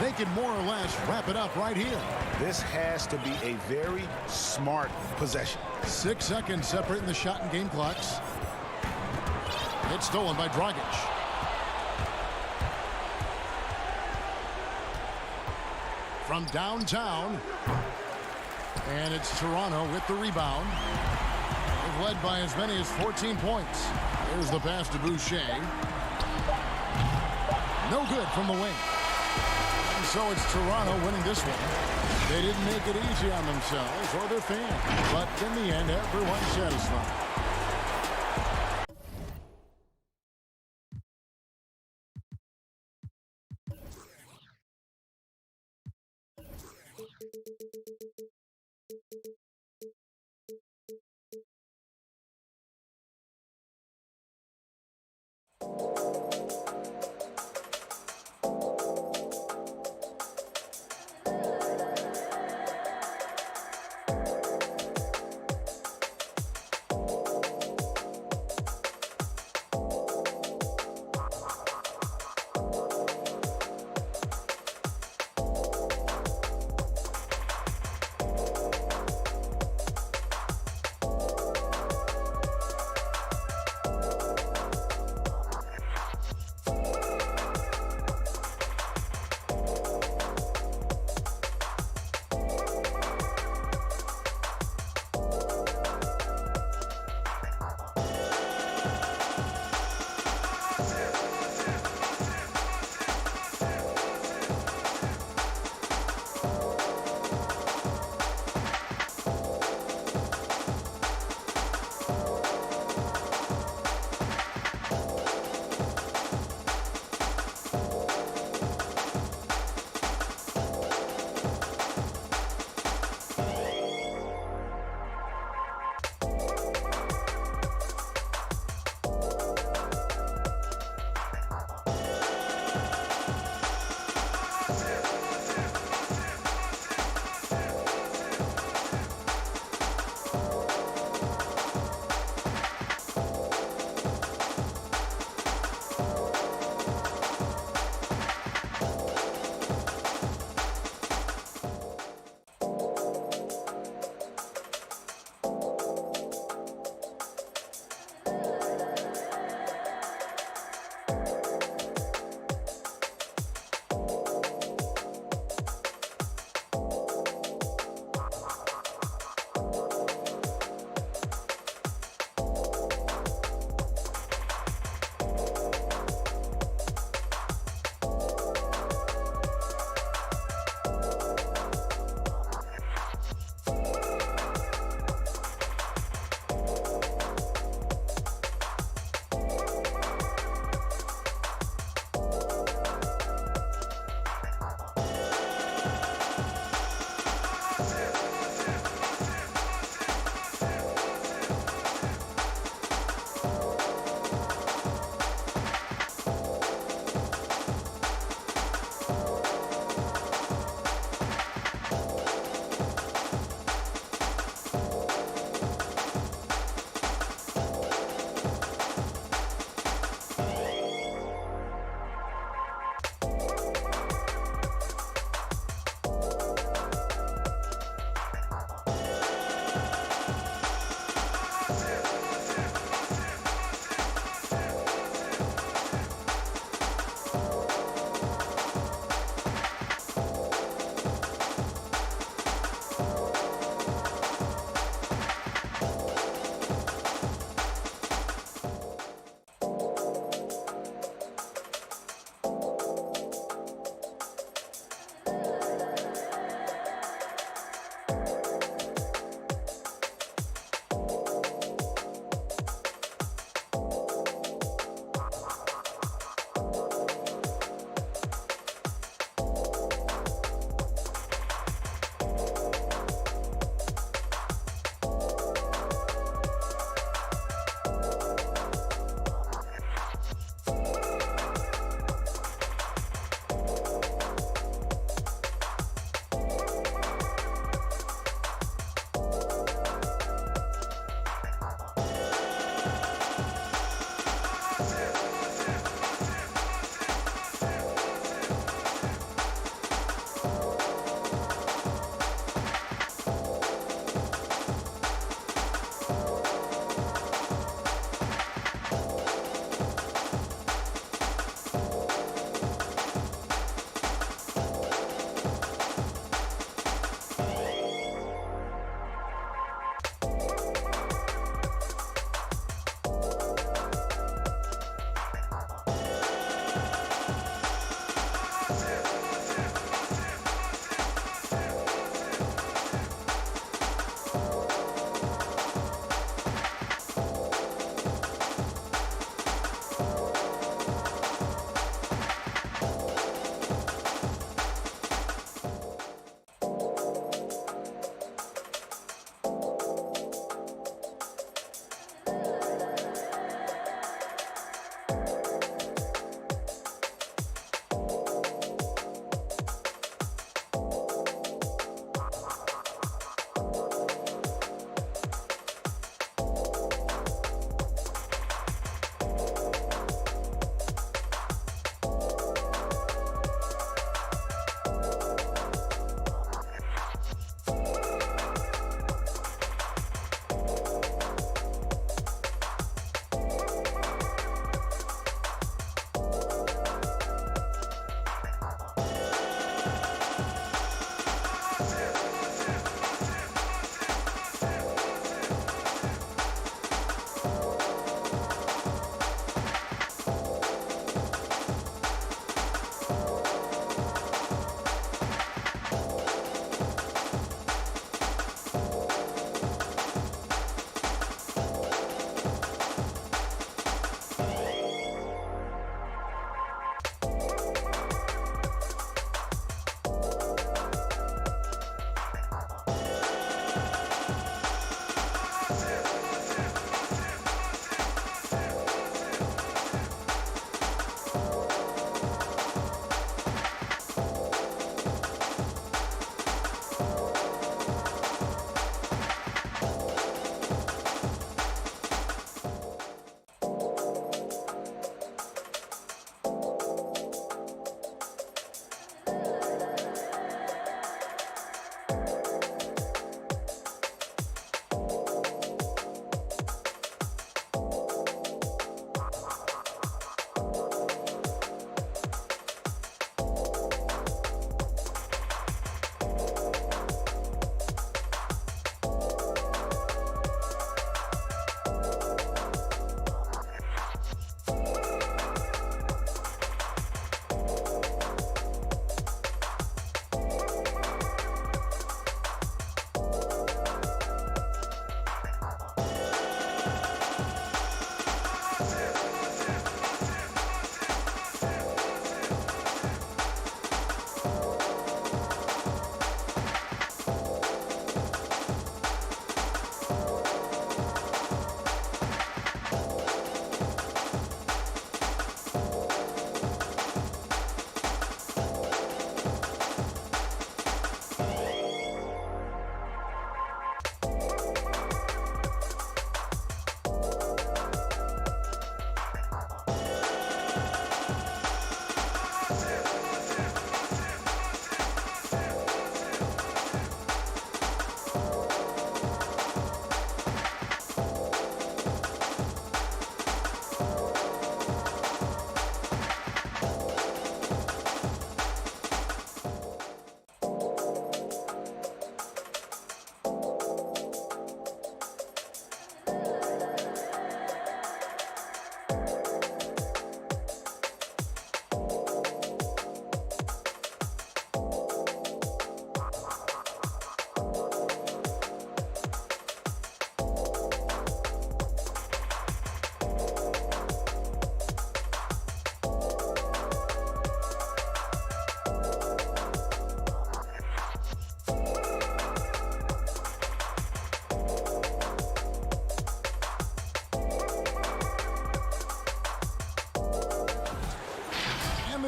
Speaker 2: They can more or less wrap it up right here.
Speaker 4: This has to be a very smart possession.
Speaker 2: 6 seconds separating the shot and game clocks. It's stolen by Dragic. From downtown. And it's Toronto with the rebound. They've led by as many as 14 points. There's the pass to Boucher. No good from the wing. And so it's Toronto winning this one. They didn't make it easy on themselves or their fans. But in the end, everyone's satisfied.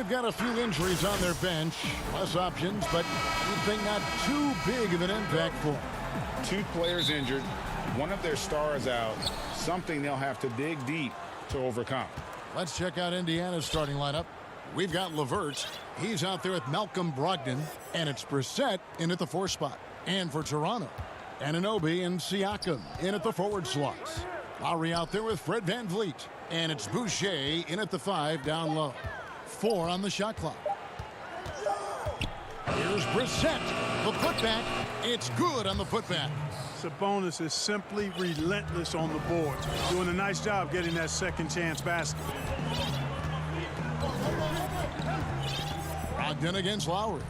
Speaker 2: They've got a few injuries on their bench. Less options, but you'd think not too big of an impact for them.
Speaker 6: 2 players injured. One of their stars out. Something they'll have to dig deep to overcome.
Speaker 2: Let's check out Indiana's starting lineup. We've got LeVert. He's out there with Malcolm Brogdon. And it's Brissett in at the 4 spot. And for Toronto, Anunoby and Siakam in at the forward slots. Lowry out there with Fred VanVleet. And it's Boucher in at the 5 down low. 4 on the shot clock. Here's Brissett. The putback. It's good on the putback.
Speaker 14: Sabonis is simply relentless on the board. Doing a nice job getting that second chance basket.
Speaker 2: Brogdon against Lowry.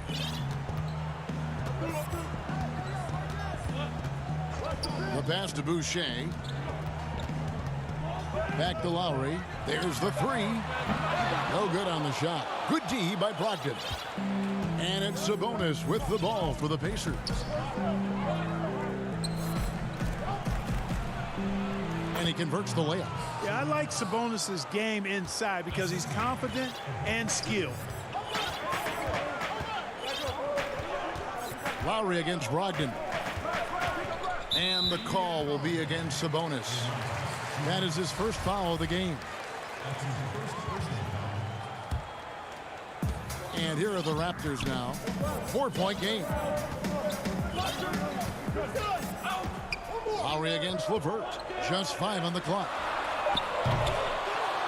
Speaker 2: The pass to Boucher. Back to Lowry. There's the 3. No good on the shot. Good D by Brogdon. And it's Sabonis with the ball for the Pacers. And he converts the layup.
Speaker 14: Yeah, I like Sabonis' game inside because he's confident and skilled.
Speaker 2: Lowry against Brogdon. And the call will be against Sabonis. That is his first foul of the game. And here are the Raptors now. 4-point game. Lowry against LeVert. Just 5 on the clock.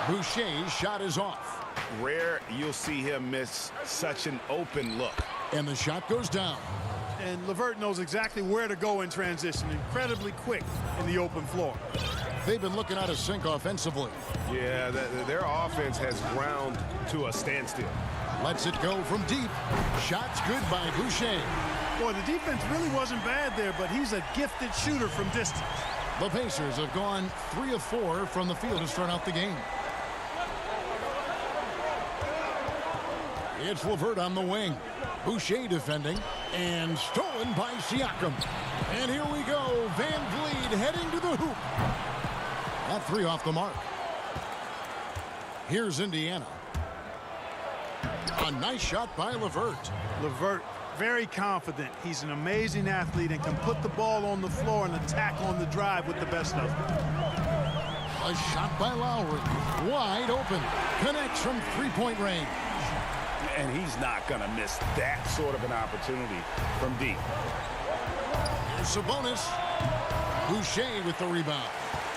Speaker 2: Boucher's shot is off.
Speaker 7: Rare you'll see him miss such an open look.
Speaker 2: And the shot goes down.
Speaker 14: And LeVert knows exactly where to go in transition. Incredibly quick in the open floor.
Speaker 2: They've been looking out of sync offensively.
Speaker 13: Yeah, their offense has ground to a standstill.
Speaker 2: Lets it go from deep. Shots good by Boucher.
Speaker 14: Boy, the defense really wasn't bad there, but he's a gifted shooter from distance.
Speaker 2: The Pacers have gone 3 of 4 from the field to start out the game. It's LeVert on the wing. Boucher defending. And stolen by Siakam. And here we go. VanVleet heading to the hoop. That 3 off the mark. Here's Indiana. A nice shot by LeVert.
Speaker 14: LeVert, very confident. He's an amazing athlete and can put the ball on the floor and attack on the drive with the best of them.
Speaker 2: A shot by Lowry. Wide open. Connects from 3-point range.
Speaker 6: And he's not going to miss that sort of an opportunity from deep.
Speaker 2: Here's Sabonis. Boucher with the rebound.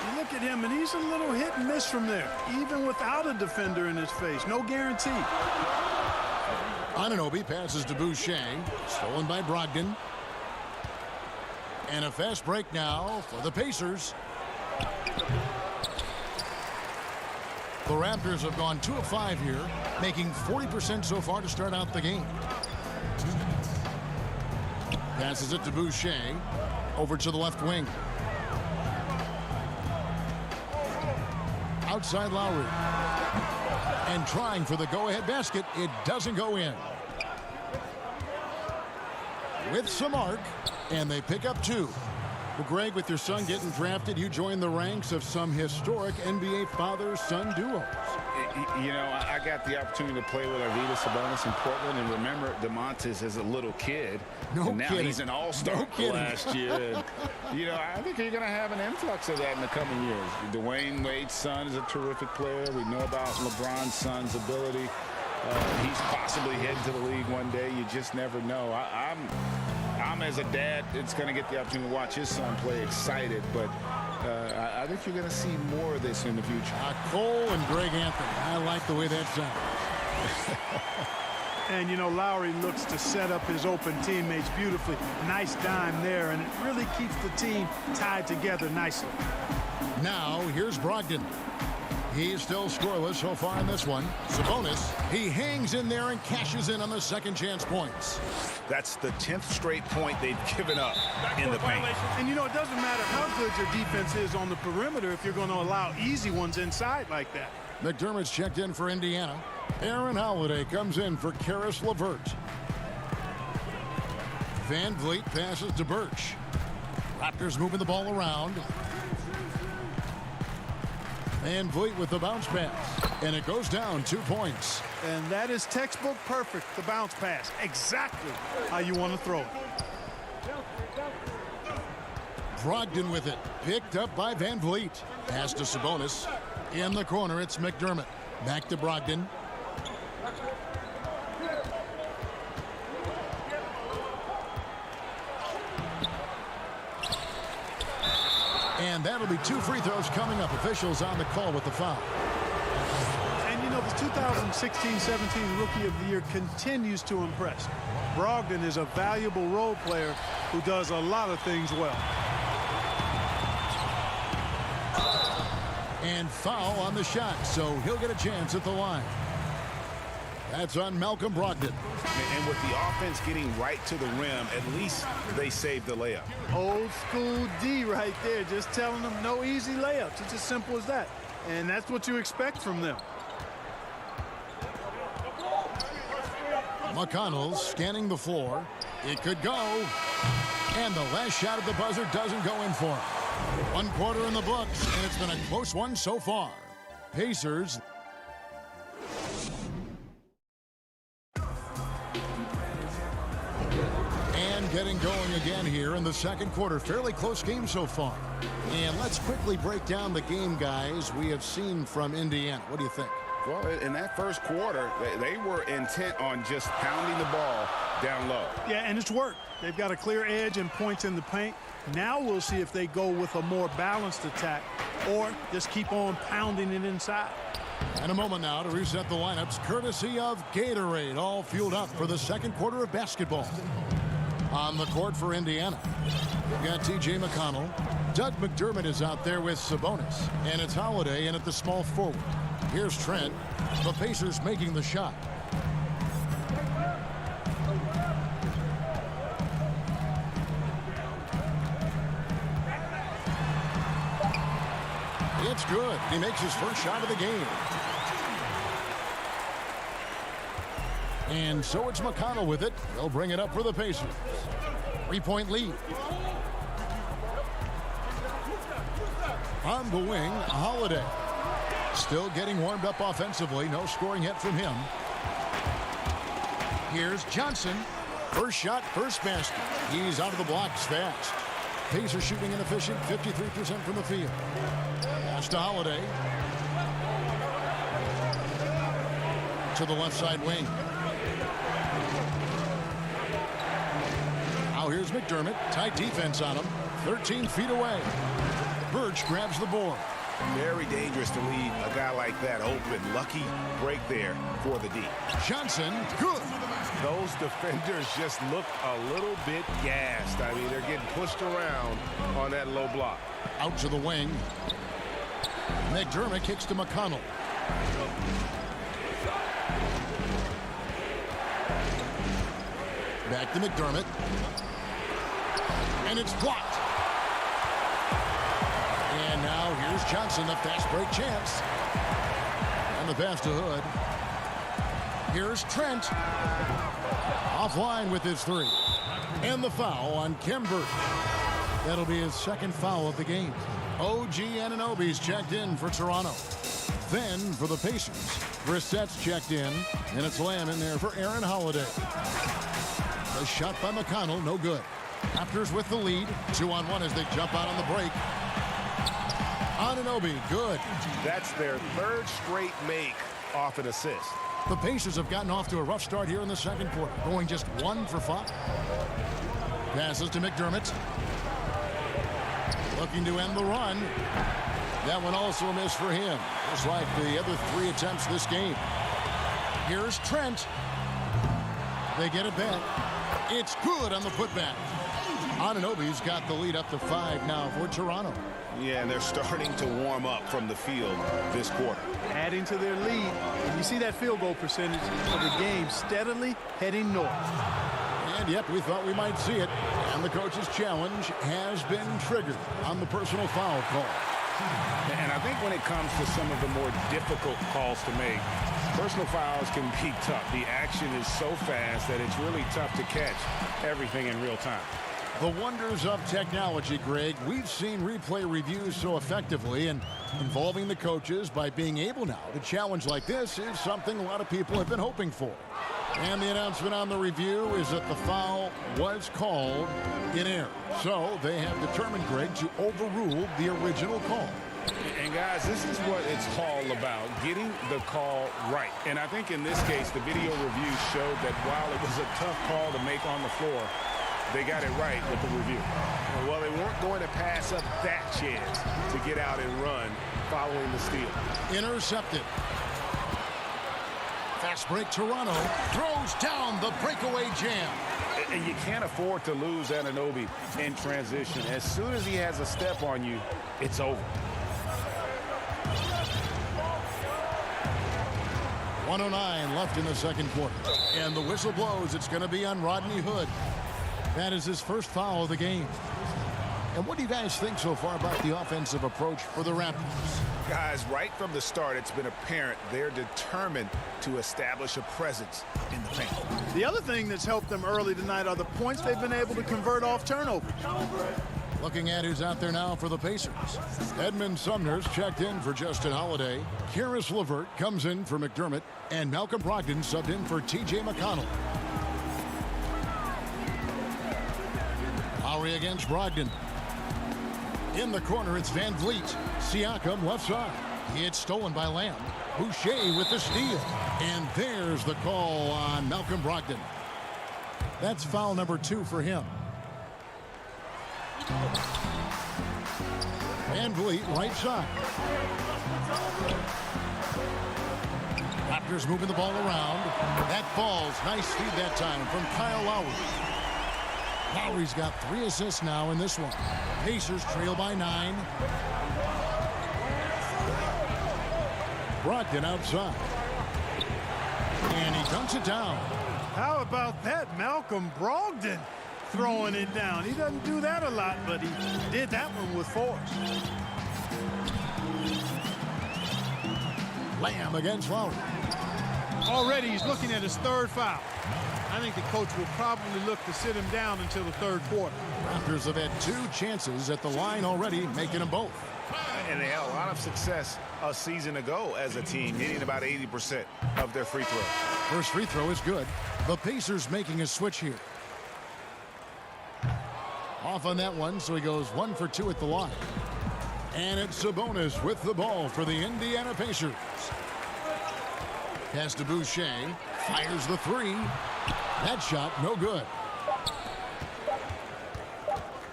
Speaker 14: You look at him, and he's a little hit and miss from there, even without a defender in his face. No guarantee.
Speaker 2: Anunoby passes to Boucher. Stolen by Brogdon. And a fast break now for the Pacers. The Raptors have gone 2 of 5 here, making 40% so far to start out the game. Passes it to Boucher. Over to the left wing. Outside Lowry. And trying for the go-ahead basket. It doesn't go in. With some arc. And they pick up 2. Well, Greg, with your son getting drafted, you joined the ranks of some historic NBA father-son duos.
Speaker 6: You know, I got the opportunity to play with Arvydas Sabonis in Portland, and remember DeMontis as a little kid.
Speaker 2: No
Speaker 6: and now
Speaker 2: kidding.
Speaker 6: He's an all-star last year. And, you know, I think you're going to have an influx of that in the coming years. Dwayne Wade's son is a terrific player. We know about LeBron's son's ability. He's possibly heading to the league one day. You just never know. I'm as a dad, it's going to get the opportunity to watch his son play excited, but I think you're going to see more of this in the future.
Speaker 2: Cole and Greg Anthony. I like the way that sounds.
Speaker 14: And, you know, Lowry looks to set up his open teammates beautifully. Nice dime there, and it really keeps the team tied together nicely.
Speaker 2: Now, here's Brogdon. He's still scoreless so far in this one. Sabonis, he hangs in there and cashes in on the second chance points.
Speaker 7: That's the 10th straight point they've given up in the paint.
Speaker 14: And, you know, it doesn't matter how good your defense is on the perimeter if you're going to allow easy ones inside like that.
Speaker 2: McDermott's checked in for Indiana. Aaron Holiday comes in for Karis LeVert. VanVleet passes to Birch. Raptors moving the ball around. VanVleet with the bounce pass. And it goes down 2 points.
Speaker 14: And that is textbook perfect, the bounce pass. Exactly how you want to throw it.
Speaker 2: Brogdon with it. Picked up by Van Vliet. Pass to Sabonis. In the corner, it's McDermott. Back to Brogdon. And that'll be 2 free throws coming up. Officials on the call with the foul.
Speaker 14: And, you know, the 2016-17 Rookie of the Year continues to impress. Brogdon is a valuable role player who does a lot of things well.
Speaker 2: And foul on the shot, so he'll get a chance at the line. That's on Malcolm Brogdon.
Speaker 7: And with the offense getting right to the rim, at least they saved the layup.
Speaker 14: Old school D right there, just telling them no easy layups. It's as simple as that. And that's what you expect from them.
Speaker 2: McConnell's scanning the floor. It could go. And the last shot at the buzzer doesn't go in for him. 1 quarter in the books, and it's been a close one so far. Pacers. And getting going again here in the second quarter. Fairly close game so far. And let's quickly break down the game, guys, we have seen from Indiana. What do you think?
Speaker 6: Well, in that first quarter, they were intent on just pounding the ball down low.
Speaker 14: Yeah, and it's worked. They've got a clear edge and points in the paint. Now we'll see if they go with a more balanced attack or just keep on pounding it inside.
Speaker 2: And a moment now to reset the lineups, courtesy of Gatorade, all fueled up for the second quarter of basketball. On the court for Indiana, we've got T.J. McConnell. Doug McDermott is out there with Sabonis, and it's Holiday in at the small forward. Here's Trent. The Pacers making the shot. It's good. He makes his first shot of the game. And so it's McConnell with it. They'll bring it up for the Pacers. 3-point lead. On the wing, Holiday. Still getting warmed up offensively. No scoring yet from him. Here's Johnson. First shot, first basket. He's out of the blocks fast. Pacers shooting inefficient, 53% from the field. Pass to Holiday. To the left side wing. Now here's McDermott. Tight defense on him. 13 feet away. Birch grabs the board.
Speaker 7: Very dangerous to leave a guy like that open. Lucky break there for the D.
Speaker 2: Johnson, good.
Speaker 13: Those defenders just look a little bit gassed. I mean, they're getting pushed around on that low block.
Speaker 2: Out to the wing. McDermott kicks to McConnell. Back to McDermott. And it's blocked. And now here's Johnson, the fast break chance. And the pass to Hood. Here's Trent. Offline with his three. And the foul on Kimber. That'll be his second foul of the game. OG Anunoby's checked in for Toronto. Then for the Pacers, Brissett's checked in, and it's Lamb in there for Aaron Holiday. The shot by McConnell, no good. Raptors with the lead, 2-on-1 as they jump out on the break. Anunoby, good.
Speaker 13: That's their third straight make off an assist.
Speaker 2: The Pacers have gotten off to a rough start here in the second quarter, going just 1 for 5. Passes to McDermott. Looking to end the run. That one also a miss for him, just like the other 3 attempts this game. Here's Trent. They get it back. It's good on the putback. Anunoby's got the lead up to 5 now for Toronto.
Speaker 7: Yeah, and they're starting to warm up from the field this quarter.
Speaker 14: Adding to their lead, and you see that field goal percentage of the game steadily heading north.
Speaker 2: And yep, we thought we might see it. And the coach's challenge has been triggered on the personal foul call.
Speaker 6: And I think when it comes to some of the more difficult calls to make, personal fouls can be tough. The action is so fast that it's really tough to catch everything in real time.
Speaker 2: The wonders of technology, Greg. We've seen replay reviews so effectively, and involving the coaches by being able now to challenge like this is something a lot of people have been hoping for. And the announcement on the review is that the foul was called in error. So they have determined, Greg, to overrule the original call.
Speaker 6: And guys, this is what it's all about, getting the call right. And I think in this case, the video review showed that while it was a tough call to make on the floor, they got it right with the review.
Speaker 7: Well, they weren't going to pass up that chance to get out and run following the steal.
Speaker 2: Intercepted. Fast break, Toronto throws down the breakaway jam.
Speaker 6: And you can't afford to lose Anunoby in transition. As soon as he has a step on you, it's over.
Speaker 2: 1:09 left in the second quarter. And the whistle blows. It's going to be on Rodney Hood. That is his first foul of the game. And what do you guys think so far about the offensive approach for the Raptors?
Speaker 7: Guys, right from the start, it's been apparent they're determined to establish a presence in the paint.
Speaker 14: The other thing that's helped them early tonight are the points they've been able to convert off turnovers.
Speaker 2: Looking at who's out there now for the Pacers. Edmund Sumner's checked in for Justin Holiday. Karis LeVert comes in for McDermott. And Malcolm Brogdon subbed in for T.J. McConnell. Lowry against Brogdon. In the corner, it's Van Vliet. Siakam left side. It's stolen by Lamb. Boucher with the steal. And there's the call on Malcolm Brogdon. That's foul number 2 for him. Van Vliet, right side. Raptors moving the ball around. That falls. Nice feed that time from Kyle Lowry. Lowry's got 3 assists now in this one. Pacers trail by 9. Brogdon outside. And he dunks it down.
Speaker 14: How about that, Malcolm Brogdon throwing it down? He doesn't do that a lot, but he did that one with force.
Speaker 2: Lamb against Lowry.
Speaker 14: Already he's looking at his 3rd foul. I think the coach will probably look to sit him down until the 3rd quarter.
Speaker 2: Raptors have had 2 chances at the line already, making them both.
Speaker 7: And they had a lot of success a season ago as a team, hitting about 80% of their free throws.
Speaker 2: First free throw is good. The Pacers making a switch here. Off on that one, so he goes 1 for 2 at the line. And it's Sabonis with the ball for the Indiana Pacers. Pass to Boucher. Fires the 3. That shot, no good.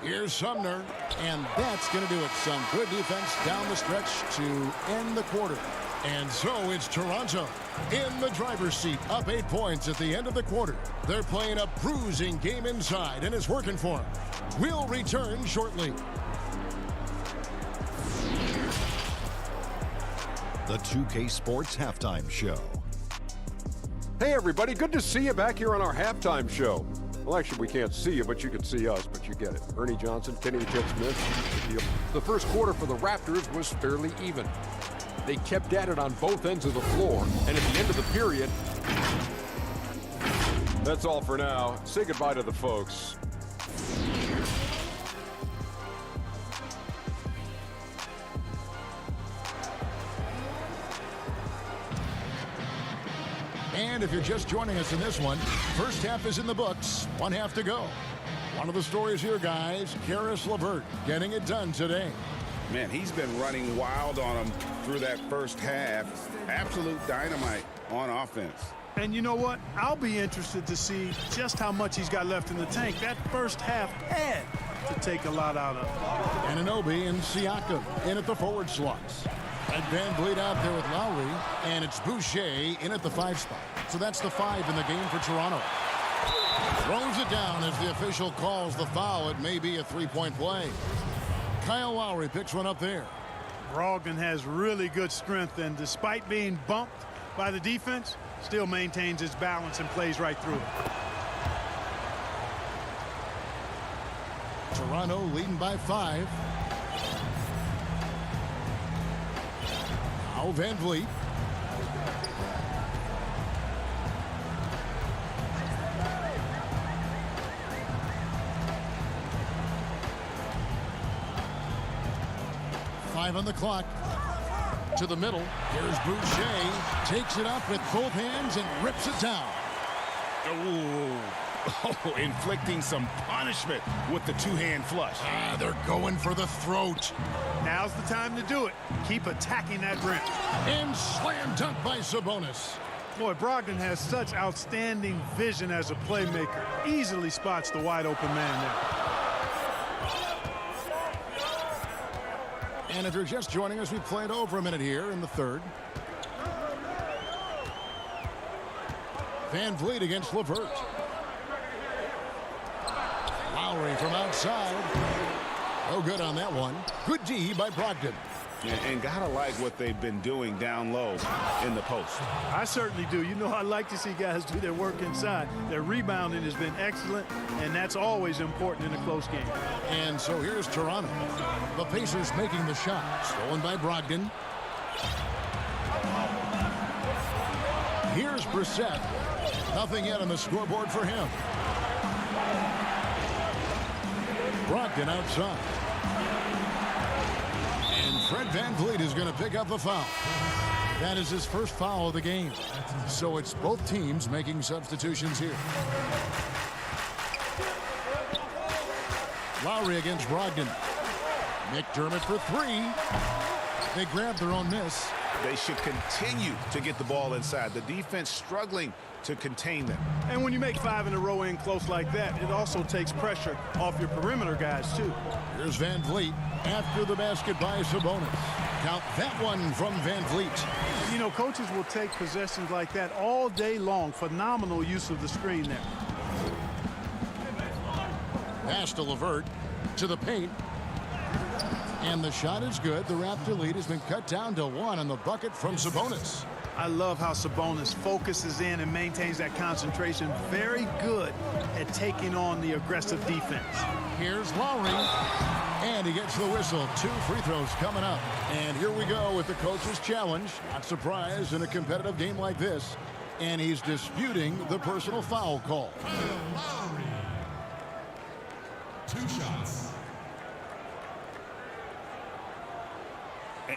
Speaker 2: Here's Sumner. And that's going to do it. Some good defense down the stretch to end the quarter. And so it's Toronto in the driver's seat, up 8 points at the end of the quarter. They're playing a bruising game inside, and it's working for them. We'll return shortly.
Speaker 1: The 2K Sports Halftime Show.
Speaker 8: Hey, everybody. Good to see you back here on our halftime show. Well, actually, we can't see you, but you can see us, but you get it. Ernie Johnson, Kenny the Jet Smith. The first quarter for the Raptors was fairly even. They kept at it on both ends of the floor, and at the end of the period, that's all for now. Say goodbye to the folks.
Speaker 2: And if you're just joining us in this one, first half is in the books. 1 half to go. One of the stories here, guys, Karis LeVert getting it done today.
Speaker 6: Man, he's been running wild on him through that first half. Absolute dynamite on offense.
Speaker 14: And you know what? I'll be interested to see just how much he's got left in the tank. That first half had to take a lot out of him.
Speaker 2: Anunoby and Siakam in at the forward slots. And Van Vliet out there with Lowry, and it's Boucher in at the 5 spot. So that's the 5 in the game for Toronto. Throws it down as the official calls the foul. It may be a 3-point play. Kyle Lowry picks one up there.
Speaker 14: Brogdon has really good strength, and despite being bumped by the defense, still maintains his balance and plays right through it.
Speaker 2: Toronto leading by 5. Now Van Vliet. 5 on the clock. To the middle. Here's Boucher. Takes it up with both hands and rips it down.
Speaker 6: Oh, inflicting some punishment with the two-hand flush.
Speaker 2: They're going for the throat.
Speaker 14: Now's the time to do it. Keep attacking that rim.
Speaker 2: And slam dunk by Sabonis.
Speaker 14: Boy, Brogdon has such outstanding vision as a playmaker. Easily spots the wide open man there.
Speaker 2: And if you're just joining us, we played over a minute here in the third. Van Vliet against LeVert. Lowry from outside. No good on that one. Good D by Brogdon.
Speaker 6: And gotta like what they've been doing down low in the post.
Speaker 14: I certainly do. You know, I like to see guys do their work inside. Their rebounding has been excellent, and that's always important in a close game.
Speaker 2: And so here's Toronto. The Pacers making the shot. Stolen by Brogdon. Here's Brissett. Nothing yet on the scoreboard for him. Brogdon outside. And Fred Van Vliet is going to pick up the foul. That is his first foul of the game. So it's both teams making substitutions here. Lowry against Brogdon. McDermott for three. They grab their own miss.
Speaker 7: They should continue to get the ball inside. The defense struggling to contain them.
Speaker 14: And when you make 5 in a row in close like that, it also takes pressure off your perimeter guys, too.
Speaker 2: Here's Van Vliet after the basket by Sabonis. Count that one from Van Vliet.
Speaker 14: You know, coaches will take possessions like that all day long. Phenomenal use of the screen there.
Speaker 2: Pass to LeVert. To the paint. And the shot is good. The Raptor lead has been cut down to 1 on the bucket from Sabonis.
Speaker 14: I love how Sabonis focuses in and maintains that concentration. Very good at taking on the aggressive defense.
Speaker 2: Here's Lowry. And he gets the whistle. 2 free throws coming up. And here we go with the coach's challenge. Not surprised in a competitive game like this. And he's disputing the personal foul call.
Speaker 9: Lowry. 2 shots.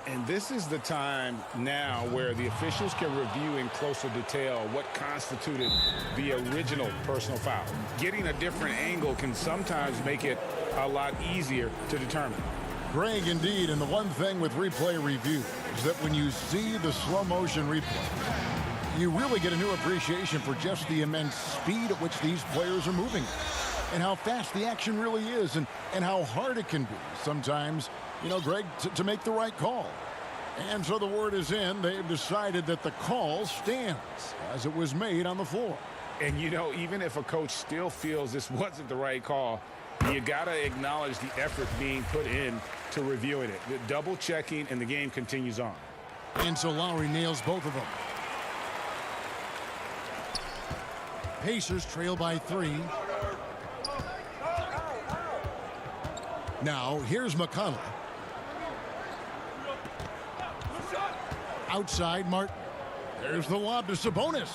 Speaker 6: And this is the time now where the officials can review in closer detail what constituted the original personal foul. Getting a different angle can sometimes make it a lot easier to determine.
Speaker 2: Greg, indeed, and the one thing with replay review is that when you see the slow motion replay, you really get a new appreciation for just the immense speed at which these players are moving and how fast the action really is and how hard it can be sometimes, you know, Greg, to make the right call. And so the word is in. They've decided that the call stands as it was made on the floor.
Speaker 6: And, you know, even if a coach still feels this wasn't the right call, you got to acknowledge the effort being put in to reviewing it. The double checking, and the game continues on.
Speaker 2: And so Lowry nails both of them. Pacers trail by 3. Now, here's McConnell. Outside, Martin. There's the lob to Sabonis.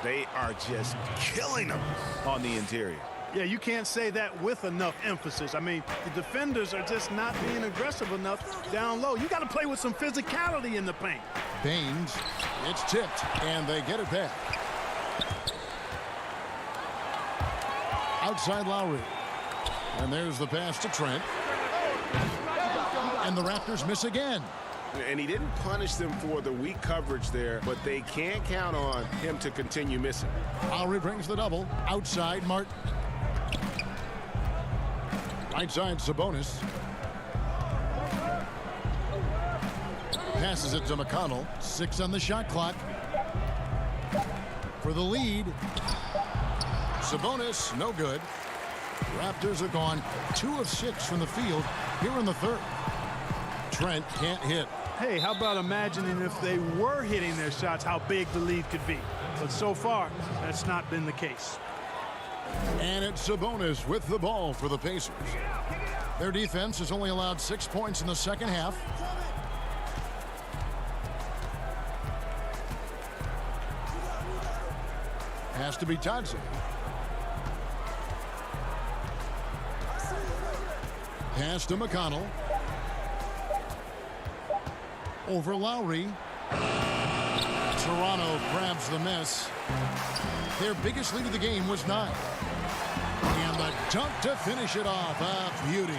Speaker 7: They are just killing them on the interior.
Speaker 14: Yeah, you can't say that with enough emphasis. I mean, the defenders are just not being aggressive enough down low. You got to play with some physicality in the paint.
Speaker 2: Baines, it's tipped, and they get it back. Outside Lowry. And there's the pass to Trent. And the Raptors miss again.
Speaker 7: And he didn't punish them for the weak coverage there, but they can't count on him to continue missing.
Speaker 2: Lowry brings the double. Outside, Martin. Right side, Sabonis. Passes it to McConnell. 6 on the shot clock. For the lead. Sabonis, no good. Raptors have gone 2 of 6 from the field here in the third. Trent can't hit.
Speaker 14: Hey, how about imagining if they were hitting their shots, how big the lead could be. But so far, that's not been the case.
Speaker 2: And it's Sabonis with the ball for the Pacers. Their defense has only allowed 6 points in the second half. Has to be Tadze. Pass to McConnell. Over Lowry. Toronto grabs the miss. Their biggest lead of the game was 9. And the dunk to finish it off. A beauty.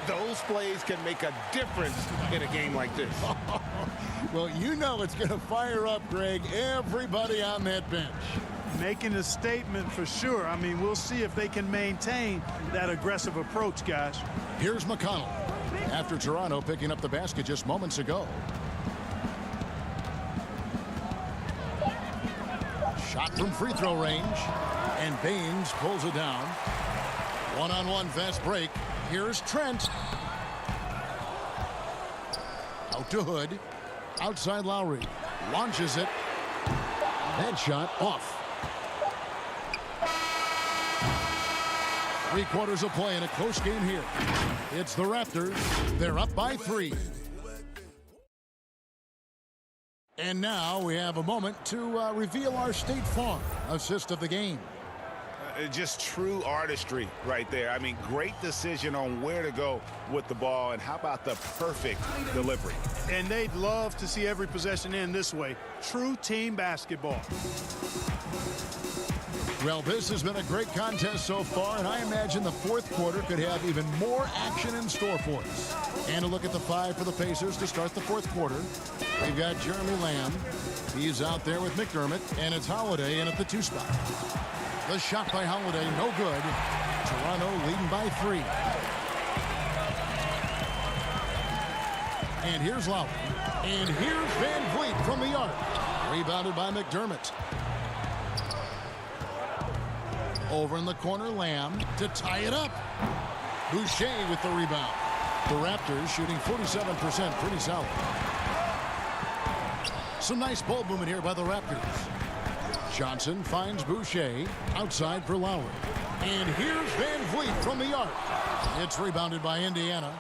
Speaker 7: Those plays can make a difference in a game like this.
Speaker 2: Well, you know it's going to fire up, Greg, everybody on that bench.
Speaker 14: Making a statement for sure. I mean, we'll see if they can maintain that aggressive approach, guys.
Speaker 2: Here's McConnell after Toronto picking up the basket just moments ago. Shot from free throw range, and Baines pulls it down. One-on-one fast break. Here's Trent. Out to Hood. Outside Lowry. Launches it. That shot off. 3/4 of play in a close game here. It's the Raptors. They're up by 3. And now we have a moment to reveal our State Farm assist of the game.
Speaker 7: Just true artistry right there. I mean, great decision on where to go with the ball, and how about the perfect delivery?
Speaker 14: And they'd love to see every possession end this way. True team basketball.
Speaker 2: Well, this has been a great contest so far, and I imagine the fourth quarter could have even more action in store for us. And a look at the 5 for the Pacers to start the fourth quarter. We've got Jeremy Lamb. He's out there with McDermott, and it's Holiday in at the 2 spot. The shot by Holiday, no good. Toronto leading by 3. And here's Lowry. And here's Van Vliet from the arc. Rebounded by McDermott. Over in the corner, Lamb to tie it up. Boucher with the rebound. The Raptors shooting 47%, pretty solid. Some nice ball movement here by the Raptors. Johnson finds Boucher outside for Lowry. And here's Van Vliet from the arc. It's rebounded by Indiana.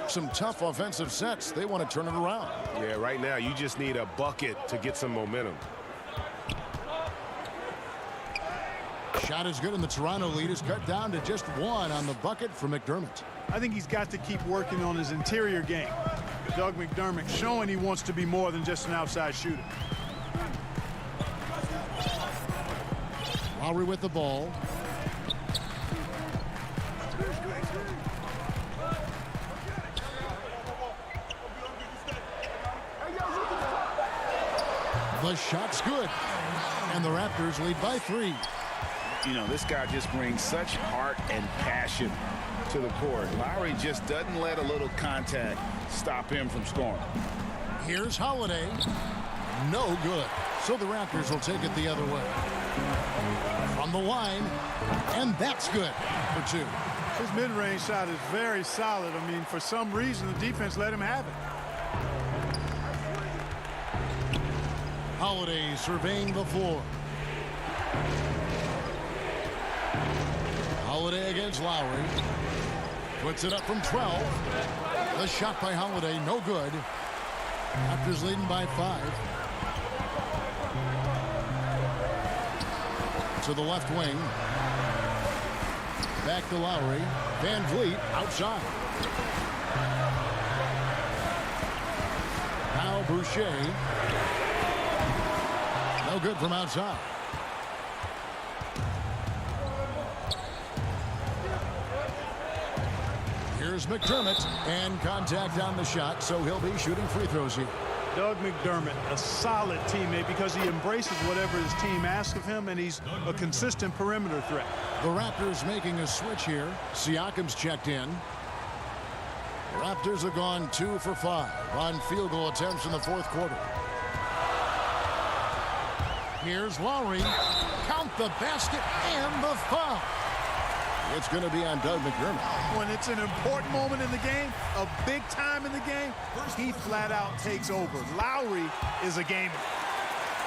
Speaker 2: Some tough offensive sets. They want to turn it around.
Speaker 13: Yeah, right now you just need a bucket to get some momentum.
Speaker 2: Shot is good, and the Toronto lead is cut down to just 1 on the bucket for McDermott.
Speaker 14: I think he's got to keep working on his interior game. Doug McDermott showing he wants to be more than just an outside shooter.
Speaker 2: Lowry with the ball. The shot's good, and the Raptors lead by 3.
Speaker 4: You know, this guy just brings such heart and passion to the court. Lowry just doesn't let a little contact stop him from scoring.
Speaker 2: Here's Holiday. No good. So the Raptors will take it the other way. From the line, and that's good for 2.
Speaker 14: His mid-range shot is very solid. I mean, for some reason, the defense let him have it.
Speaker 2: Holiday surveying the floor. Holiday against Lowry. Puts it up from 12. The shot by Holiday, no good. Raptors leading by 5. To the left wing. Back to Lowry. Van Vliet outside. Now Boucher. No good from outside. Here's McDermott, and contact on the shot, so he'll be shooting free throws here.
Speaker 14: Doug McDermott, a solid teammate because he embraces whatever his team asks of him, and he's a consistent perimeter threat.
Speaker 2: The Raptors making a switch here. Siakam's checked in. The Raptors have gone 2 for 5 on field goal attempts in the fourth quarter. Here's Lowry. Count the basket and the foul. It's going to be on Doug McDermott.
Speaker 14: When it's an important moment in the game, a big time in the game, he flat out takes over. Lowry is a gamer.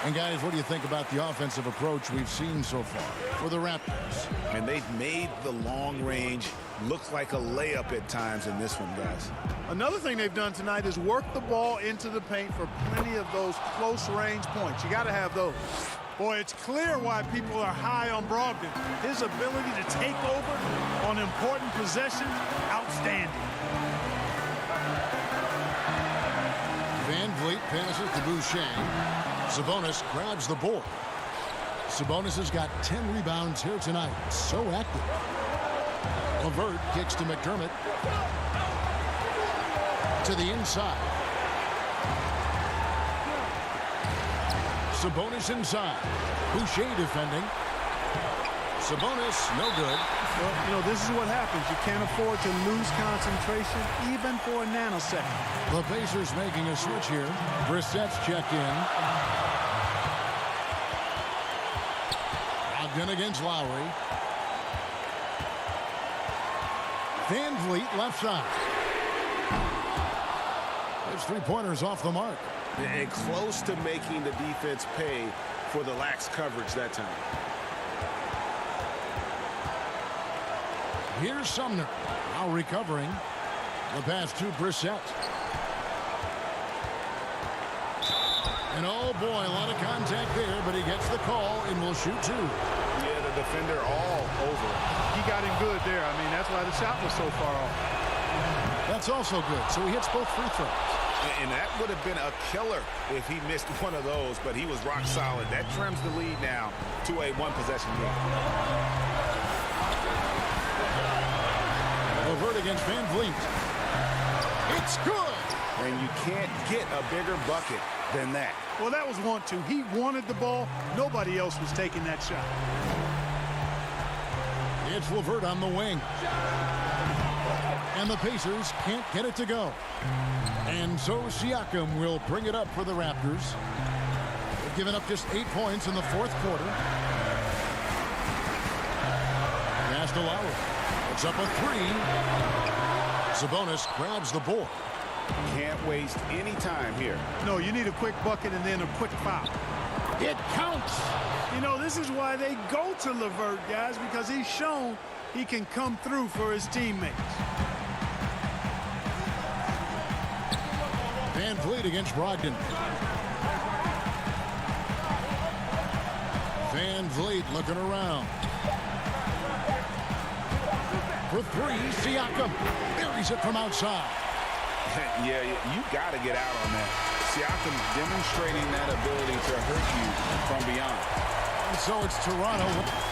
Speaker 2: And guys, what do you think about the offensive approach we've seen so far for the Raptors?
Speaker 7: And they've made the long range look like a layup at times in this one, guys.
Speaker 14: Another thing they've done tonight is work the ball into the paint for plenty of those close range points. You got to have those. Boy, it's clear why people are high on Brogdon. His ability to take over on important possessions, outstanding.
Speaker 2: Van Vliet passes to Boucher. Sabonis grabs the board. Sabonis has got 10 rebounds here tonight. So active. LeVert kicks to McDermott. To the inside. Sabonis inside. Boucher defending. Sabonis, no good.
Speaker 14: Well, you know, this is what happens. You can't afford to lose concentration even for a nanosecond.
Speaker 2: The Pacers making a switch here. Brissett's checked in. Ogden against Lowry. Van Vliet left side. His three-pointers off the mark.
Speaker 7: And close to making the defense pay for the lax coverage that time.
Speaker 2: Here's Sumner. Now recovering. The pass to Brissett. And oh boy, a lot of contact there, but he gets the call and will shoot two.
Speaker 7: Yeah, the defender all over.
Speaker 14: He got him good there. I mean, that's why the shot was so far off.
Speaker 2: That's also good. So he hits both free throws.
Speaker 7: And that would have been a killer if he missed one of those, but he was rock solid. That trims the lead now to a one-possession game.
Speaker 2: LeVert against Van Vliet. It's good.
Speaker 7: And you can't get a bigger bucket than that.
Speaker 14: Well, that was 1-2. He wanted the ball. Nobody else was taking that shot.
Speaker 2: It's LeVert on the wing. And the Pacers can't get it to go. And so Siakam will bring it up for the Raptors. They've given up just 8 points in the fourth quarter. Pass to Lowry. It's up a three. Sabonis grabs the board.
Speaker 7: Can't waste any time here.
Speaker 14: No, you need a quick bucket and then a quick foul.
Speaker 2: It counts.
Speaker 14: You know, this is why they go to LeVert, guys, because he's shown he can come through for his teammates.
Speaker 2: Van Vliet against Brogdon. Van Vliet looking around. For three, Siakam buries it from outside.
Speaker 4: Yeah, you got to get out on that. Siakam demonstrating that ability to hurt you from beyond.
Speaker 2: And so it's Toronto.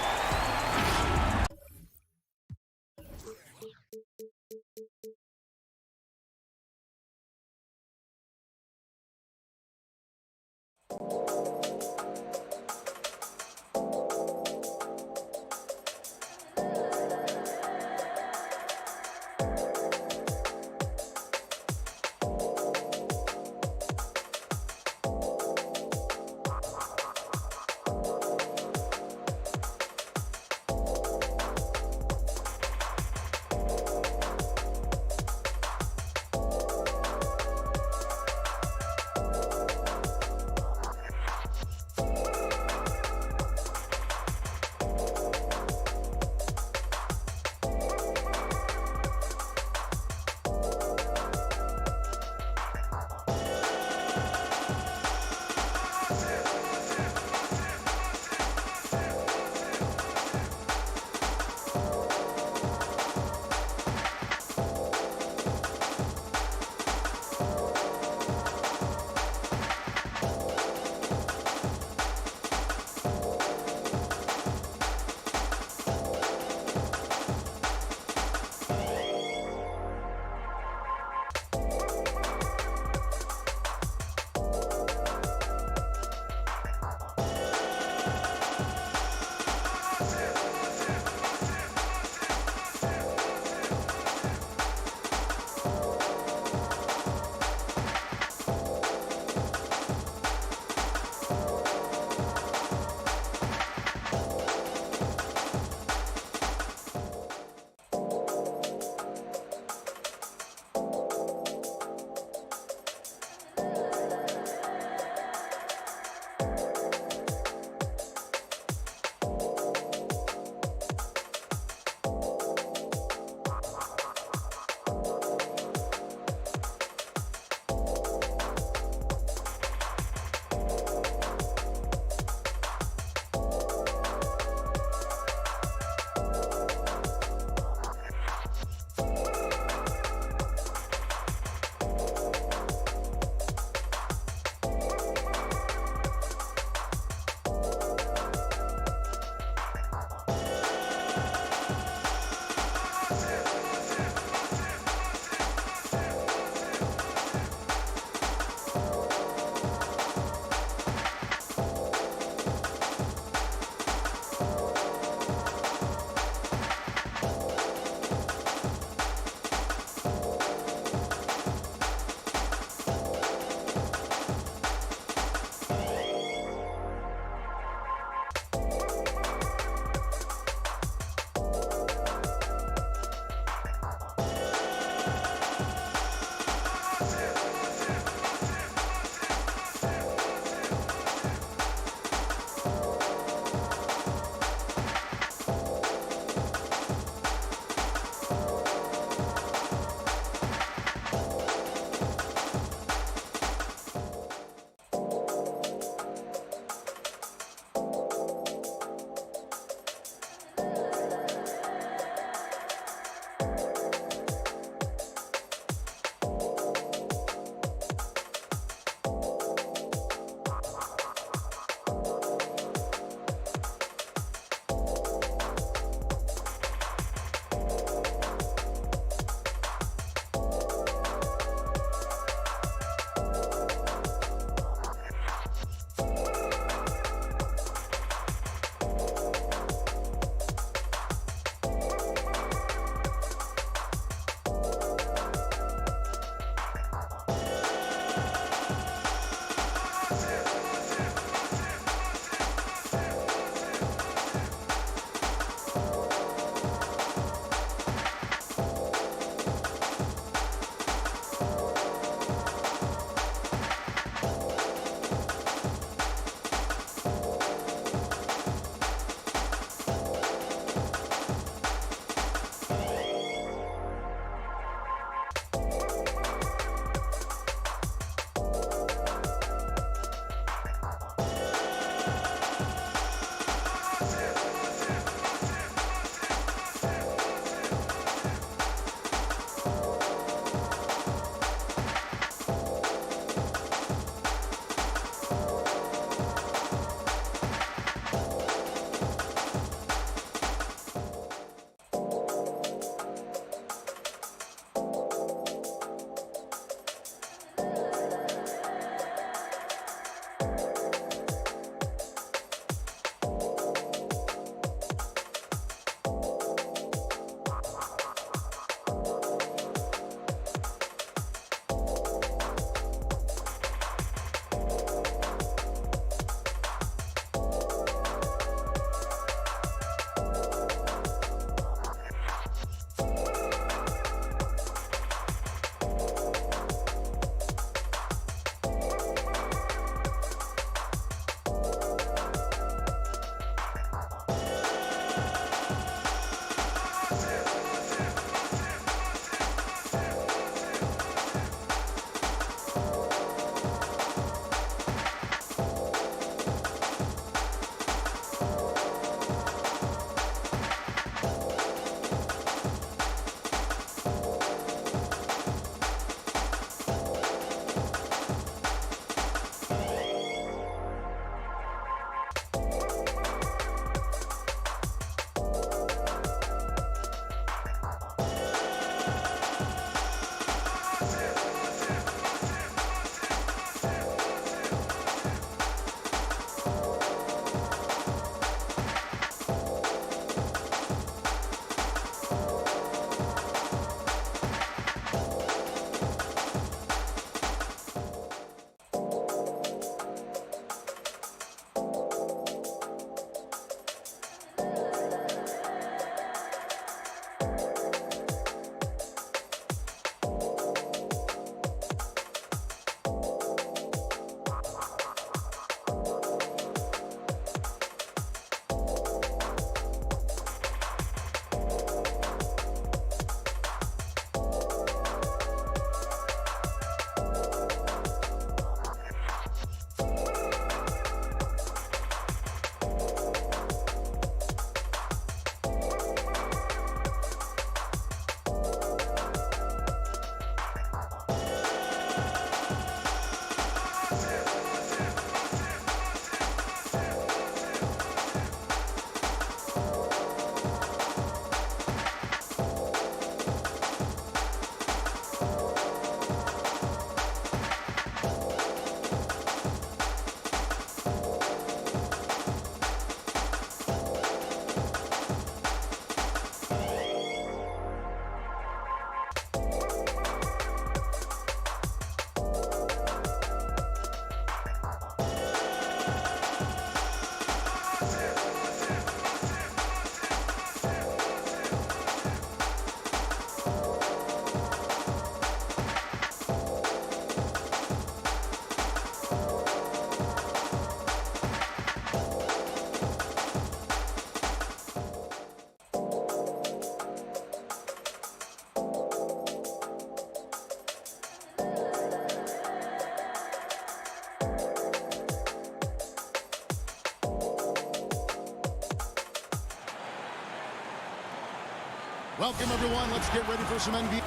Speaker 2: Welcome, everyone. Let's get ready for some NBA.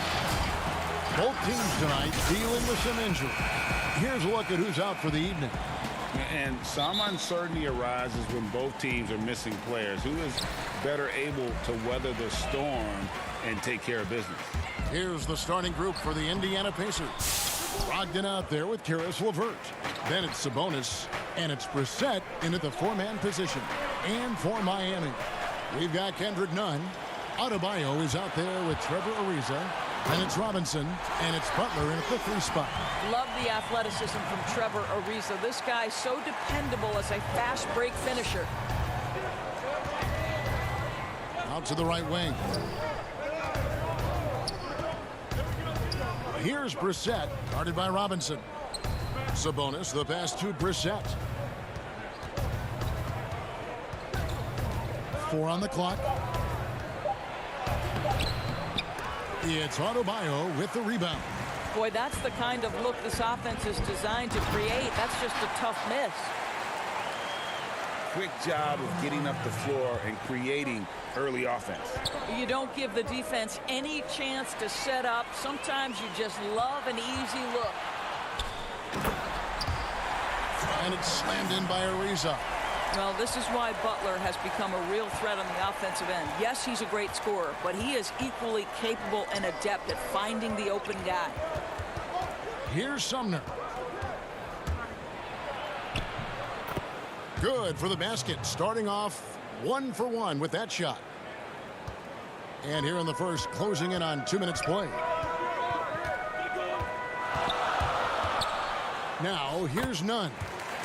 Speaker 2: Both teams tonight dealing with some injury. Here's a look at who's out for the evening.
Speaker 6: And some uncertainty arises when both teams are missing players. Who is better able to weather the storm and take care of business?
Speaker 2: Here's the starting group for the Indiana Pacers. Brogdon out there with Karis LeVert. Then it's Sabonis, and it's Brissett into the four-man position. And for Miami, we've got Kendrick Nunn. Adebayo is out there with Trevor Ariza. And it's Robinson, and it's Butler in at the 3 spot.
Speaker 5: Love the athleticism from Trevor Ariza. This guy's so dependable as a fast break finisher.
Speaker 2: Out to the right wing. Here's Brissett, guarded by Robinson. Sabonis, the pass to Brissett. 4 on the clock. It's Adebayo with the rebound.
Speaker 5: Boy, that's the kind of look this offense is designed to create. That's just a tough miss.
Speaker 6: Quick job of getting up the floor and creating early offense.
Speaker 5: You don't give the defense any chance to set up. Sometimes you just love an easy look.
Speaker 2: And it's slammed in by Ariza.
Speaker 5: Well, this is why Butler has become a real threat on the offensive end. Yes, he's a great scorer, but he is equally capable and adept at finding the open guy.
Speaker 2: Here's Sumner. Good for the basket. Starting off 1 for 1 with that shot. And here in the first, closing in on 2 minutes play. Now, here's Nunn.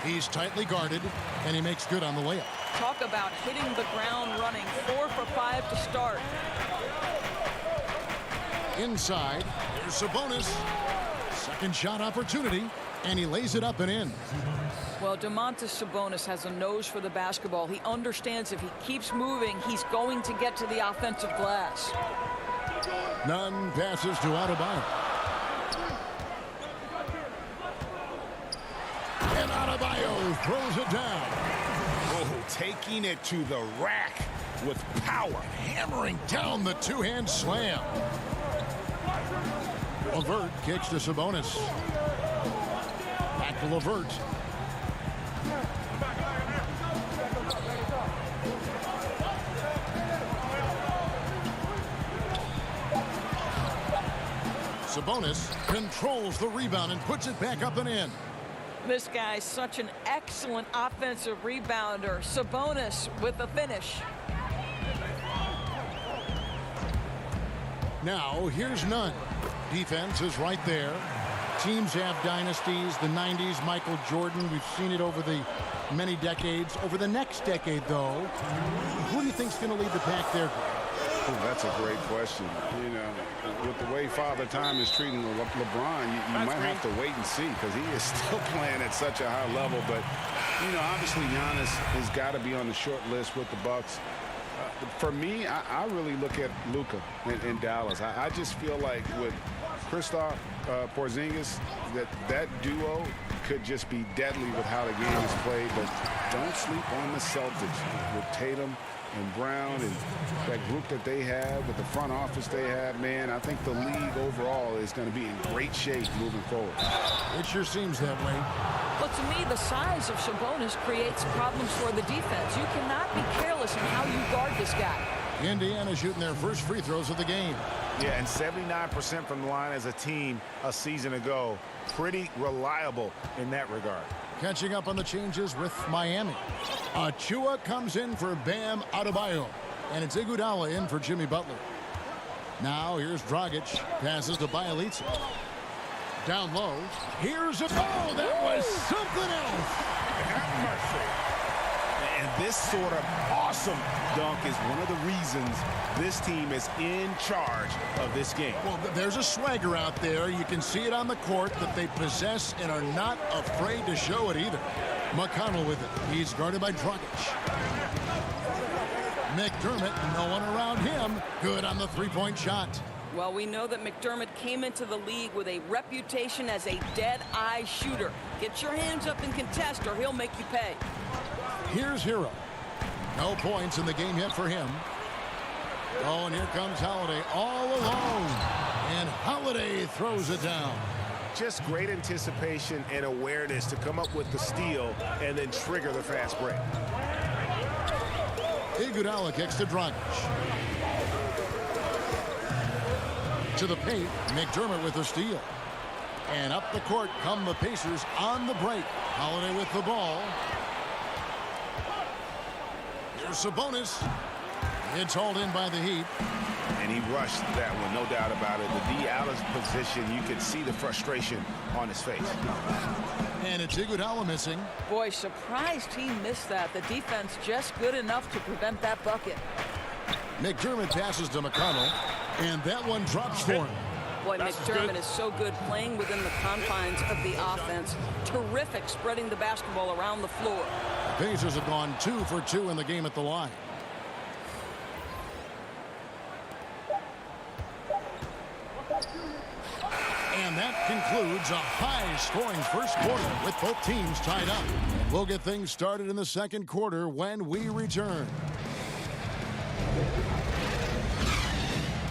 Speaker 2: He's tightly guarded, and he makes good on the layup.
Speaker 5: Talk about hitting the ground running. 4 for 5 to start.
Speaker 2: Inside, here's Sabonis. Second shot opportunity, and he lays it up and in.
Speaker 5: Well, Domantas Sabonis has a nose for the basketball. He understands if he keeps moving, he's going to get to the offensive glass.
Speaker 2: Nunn passes to Adebayo. And Adebayo throws it down.
Speaker 6: Oh, taking it to the rack with power.
Speaker 2: Hammering down the two-hand slam. LeVert kicks to Sabonis. Back to LeVert. Sabonis controls the rebound and puts it back up and in.
Speaker 5: This guy's such an excellent offensive rebounder. Sabonis with the finish.
Speaker 2: Now, here's Nunn. Defense is right there. Teams have dynasties. The 90s, Michael Jordan. We've seen it over the many decades. Over the next decade, though, who do you think's going to lead the pack there?
Speaker 4: Oh, that's a great question. You know, with the way Father Time is treating LeBron, you might have to wait and see because he is still playing at such a high level. But, you know, obviously Giannis has got to be on the short list with the Bucks. For me, I really look at Luka in Dallas. I just feel like with Kristaps Porzingis, that duo could just be deadly with how the game is played. But don't sleep on the Celtics with Tatum and Brown and that group that they have with the front office they have, man. I think the league overall is going to be in great shape moving forward.
Speaker 2: It sure seems that way.
Speaker 5: But to me, the size of Sabonis creates problems for the defense. You cannot be careless in how you guard this guy.
Speaker 2: Indiana shooting their first free throws of the game.
Speaker 7: Yeah, and 79% from the line as a team a season ago. Pretty reliable in that regard.
Speaker 2: Catching up on the changes with Miami. Achua comes in for Bam Adebayo. And it's Iguodala in for Jimmy Butler. Now here's Dragic. Passes to Bjelica. Down low. Here's a... Oh, that was something else.
Speaker 7: Have mercy. And this sort of awesome dunk is one of the reasons this team is in charge of this game.
Speaker 2: Well, there's a swagger out there. You can see it on the court that they possess and are not afraid to show it either. McConnell with it. He's guarded by Dragic. McDermott, no one around him. Good on the three-point shot.
Speaker 5: Well, we know that McDermott came into the league with a reputation as a dead-eye shooter. Get your hands up and contest or he'll make you pay.
Speaker 2: Here's Hero. No points in the game yet for him. Oh, and here comes Holiday all alone. And Holiday throws it down.
Speaker 7: Just great anticipation and awareness to come up with the steal and then trigger the fast break.
Speaker 2: Iguodala kicks to Dragic. To the paint, McDermott with the steal. And up the court come the Pacers on the break. Holiday with the ball. Here's Sabonis. It's hauled in by the Heat.
Speaker 7: And he rushed that one, no doubt about it. The D out of position, you could see the frustration on his face.
Speaker 2: And it's Iguodala missing.
Speaker 5: Boy, surprised he missed that. The defense just good enough to prevent that bucket.
Speaker 2: McDermott passes to McConnell, and that one drops for him.
Speaker 5: Boy, McDermott is so good playing within the confines of the offense. Terrific spreading the basketball around the floor.
Speaker 2: The Pacers have gone 2 for 2 in the game at the line. And that concludes a high-scoring first quarter with both teams tied up. We'll get things started in the second quarter when we return.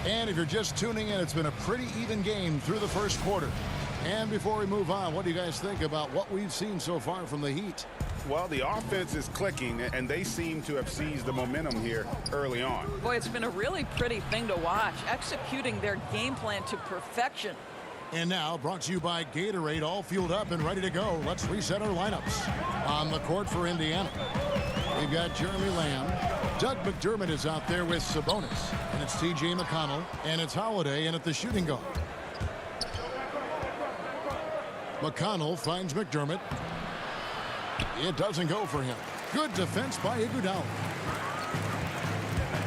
Speaker 2: And if you're just tuning in, it's been a pretty even game through the first quarter. And before we move on, what do you guys think about what we've seen so far from the Heat?
Speaker 6: Well, the offense is clicking, and they seem to have seized the momentum here early on.
Speaker 5: Boy, it's been a really pretty thing to watch, executing their game plan to perfection.
Speaker 2: And now, brought to you by Gatorade, all fueled up and ready to go. Let's reset our lineups. On the court for Indiana, we've got Jeremy Lamb. Doug McDermott is out there with Sabonis. And it's T.J. McConnell. And it's Holiday in at the shooting guard. McConnell finds McDermott. It doesn't go for him. Good defense by Iguodala.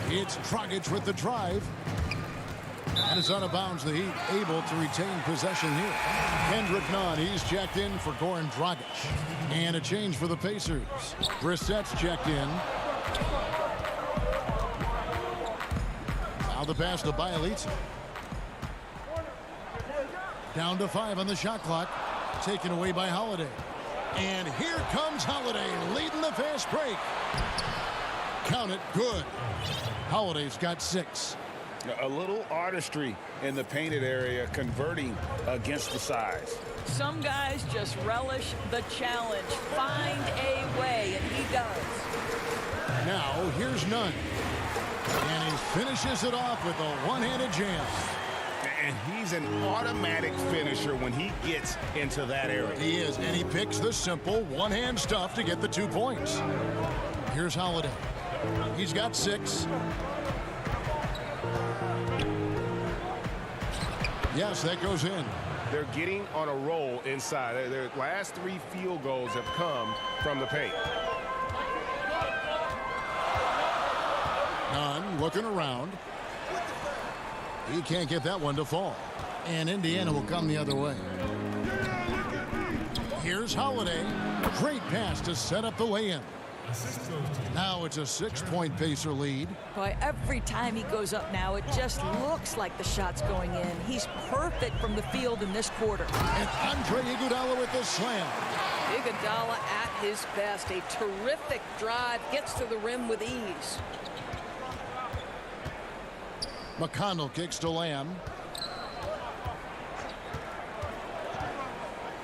Speaker 2: It's Dragic with the drive. And it's out of bounds. The Heat able to retain possession here. Kendrick Nunn, he's checked in for Goran Dragic. And a change for the Pacers. Brissett's checked in. Now the pass to Bielitsa. Down to 5 on the shot clock. Taken away by Holiday. And here comes Holiday leading the fast break. Count it, good. Holiday's got 6.
Speaker 6: A little artistry in the painted area, converting against the size.
Speaker 5: Some guys just relish the challenge. Find a way, and he does.
Speaker 2: Now, here's Nunn. And he finishes it off with a one-handed jam.
Speaker 6: And he's an automatic finisher when he gets into that area.
Speaker 2: He is, and he picks the simple one-hand stuff to get the 2 points. Here's Holiday. He's got 6. Yes, that goes in.
Speaker 6: They're getting on a roll inside. Their last 3 field goals have come from the paint.
Speaker 2: Nunn looking around. He can't get that one to fall. And Indiana will come the other way. Here's Holiday. Great pass to set up the lay-in. Now it's a 6-point Pacer lead.
Speaker 5: Boy, every time he goes up now, it just looks like the shot's going in. He's perfect from the field in this quarter.
Speaker 2: And Andre Iguodala with the slam.
Speaker 5: Iguodala at his best. A terrific drive. Gets to the rim with ease.
Speaker 2: McConnell kicks to Lamb.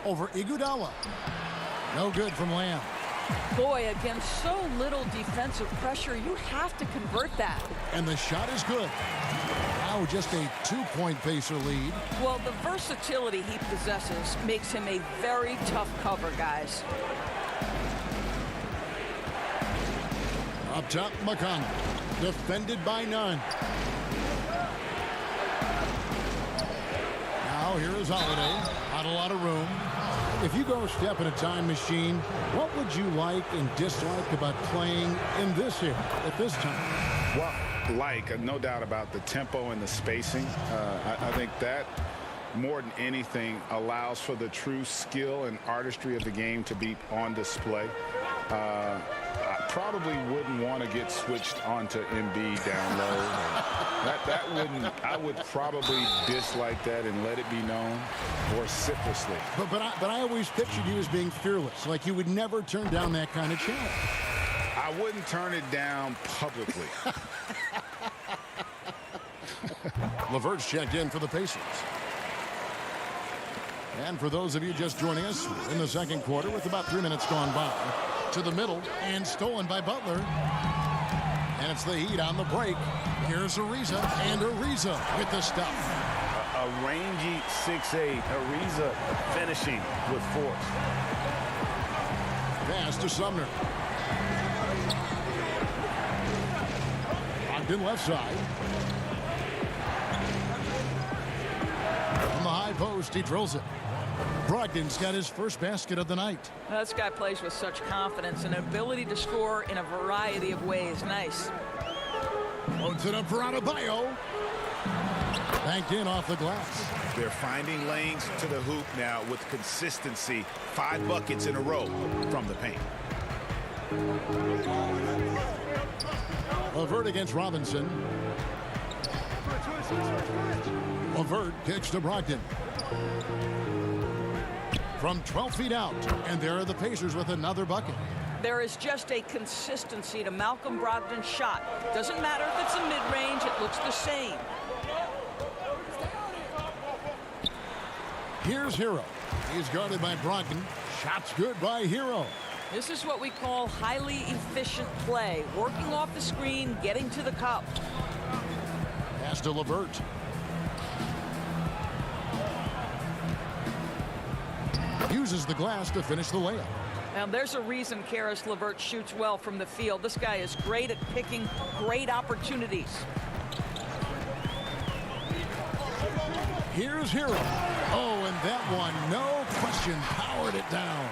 Speaker 2: Over Iguodala. No good from Lamb.
Speaker 5: Boy, against so little defensive pressure, you have to convert that.
Speaker 2: And the shot is good. Now just a 2-point Pacer lead.
Speaker 5: Well, the versatility he possesses makes him a very tough cover, guys.
Speaker 2: Up top, McConnell. Defended by Nunn. Now here is Holiday. Not a lot of room. If you go step in a time machine, what would you like and dislike about playing in this era at this time?
Speaker 4: Well, no doubt about the tempo and the spacing. I think that more than anything allows for the true skill and artistry of the game to be on display. I probably wouldn't want to get switched onto Embiid down low. I would probably dislike that and let it be known vociferously.
Speaker 2: But I always pictured you as being fearless, like you would never turn down that kind of challenge.
Speaker 4: I wouldn't turn it down publicly.
Speaker 2: LeVert's checked in for the Pacers. And for those of you just joining us, we're in the second quarter with about 3 minutes gone by. To the middle and stolen by Butler. And it's the Heat on the break. Here's Ariza, and Ariza with the stuff.
Speaker 6: A rangy 6'8", Ariza finishing with force.
Speaker 2: Pass to Sumner. Ogden left side. From the high post, he drills it. Brogdon's got his first basket of the night.
Speaker 5: This guy plays with such confidence and ability to score in a variety of ways. Nice.
Speaker 2: Loads it up for Adebayo. Banked in off the glass.
Speaker 7: They're finding lanes to the hoop now with consistency. 5 buckets in a row from the paint.
Speaker 2: LeVert against Robinson. LeVert kicks to Brogdon. From 12 feet out. And there are the Pacers with another bucket.
Speaker 5: There is just a consistency to Malcolm Brogdon's shot. Doesn't matter if it's a mid-range, it looks the same.
Speaker 2: Here's Hero. He's guarded by Brogdon. Shots good by Hero.
Speaker 5: This is what we call highly efficient play. Working off the screen, getting to the cup.
Speaker 2: Pass to LeVert. Uses the glass to finish the layup.
Speaker 5: Now there's a reason Caris LeVert shoots well from the field. This guy is great at picking great opportunities.
Speaker 2: Here's Hero. Oh, and that one, no question, powered it down.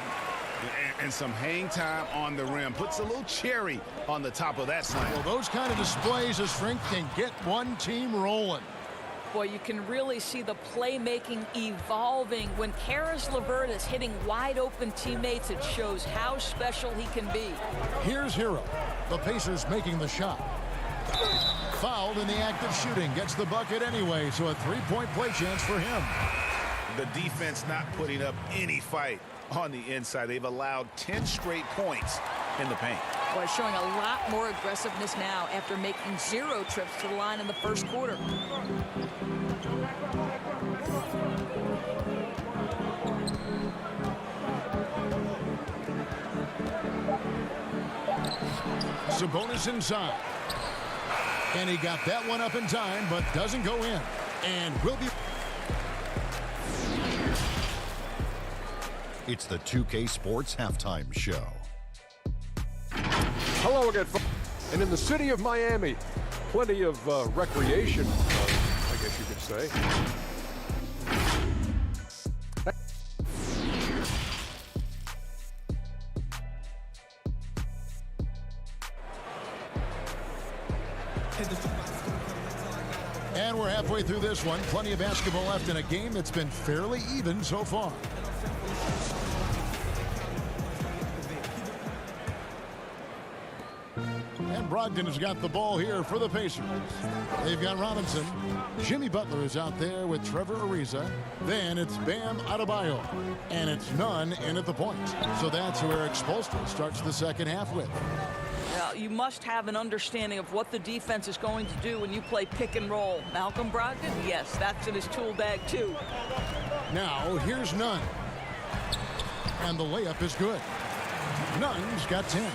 Speaker 7: And some hang time on the rim. Puts a little cherry on the top of that slam.
Speaker 2: Well, those kind of displays of strength can get one team rolling.
Speaker 5: Boy, you can really see the playmaking evolving. When Caris LeVert is hitting wide open teammates, it shows how special he can be.
Speaker 2: Here's Hero. The Pacers making the shot. Fouled in the act of shooting. Gets the bucket anyway, so a three-point play chance for him.
Speaker 7: The defense not putting up any fight on the inside. They've allowed 10 straight points in the paint.
Speaker 5: Boy, showing a lot more aggressiveness now after making 0 trips to the line in the first quarter.
Speaker 2: Sabonis inside. And he got that one up in time, but doesn't go in. And will be...
Speaker 1: It's the 2K Sports Halftime Show.
Speaker 8: Hello again, and in the city of Miami, plenty of recreation, I guess you could say.
Speaker 2: And we're halfway through this one. Plenty of basketball left in a game that's been fairly even so far. And Brogdon has got the ball here for the Pacers. They've got Robinson. Jimmy Butler is out there with Trevor Ariza. Then it's Bam Adebayo. And it's none in at the point. So that's who Eric Spoelstra starts the second half with.
Speaker 5: Now, you must have an understanding of what the defense is going to do when you play pick and roll. Malcolm Brogdon, yes, that's in his tool bag too.
Speaker 2: Now, here's Nunn. And the layup is good. Nunn's got 10.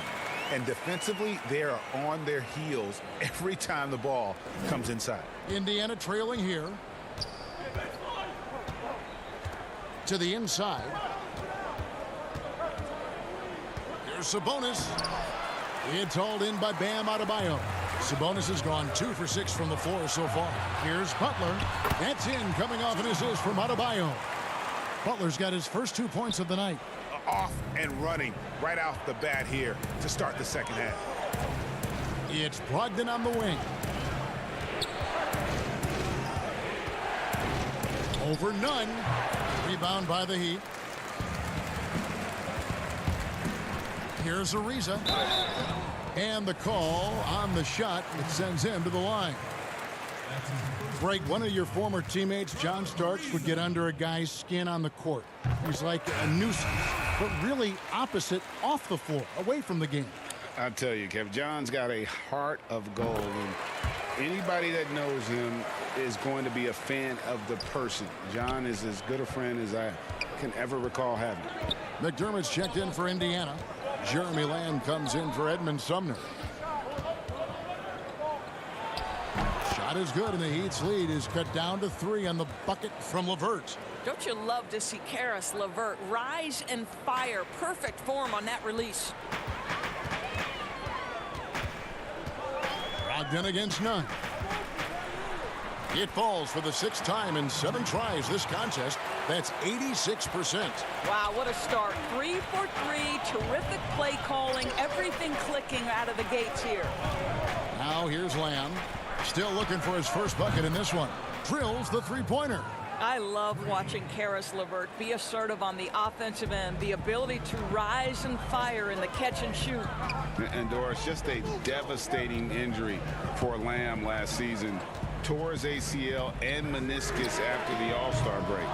Speaker 7: And defensively, they are on their heels every time the ball comes inside.
Speaker 2: Indiana trailing here. To the inside. Here's Sabonis. It's hauled in by Bam Adebayo. Sabonis has gone 2 for 6 from the floor so far. Here's Butler. That's in, coming off an assist from Adebayo. Butler's got his first 2 points of the night.
Speaker 7: Off and running right off the bat here to start the second half.
Speaker 2: It's Brogdon on the wing. Over Nunn. Rebound by the Heat. Here's Ariza. And the call on the shot that sends him to the line. Greg, one of your former teammates, John Starks, would get under a guy's skin on the court. He's like a nuisance, but really opposite off the floor, away from the game.
Speaker 4: I tell you, Kev, John's got a heart of gold. And anybody that knows him, is going to be a fan of the person. John is as good a friend as I can ever recall having.
Speaker 2: McDermott's checked in for Indiana. Jeremy Lamb comes in for Edmund Sumner. Shot is good, and the Heat's lead is cut down to 3 on the bucket from LeVert.
Speaker 5: Don't you love to see Karis LeVert rise and fire? Perfect form on that release.
Speaker 2: Brogdon against none. It falls for the 6th time in 7 tries this contest. That's 86%.
Speaker 5: Wow, what a start. 3 for 3. Terrific play calling. Everything clicking out of the gates here.
Speaker 2: Now here's Lamb. Still looking for his first bucket in this one. Drills the three-pointer.
Speaker 5: I love watching Karis LeVert be assertive on the offensive end. The ability to rise and fire in the catch and shoot.
Speaker 4: And Doris, just a devastating injury for Lamb last season. Tore his ACL and meniscus after the All-Star break.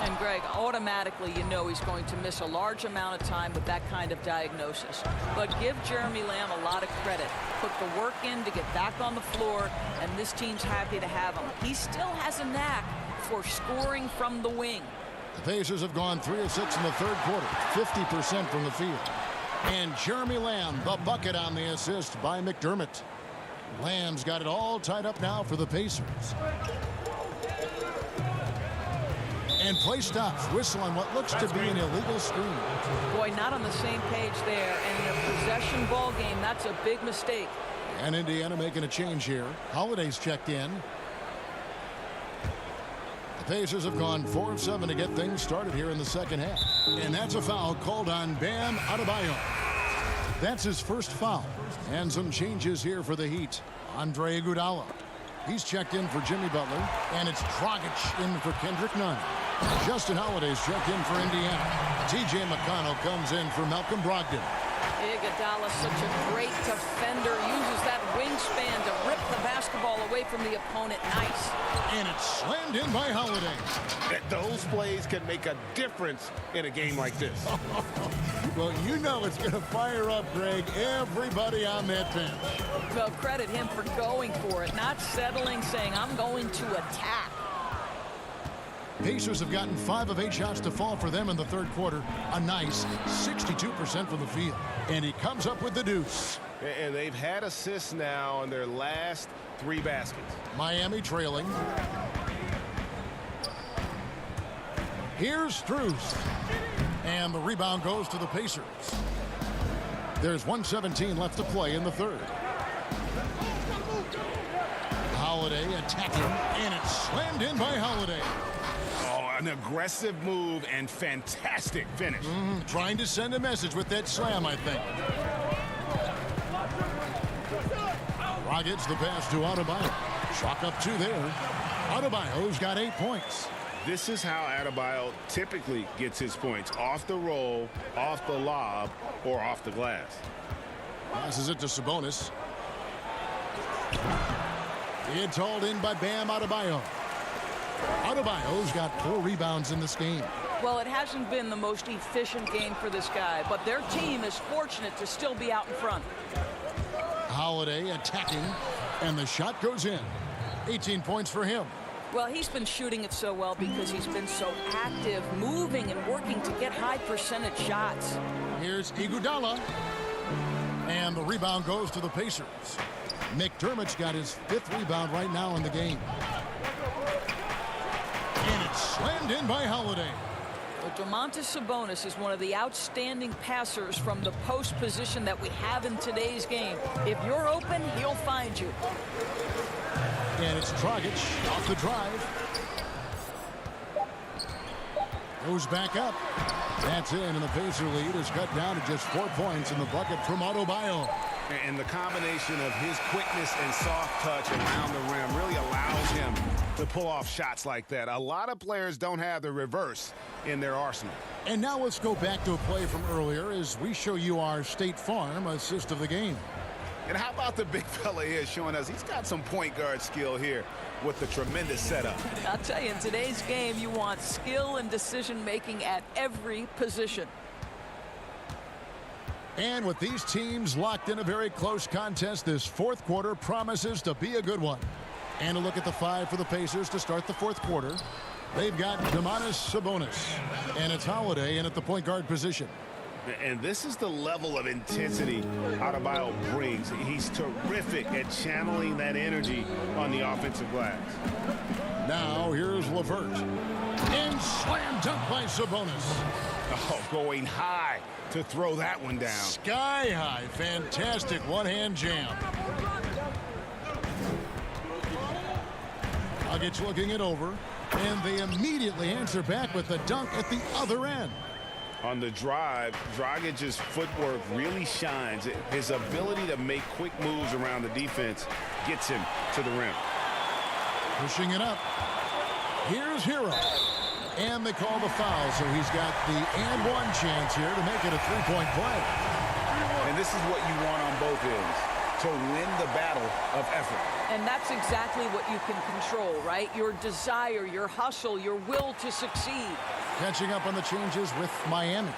Speaker 5: And Greg, automatically you know he's going to miss a large amount of time with that kind of diagnosis. But give Jeremy Lamb a lot of credit. Put the work in to get back on the floor, and this team's happy to have him. He still has a knack for scoring from the wing.
Speaker 2: The Pacers have gone 3 of 6 in the 3rd quarter, 50% from the field. And Jeremy Lamb, the bucket on the assist by McDermott. Lamb's got it all tied up now for the Pacers. And play stops. Whistle on what looks to be an illegal screen.
Speaker 5: Boy, not on the same page there. And in a possession ball game, that's a big mistake.
Speaker 2: And Indiana making a change here. Holiday's checked in. The Pacers have gone 4 of 7 to get things started here in the 2nd half. And that's a foul called on Bam Adebayo. That's his first foul. And some changes here for the Heat. Andre Iguodala. He's checked in for Jimmy Butler. And it's Dragic in for Kendrick Nunn. Justin Holiday's checked in for Indiana. T.J. McConnell comes in for Malcolm Brogdon.
Speaker 5: Iguodala's such a great defender. Uses that wingspan to rip the basketball away from the opponent. Nice.
Speaker 2: And it's slammed in by Holiday.
Speaker 13: Those plays can make a difference in a game like this.
Speaker 2: Well, you know it's going to fire up, Greg, everybody on that bench.
Speaker 5: Well, credit him for going for it, not settling, saying, I'm going to attack.
Speaker 2: Pacers have gotten 5 of 8 shots to fall for them in the 3rd quarter. A nice 62% from the field. And he comes up with the deuce.
Speaker 13: And they've had assists now on their last 3 baskets.
Speaker 2: Miami trailing. Here's Strus. And the rebound goes to the Pacers. There's 1:17 left to play in the 3rd. Holiday attacking, and it's slammed in by Holiday.
Speaker 6: Oh, an aggressive move and fantastic finish.
Speaker 2: Trying to send a message with that slam, I think. Rockets the pass to Adebayo. Chalk up 2 there. Adebayo's got 8 points.
Speaker 6: This is how Adebayo typically gets his points. Off the roll, off the lob, or off the glass.
Speaker 2: Passes it to Sabonis. It's hauled in by Bam Adebayo. Adebayo's got 4 rebounds in this game.
Speaker 5: Well, it hasn't been the most efficient game for this guy, but their team is fortunate to still be out in front.
Speaker 2: Holiday attacking, and the shot goes in. 18 points for him.
Speaker 5: Well, he's been shooting it so well because he's been so active, moving and working to get high percentage shots.
Speaker 2: Here's Iguodala. And the rebound goes to the Pacers. McDermott's got his 5th rebound right now in the game. And it's slammed in by Holiday.
Speaker 5: Well, Domantas Sabonis is one of the outstanding passers from the post position that we have in today's game. If you're open, he'll find you.
Speaker 2: And it's Dragic off the drive. Goes back up. That's in, and the Pacer lead is cut down to just 4 points in the bucket from Adebayo.
Speaker 6: And the combination of his quickness and soft touch around the rim really allows him to pull off shots like that. A lot of players don't have the reverse in their arsenal.
Speaker 2: And now let's go back to a play from earlier as we show you our State Farm assist of the game.
Speaker 6: And how about the big fella here showing us he's got some point guard skill here with the tremendous setup.
Speaker 5: I'll tell you, in today's game, you want skill and decision-making at every position.
Speaker 2: And with these teams locked in a very close contest, this 4th quarter promises to be a good one. And a look at the 5 for the Pacers to start the fourth quarter. They've got Domantas Sabonis, and it's Holiday in at the point guard position.
Speaker 7: And this is the level of intensity Adebayo brings. He's terrific at channeling that energy on the offensive glass.
Speaker 2: Now here's LeVert. And slam dunk by Sabonis.
Speaker 7: Oh, going high to throw that one down.
Speaker 2: Sky high. Fantastic one-hand jam. Dragic looking it over. And they immediately answer back with the dunk at the other end.
Speaker 7: On the drive, Dragic's footwork really shines. His ability to make quick moves around the defense gets him to the rim.
Speaker 2: Pushing it up. Here's Hero. And they call the foul, so he's got the and one chance here to make it a three-point play.
Speaker 7: And this is what you want on both ends, to win the battle of effort.
Speaker 5: And that's exactly what you can control, right? Your desire, your hustle, your will to succeed.
Speaker 2: Catching up on the changes with Miami.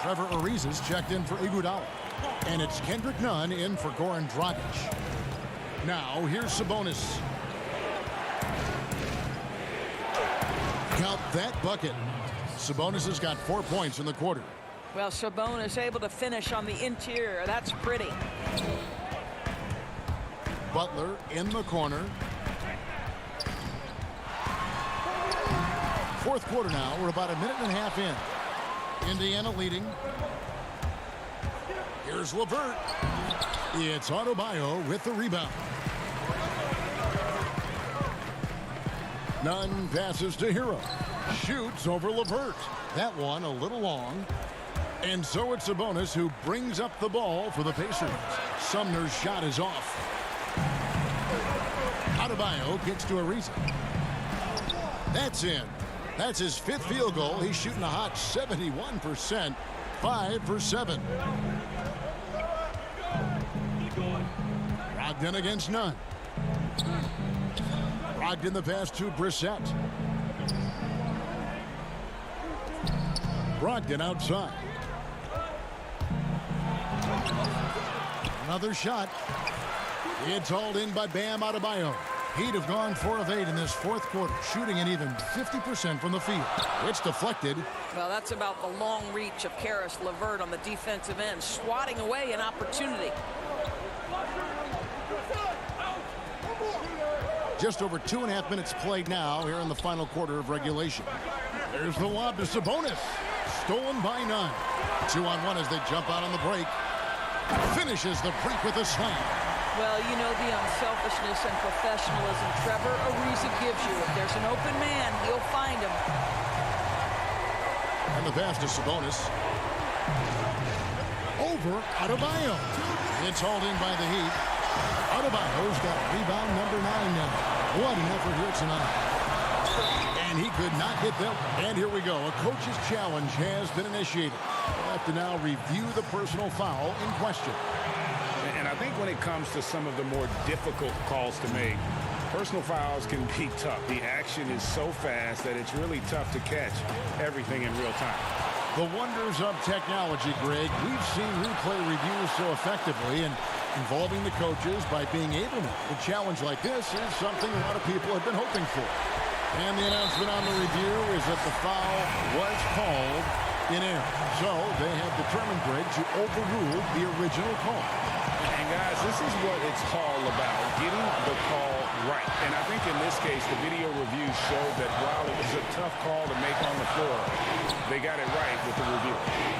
Speaker 2: Trevor Ariza's checked in for Iguodala. And it's Kendrick Nunn in for Goran Dragic. Now, here's Sabonis. Count that bucket. Sabonis has got 4 points in the quarter.
Speaker 5: Well, Sabonis able to finish on the interior. That's pretty.
Speaker 2: Butler in the corner. Fourth quarter now. We're about a minute and a half in. Indiana leading. Here's LeVert. It's Adebayo with the rebound. Nunn passes to Hero. Shoots over LeVert. That one a little long. And so it's Sabonis who brings up the ball for the Pacers. Sumner's shot is off. Adebayo kicks to Ariza. That's in. That's his 5th field goal. He's shooting a hot 71%. 5 for 7. Brogdon against Nunn. Brogdon the pass to Brissett. Brogdon outside. Another shot. It's hauled in by Bam Adebayo. He'd have gone 4 of 8 in this fourth quarter, shooting an even 50% from the field. It's deflected.
Speaker 5: Well, that's about the long reach of Karis LeVert on the defensive end, swatting away an opportunity.
Speaker 2: Just over 2.5 minutes played now here in the final quarter of regulation. There's the lob to Sabonis. Stolen by Nunn. 2-on-1 as they jump out on the break. Finishes the break with a slam.
Speaker 5: Well, you know the unselfishness and professionalism Trevor Ariza gives you. If there's an open man, he'll find him.
Speaker 2: And the pass to Sabonis. Over Adebayo. It's hauled in by the Heat. Adebayo's got rebound number 9 now. What an effort here tonight. And he could not get them. And here we go. A coach's challenge has been initiated. We'll have to now review the personal foul in question.
Speaker 6: And I think when it comes to some of the more difficult calls to make, personal fouls can be tough. The action is so fast that it's really tough to catch everything in real time.
Speaker 2: The wonders of technology, Greg. We've seen replay reviews so effectively, and involving the coaches by being able to. A challenge like this is something a lot of people have been hoping for. And the announcement on the review is that the foul was called in error. So they have determined, Greg, to overrule the original call.
Speaker 6: And guys, this is what it's all about, getting the call right. And I think in this case, the video review showed that while it was a tough call to make on the floor, they got it right with the review.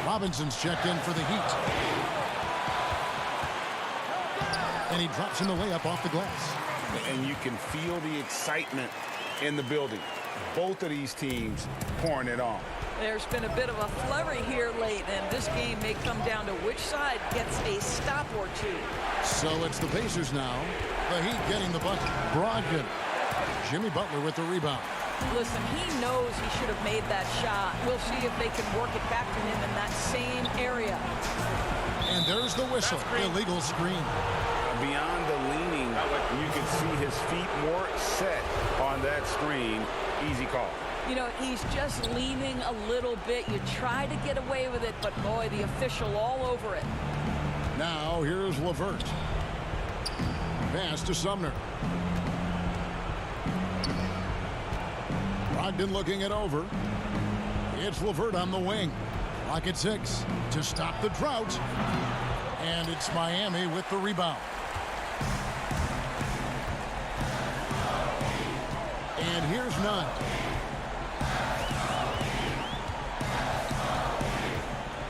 Speaker 2: Robinson's checked in for the Heat. And he drops in the layup off the glass.
Speaker 6: And you can feel the excitement in the building. Both of these teams pouring it on.
Speaker 5: There's been a bit of a flurry here late, and this game may come down to which side gets a stop or two.
Speaker 2: So it's the Pacers now. The Heat getting the bucket. Brogdon. Jimmy Butler with the rebound.
Speaker 5: Listen, he knows he should have made that shot. We'll see if they can work it back to him in that same area.
Speaker 2: And there's the whistle. Illegal screen.
Speaker 6: Beyond the leaning, you can see his feet more set on that screen. Easy call.
Speaker 5: You know, he's just leaning a little bit. You try to get away with it, but boy, the official all over it.
Speaker 2: Now here's LeVert. Pass to Sumner. Brogdon looking it over. It's LeVert on the wing. Clock at 6 to stop the drought. And it's Miami with the rebound. And here's Nunn.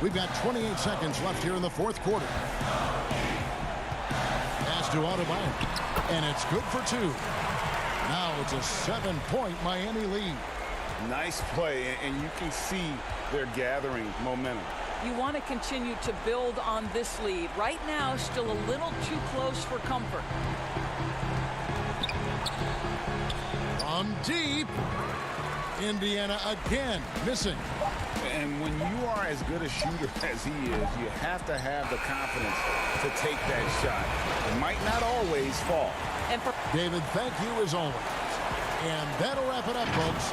Speaker 2: We've got 28 seconds left here in the fourth quarter. Pass to Adebayo. And it's good for 2. Now it's a 7-point Miami lead.
Speaker 6: Nice play, and you can see they're gathering momentum.
Speaker 5: You want to continue to build on this lead. Right now, still a little too close for comfort.
Speaker 2: From deep. Indiana again missing.
Speaker 6: And when you are as good a shooter as he is, you have to have the confidence to take that shot. It might not always fall.
Speaker 5: And for
Speaker 2: David, thank you as always. And that'll wrap it up, folks.